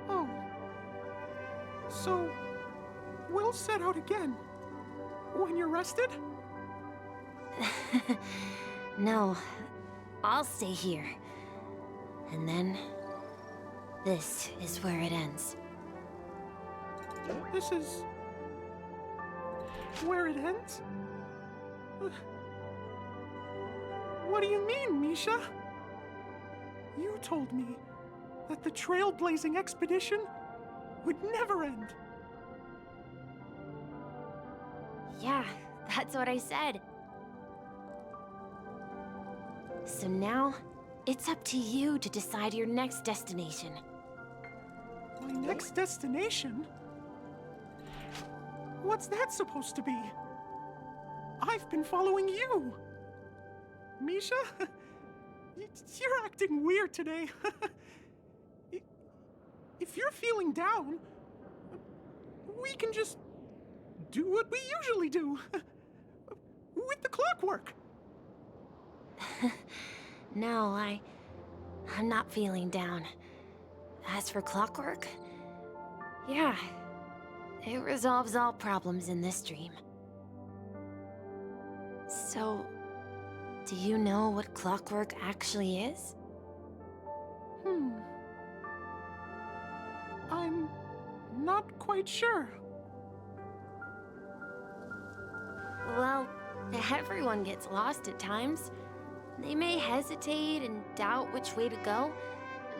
Oh. So, we'll set out again. When you're rested? No, I'll stay here. And then, this is where it ends. This is... where it ends? What do you mean, Misha? You told me that the trailblazing expedition would never end. Yeah, that's what I said. So now, it's up to you to decide your next destination. My next destination? What's that supposed to be? I've been following you. Misha? You're acting weird today. If you're feeling down, we can just do what we usually do. With the clockwork. No, I'm not feeling down. As for clockwork, yeah, it resolves all problems in this dream. So, do you know what clockwork actually is? I'm not quite sure. Well, everyone gets lost at times. They may hesitate and doubt which way to go.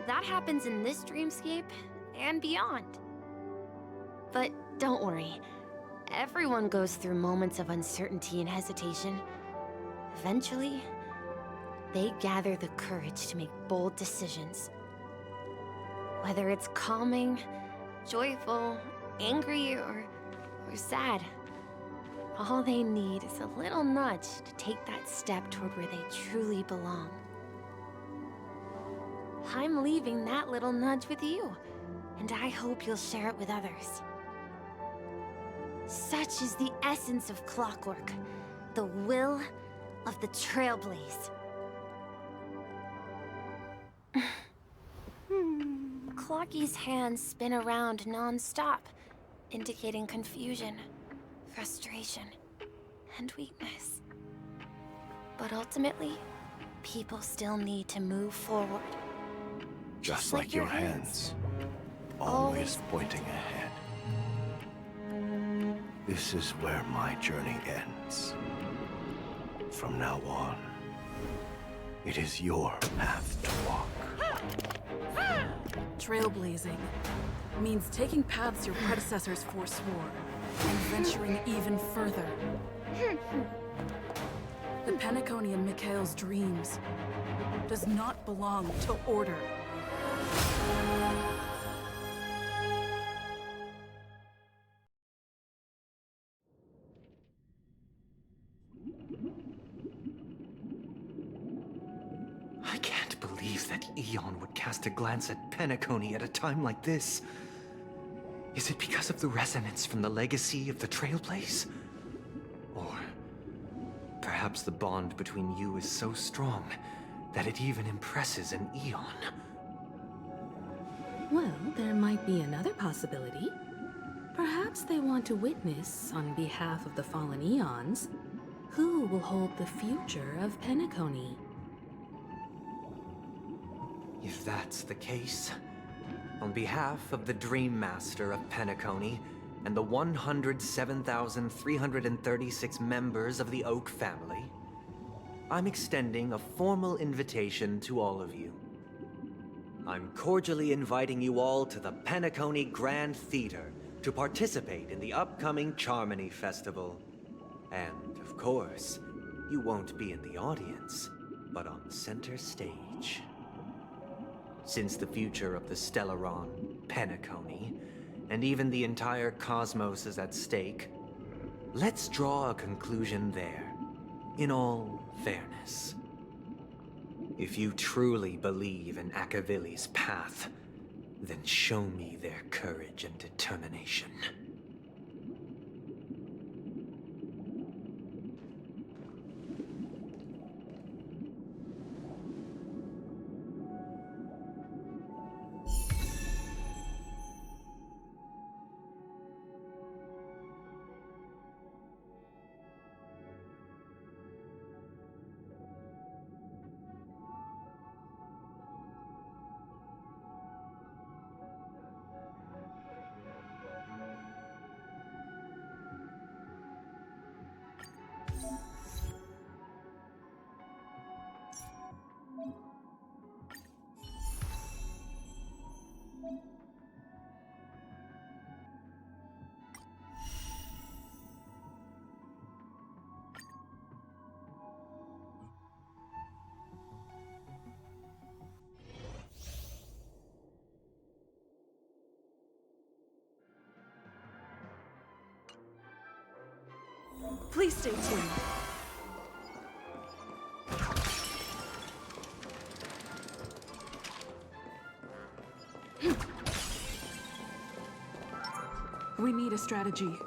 That happens in this dreamscape and beyond. But don't worry. Everyone goes through moments of uncertainty and hesitation. Eventually, they gather the courage to make bold decisions. Whether it's calming, joyful, angry, or sad, all they need is a little nudge to take that step toward where they truly belong. I'm leaving that little nudge with you, and I hope you'll share it with others. Such is the essence of clockwork, the will of the Trailblaze. Clocky's hands spin around non-stop, indicating confusion, frustration, and weakness. But ultimately, people still need to move forward. Just like your hands, always pointing ahead. This is where my journey ends. From now on, it is your path to walk. Trailblazing means taking paths your predecessors forswore and venturing even further. The Penacony in Mikhail's dreams does not belong to order. I can't believe that Eon would cast a glance at Penacony at a time like this. Is it because of the resonance from the legacy of the Trailblaze? Or perhaps the bond between you is so strong that it even impresses an Eon? Well, there might be another possibility. Perhaps they want to witness, on behalf of the fallen Eons, who will hold the future of Penacony. If that's the case, on behalf of the Dream Master of Penacony and the 107,336 members of the Oak family, I'm extending a formal invitation to all of you. I'm cordially inviting you all to the Penacony Grand Theater to participate in the upcoming Charmony Festival. And, of course, you won't be in the audience, but on center stage. Since the future of the Stellaron, Penacony, and even the entire cosmos is at stake, let's draw a conclusion there, in all fairness. If you truly believe in Akavili's path, then show me their courage and determination. Please stay tuned. We need a strategy.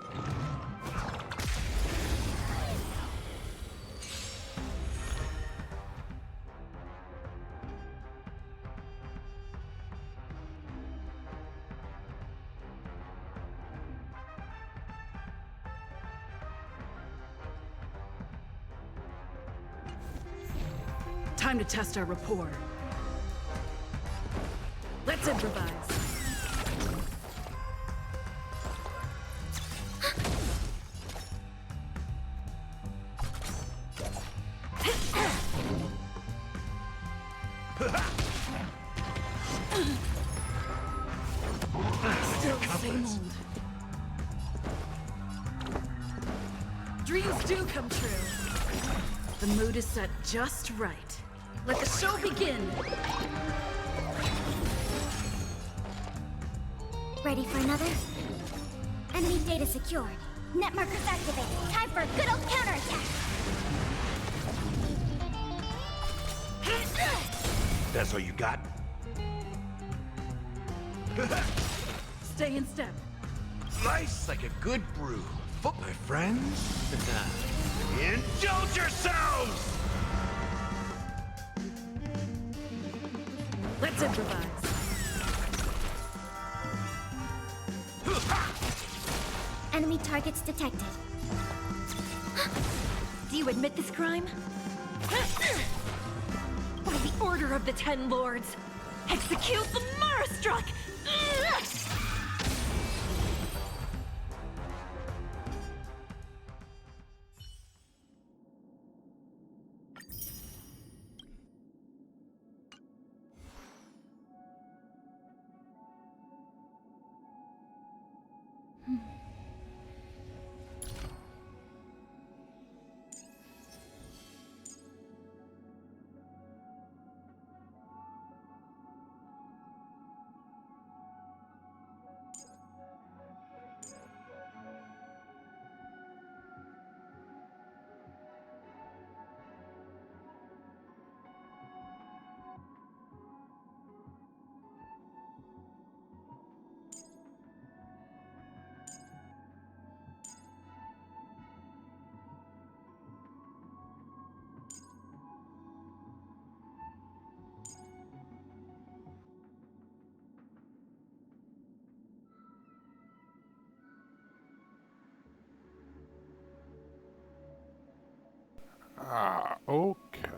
Time to test our rapport. Let's improvise. Still the same old. Dreams do come true. The mood is set just right. Let the show begin! Ready for another? Enemy data secured. Net markers activated. Time for a good old counterattack! That's all you got? Stay in step. Nice like a good brew. My friends, indulge yourselves! Let's improvise. Enemy targets detected. Do you admit this crime? By the order of the Ten Lords, execute the Marastruck! Okay.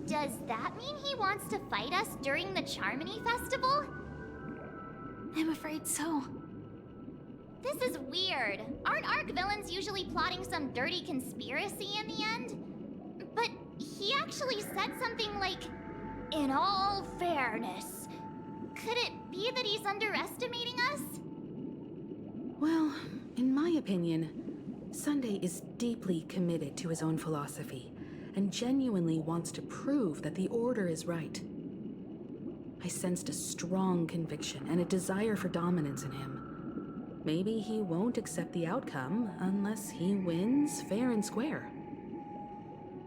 Does that mean he wants to fight us during the Charmony Festival? I'm afraid so. This is weird. Aren't Arc villains usually plotting some dirty conspiracy in the end? But he actually said something like, "In all fairness." Could it be that he's underestimating us? Well, in my opinion, Sunday is deeply committed to his own philosophy and genuinely wants to prove that the Order is right. I sensed a strong conviction and a desire for dominance in him. Maybe he won't accept the outcome unless he wins fair and square.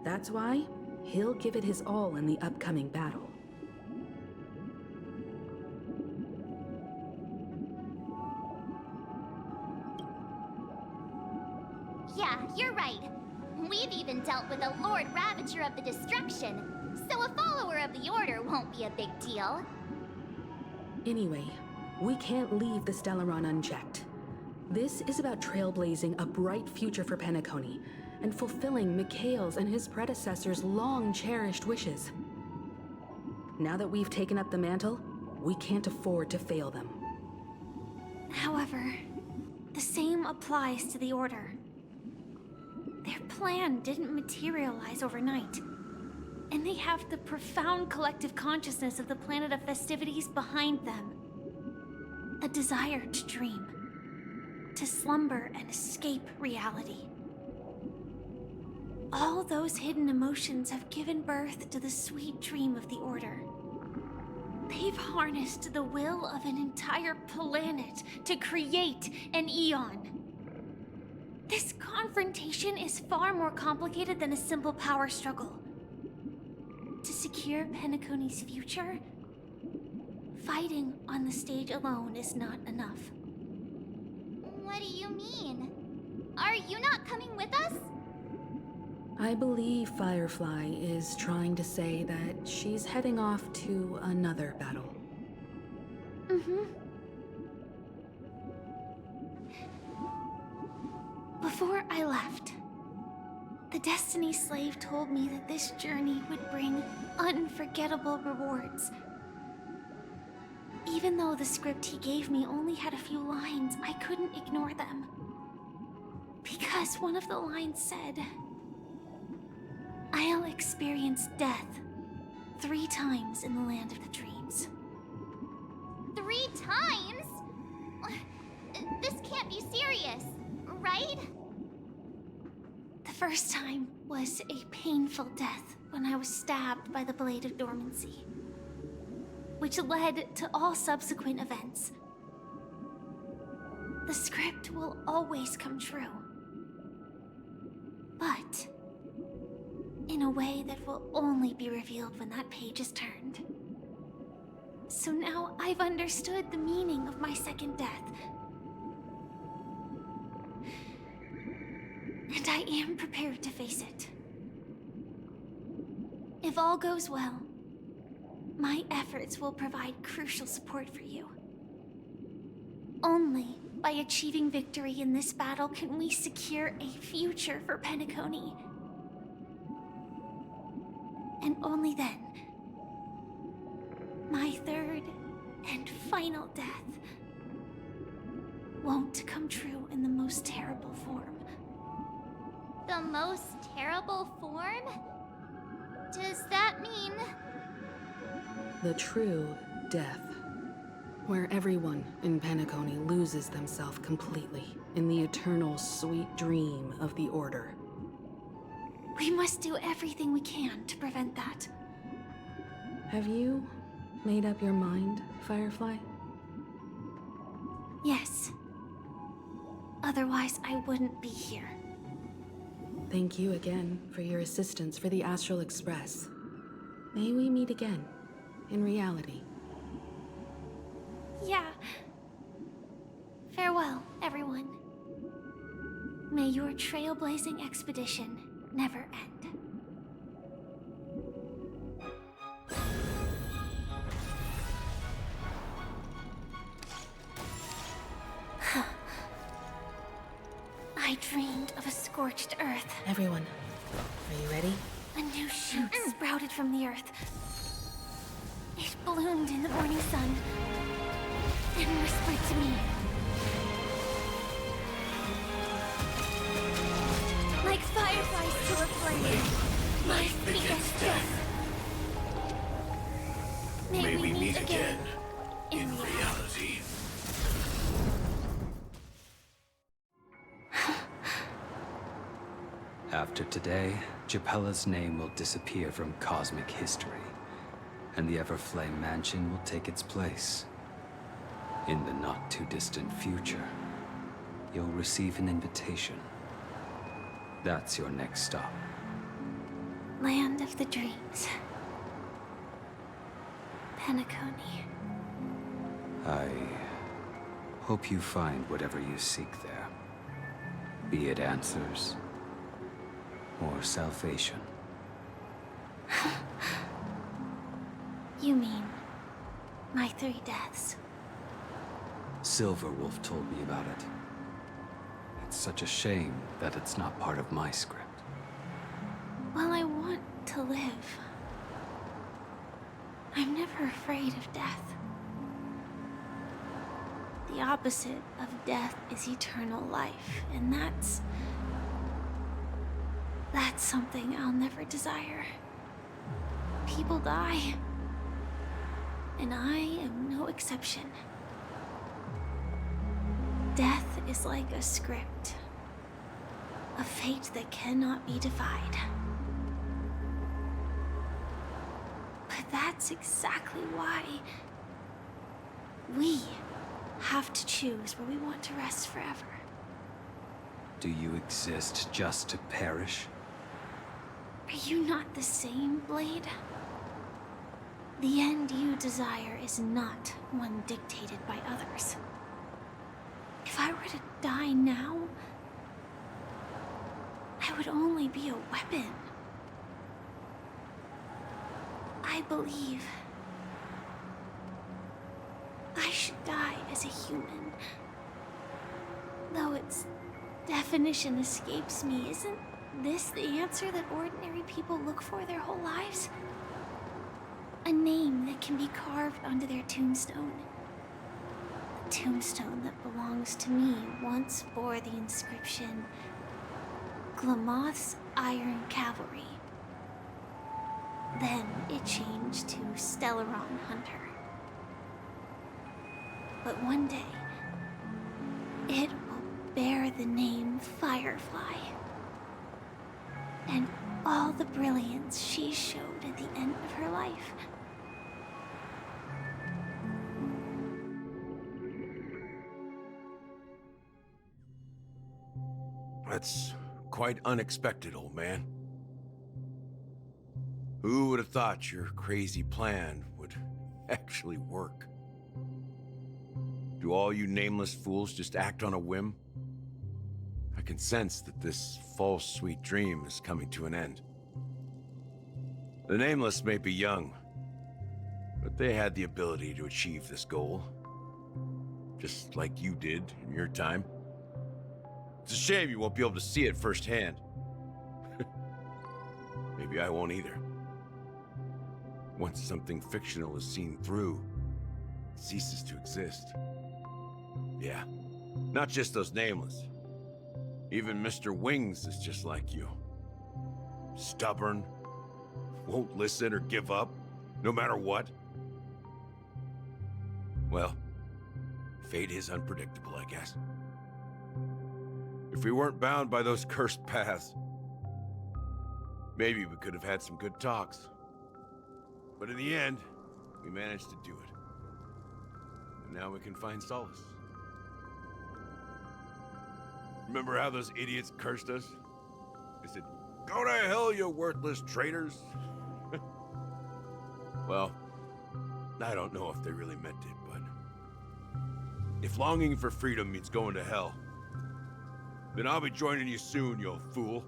That's why he'll give it his all in the upcoming battle. Yeah, you're right. We've even dealt with a Lord Ravager of the Destruction, so a follower of the Order won't be a big deal. Anyway, we can't leave the Stellaron unchecked. This is about trailblazing a bright future for Penacony and fulfilling Mikhail's and his predecessors' long-cherished wishes. Now that we've taken up the mantle, we can't afford to fail them. However, the same applies to the Order. Their plan didn't materialize overnight, and they have the profound collective consciousness of the planet of festivities behind them. A desire to dream, to slumber and escape reality. All those hidden emotions have given birth to the sweet dream of the Order. They've harnessed the will of an entire planet to create an Eon. This confrontation is far more complicated than a simple power struggle. To secure Penacony's future, fighting on the stage alone is not enough. What do you mean? Are you not coming with us? I believe Firefly is trying to say that she's heading off to another battle. Mm-hmm. Before I left, the Destiny Slave told me that this journey would bring unforgettable rewards. Even though the script he gave me only had a few lines, I couldn't ignore them. Because one of the lines said, "I'll experience death 3 times in the land of the dreams." 3 times? This can't be serious, right? The first time was a painful death when I was stabbed by the Blade of Dormancy, which led to all subsequent events. The script will always come true, but in a way that will only be revealed when that page is turned. So now I've understood the meaning of my second death. And I am prepared to face it. If all goes well, my efforts will provide crucial support for you. Only by achieving victory in this battle can we secure a future for Penacony. And only then, my third and final death won't come true in the most terrible form. The most terrible form? Does that mean... The true death, where everyone in Penacony loses themselves completely in the eternal sweet dream of the Order. We must do everything we can to prevent that. Have you made up your mind, Firefly? Yes. Otherwise, I wouldn't be here. Thank you again for your assistance for the Astral Express. May we meet again, in reality. Yeah. Farewell, everyone. May your trailblazing expedition never end. I dreamed of a scorched earth. Everyone, are you ready? A new shoot sprouted from the earth. It bloomed in the morning sun and whispered to me. Like fireflies to a flame, life begets death. May we meet again in reality. After today, Japella's name will disappear from cosmic history, and the Everflame Mansion will take its place. In the not-too-distant future, you'll receive an invitation. That's your next stop. Land of the dreams. Penacony. I hope you find whatever you seek there. Be it answers or salvation. You mean my 3 deaths? Silverwolf told me about it. It's such a shame that it's not part of my script. Well, I want to live. I'm never afraid of death. The opposite of death is eternal life, and that's something I'll never desire. People die, and I am no exception. Death is like a script, a fate that cannot be defied. But that's exactly why we have to choose where we want to rest forever. Do you exist just to perish? Are you not the same, Blade? The end you desire is not one dictated by others. If I were to die now, I would only be a weapon. I believe I should die as a human. Though its definition escapes me, isn't this the answer that ordinary people look for their whole lives? A name that can be carved onto their tombstone. The tombstone that belongs to me once bore the inscription, Glamoth's Iron Cavalry. Then it changed to Stellaron Hunter. But one day, it will bear the name Firefly. And all the brilliance she showed at the end of her life. That's quite unexpected, old man. Who would have thought your crazy plan would actually work? Do all you nameless fools just act on a whim? I can sense that this false sweet dream is coming to an end. The nameless may be young, but they had the ability to achieve this goal. Just like you did in your time. It's a shame you won't be able to see it firsthand. Maybe I won't either. Once something fictional is seen through, it ceases to exist. Yeah, not just those nameless. Even Mr. Wings is just like you. Stubborn, won't listen or give up, no matter what. Well, fate is unpredictable, I guess. If we weren't bound by those cursed paths, maybe we could have had some good talks. But in the end, we managed to do it. And now we can find solace. Remember how those idiots cursed us? They said, "Go to hell, you worthless traitors." Well, I don't know if they really meant it, but if longing for freedom means going to hell, then I'll be joining you soon, you old fool.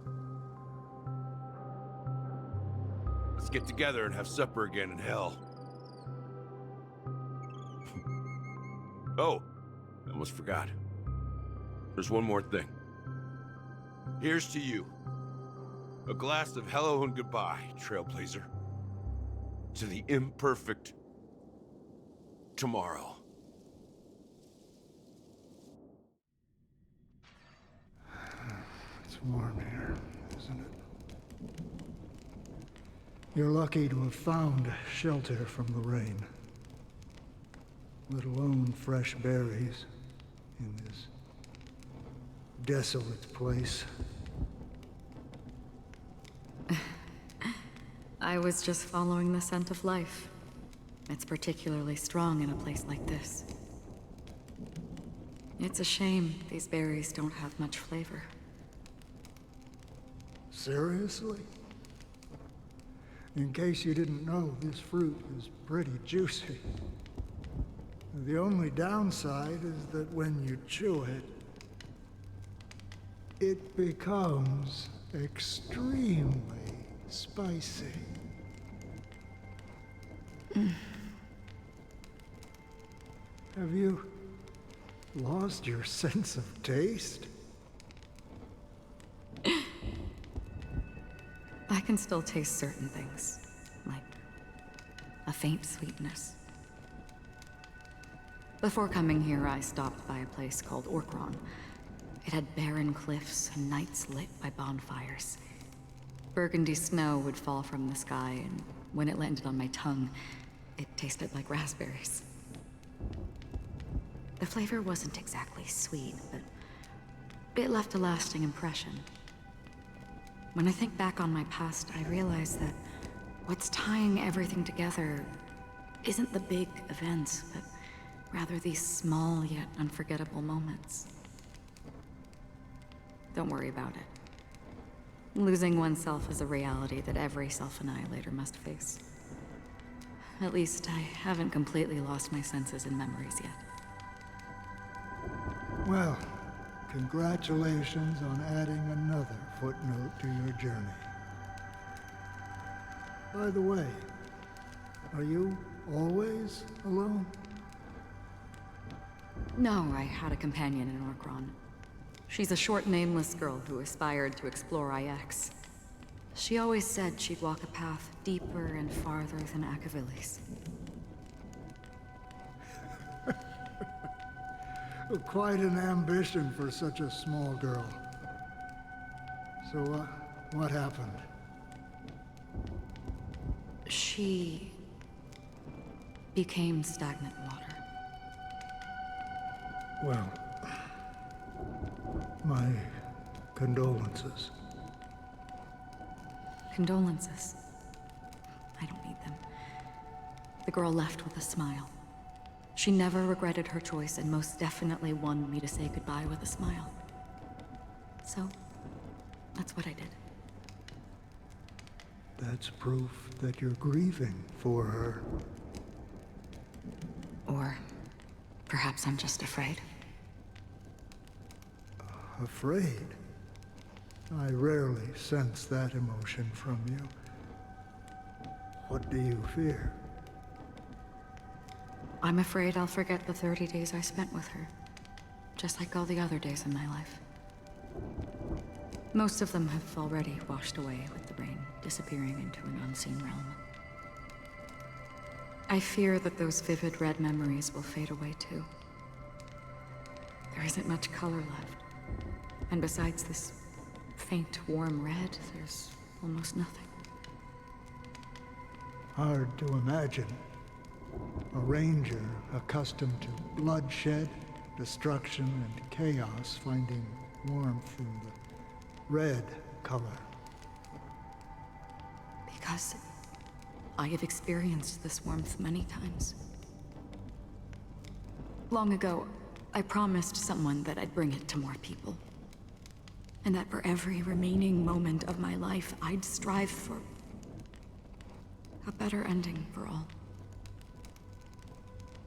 Let's get together and have supper again in hell. Oh, I almost forgot. There's one more thing. Here's to you. A glass of hello and goodbye, Trailblazer. To the imperfect tomorrow. It's warm here, isn't it? You're lucky to have found shelter from the rain. Let alone fresh berries in this desolate place. I was just following the scent of life. It's particularly strong in a place like this. It's a shame these berries don't have much flavor. Seriously? In case you didn't know, this fruit is pretty juicy. The only downside is that when you chew it, it becomes extremely spicy. Have you lost your sense of taste? I can still taste certain things, like a faint sweetness. Before coming here, I stopped by a place called Orkron. It had barren cliffs and nights lit by bonfires. Burgundy snow would fall from the sky, and when it landed on my tongue, it tasted like raspberries. The flavor wasn't exactly sweet, but it left a lasting impression. When I think back on my past, I realize that what's tying everything together isn't the big events, but rather these small yet unforgettable moments. Don't worry about it. Losing oneself is a reality that every self-annihilator must face. At least I haven't completely lost my senses and memories yet. Well, congratulations on adding another footnote to your journey. By the way, are you always alone? No, I had a companion in Orkron. She's a short, nameless girl who aspired to explore IX. She always said she'd walk a path deeper and farther than Akavili's. Quite an ambition for such a small girl. So, what happened? She became stagnant water. Well, my condolences. Condolences. I don't need them. The girl left with a smile. She never regretted her choice and most definitely wanted me to say goodbye with a smile. So, that's what I did. That's proof that you're grieving for her. Or perhaps I'm just afraid. Afraid? I rarely sense that emotion from you. What do you fear? I'm afraid I'll forget the 30 days I spent with her, just like all the other days in my life. Most of them have already washed away with the rain, disappearing into an unseen realm. I fear that those vivid red memories will fade away too. There isn't much color left, and besides this faint, warm red, there's almost nothing. Hard to imagine. A ranger accustomed to bloodshed, destruction, and chaos finding warmth in the red color. Because I have experienced this warmth many times. Long ago, I promised someone that I'd bring it to more people. And that for every remaining moment of my life, I'd strive for a better ending for all.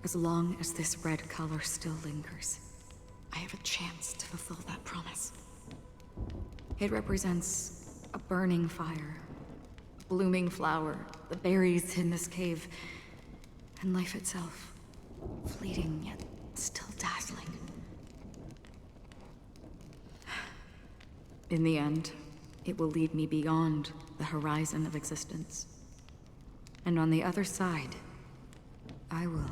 As long as this red color still lingers, I have a chance to fulfill that promise. It represents a burning fire, a blooming flower, the berries in this cave, and life itself, fleeting yet still dazzling. In the end, it will lead me beyond the horizon of existence. And on the other side, I will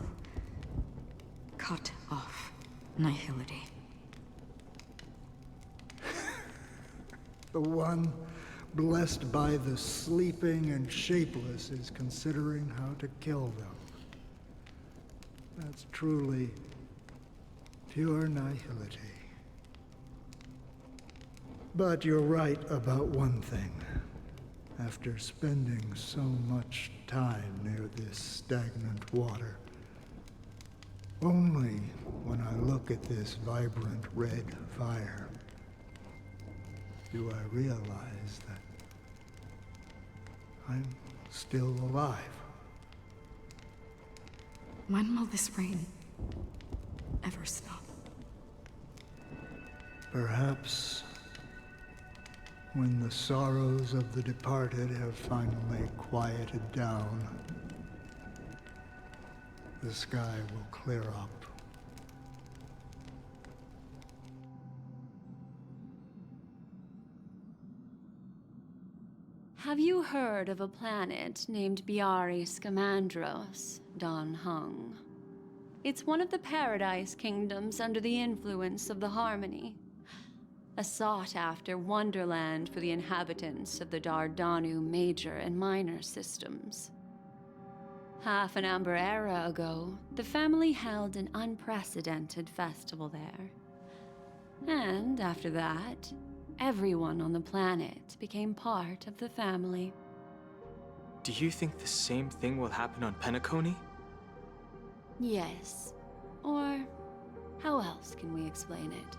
cut off nihility. The one blessed by the sleeping and shapeless is considering how to kill them. That's truly pure nihility. But you're right about one thing. After spending so much time near this stagnant water, only when I look at this vibrant red fire do I realize that I'm still alive. When will this rain ever stop? Perhaps when the sorrows of the departed have finally quieted down, the sky will clear up. Have you heard of a planet named Biari Scamandros, Don Hung? It's one of the Paradise Kingdoms under the influence of the Harmony. A sought-after wonderland for the inhabitants of the Dardanu Major and Minor systems. Half an Amber Era ago, the family held an unprecedented festival there. And after that, everyone on the planet became part of the family. Do you think the same thing will happen on Penacony? Yes. Or how else can we explain it?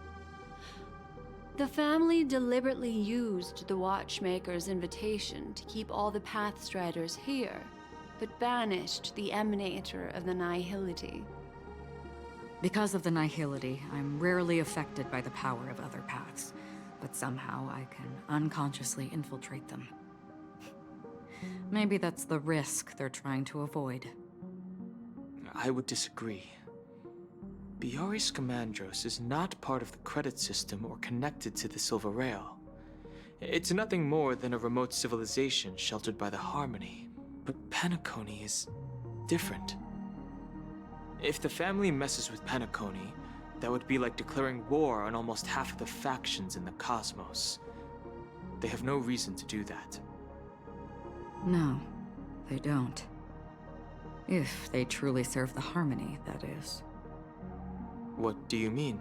The family deliberately used the Watchmaker's invitation to keep all the Pathstriders here, but banished the emanator of the nihility. Because of the nihility, I'm rarely affected by the power of other paths, but somehow I can unconsciously infiltrate them. Maybe that's the risk they're trying to avoid. I would disagree. Biaris Scamandros is not part of the credit system or connected to the Silver Rail. It's nothing more than a remote civilization sheltered by the Harmony. But Penacony is different. If the family messes with Penacony, that would be like declaring war on almost half of the factions in the cosmos. They have no reason to do that. No, they don't. If they truly serve the Harmony, that is. What do you mean?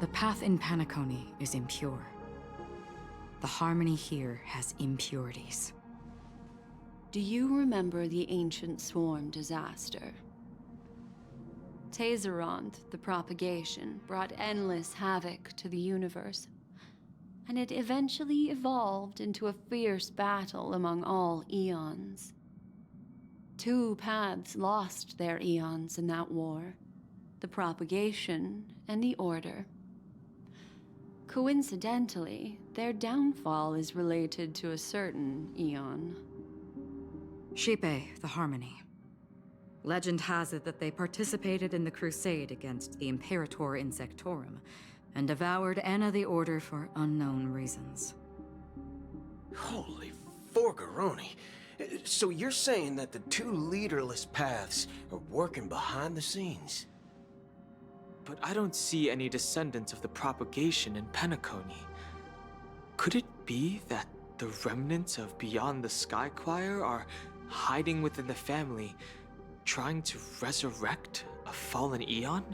The path in Penacony is impure. The Harmony here has impurities. Do you remember the ancient swarm disaster? Tazerond, the propagation, brought endless havoc to the universe, and it eventually evolved into a fierce battle among all eons. 2 paths lost their eons in that war, the propagation and the order. Coincidentally, their downfall is related to a certain eon. Xipe, the Harmony. Legend has it that they participated in the crusade against the Imperator Insectorum, and devoured Anna the Order for unknown reasons. Holy forgaroni. So you're saying that the 2 leaderless paths are working behind the scenes? But I don't see any descendants of the propagation in Penacony. Could it be that the remnants of Beyond the Sky Choir are hiding within the family, trying to resurrect a fallen eon?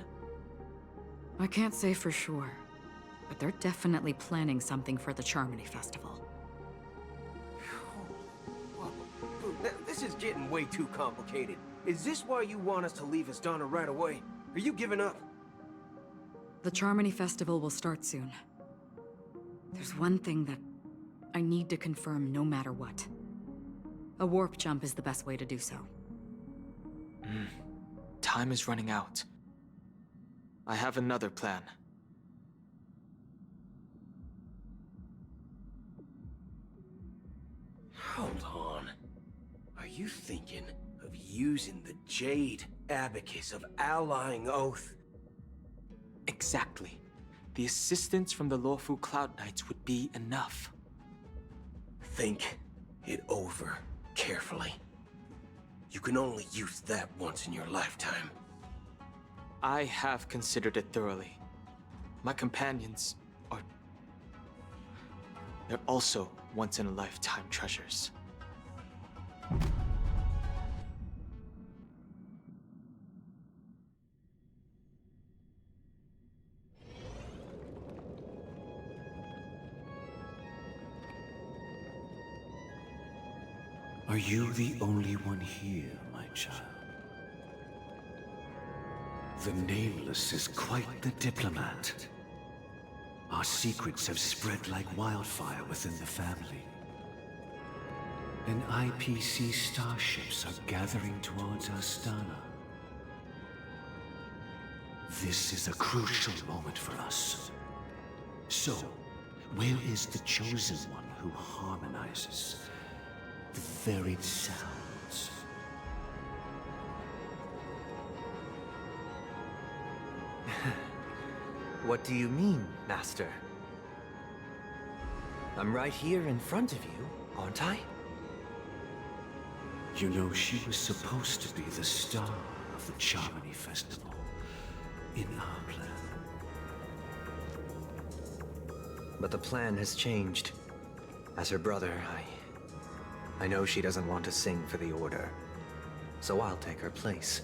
I can't say for sure, but they're definitely planning something for the Charmony Festival. This is getting way too complicated. Is this why you want us to leave Astana right away? Are you giving up? The Charmony Festival will start soon. There's one thing that I need to confirm no matter what. A warp jump is the best way to do so. Time is running out. I have another plan. Hold on. Are you thinking of using the Jade Abacus of Allying Oath? Exactly. The assistance from the Lawful Cloud Knights would be enough. Think it over carefully. You can only use that once in your lifetime. I have considered it thoroughly. My companions are... they're also once-in-a-lifetime treasures. Are you the only one here, my child? The Nameless is quite the diplomat. Our secrets have spread like wildfire within the family. And IPC starships are gathering towards Astana. This is a crucial moment for us. So, where is the Chosen One who harmonizes the varied sounds? What do you mean, Master? I'm right here in front of you, aren't I? You know, she was supposed to be the star of the Charmony Festival in our plan. But the plan has changed. As her brother, I know she doesn't want to sing for the Order, so I'll take her place.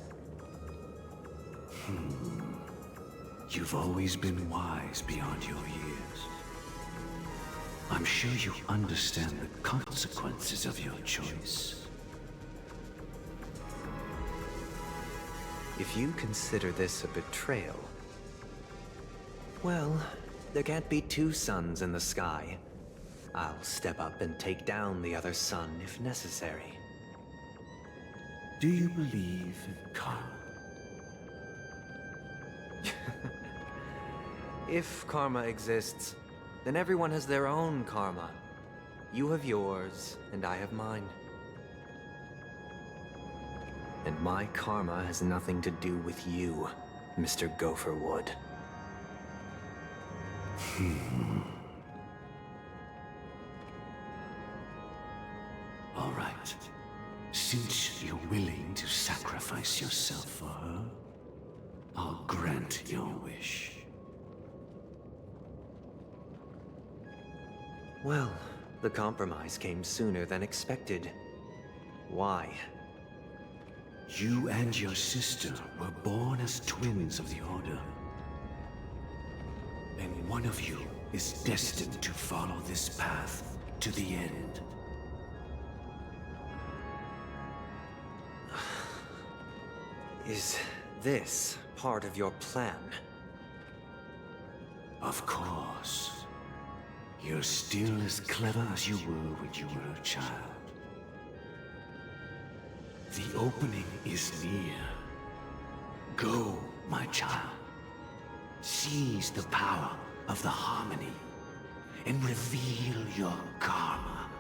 You've always been wise beyond your years. I'm sure you understand the consequences of your choice. If you consider this a betrayal, well, there can't be 2 suns in the sky. I'll step up and take down the other sun if necessary. Do you believe in karma? If karma exists, then everyone has their own karma. You have yours, and I have mine. And my karma has nothing to do with you, Mr. Gopherwood. All right. Since you're willing to sacrifice yourself for her, I'll grant your wish. Well, the compromise came sooner than expected. Why? You and your sister were born as twins of the Order. And one of you is destined to follow this path to the end. Is this part of your plan? Of course. You're still as clever as you were when you were a child. The opening is near. Go, my child. Seize the power of the harmony and reveal your karma.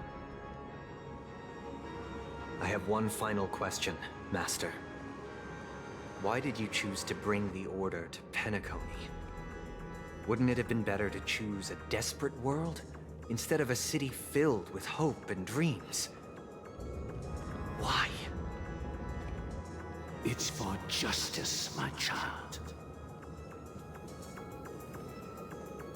I have one final question, Master. Why did you choose to bring the Order to Penacony? Wouldn't it have been better to choose a desperate world instead of a city filled with hope and dreams? Why? It's for justice, my child.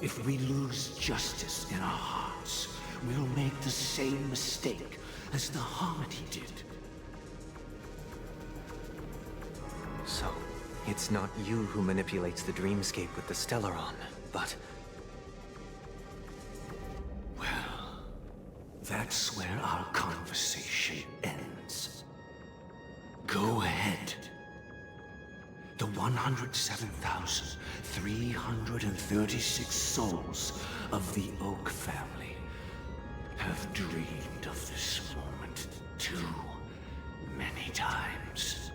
If we lose justice in our hearts, we'll make the same mistake as the Harmony did. So, it's not you who manipulates the dreamscape with the Stellaron, but... Well, that's where our conversation ends. Go ahead. The 107,336 souls of the Oak family have dreamed of this moment too many times.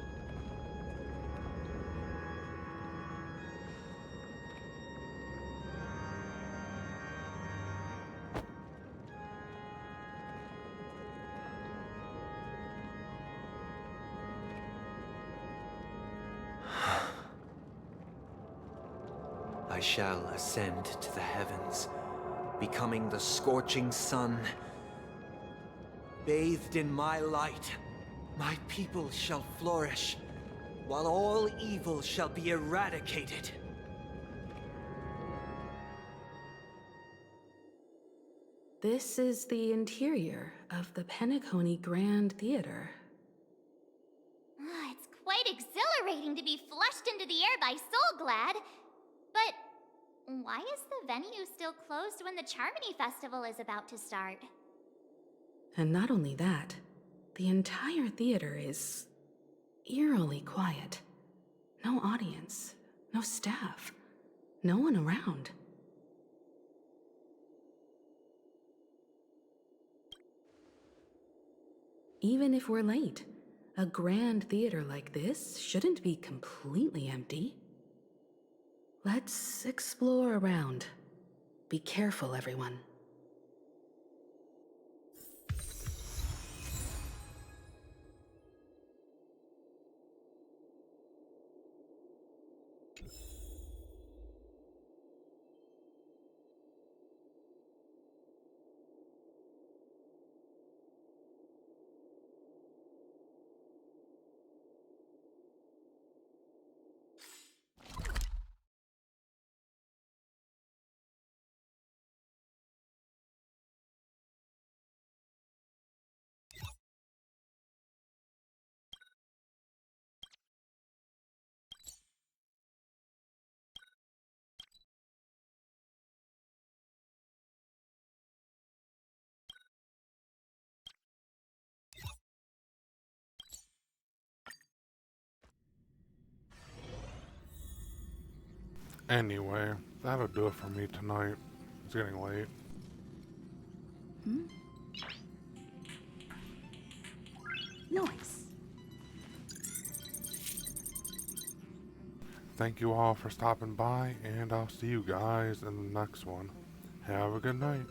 I shall ascend to the heavens, becoming the scorching sun. Bathed in my light, my people shall flourish, while all evil shall be eradicated. This is the interior of the Penacony Grand Theater. It's quite exhilarating to be flushed into the air by Soulglad. But why is the venue still closed when the Charmony Festival is about to start? And not only that, the entire theater is eerily quiet. No audience, no staff, no one around. Even if we're late, a grand theater like this shouldn't be completely empty. Let's explore around. Be careful, everyone. Anyway, that'll do it for me tonight. It's getting late. Nice. thank you all for stopping by, and I'll see you guys in the next one. Have a good night.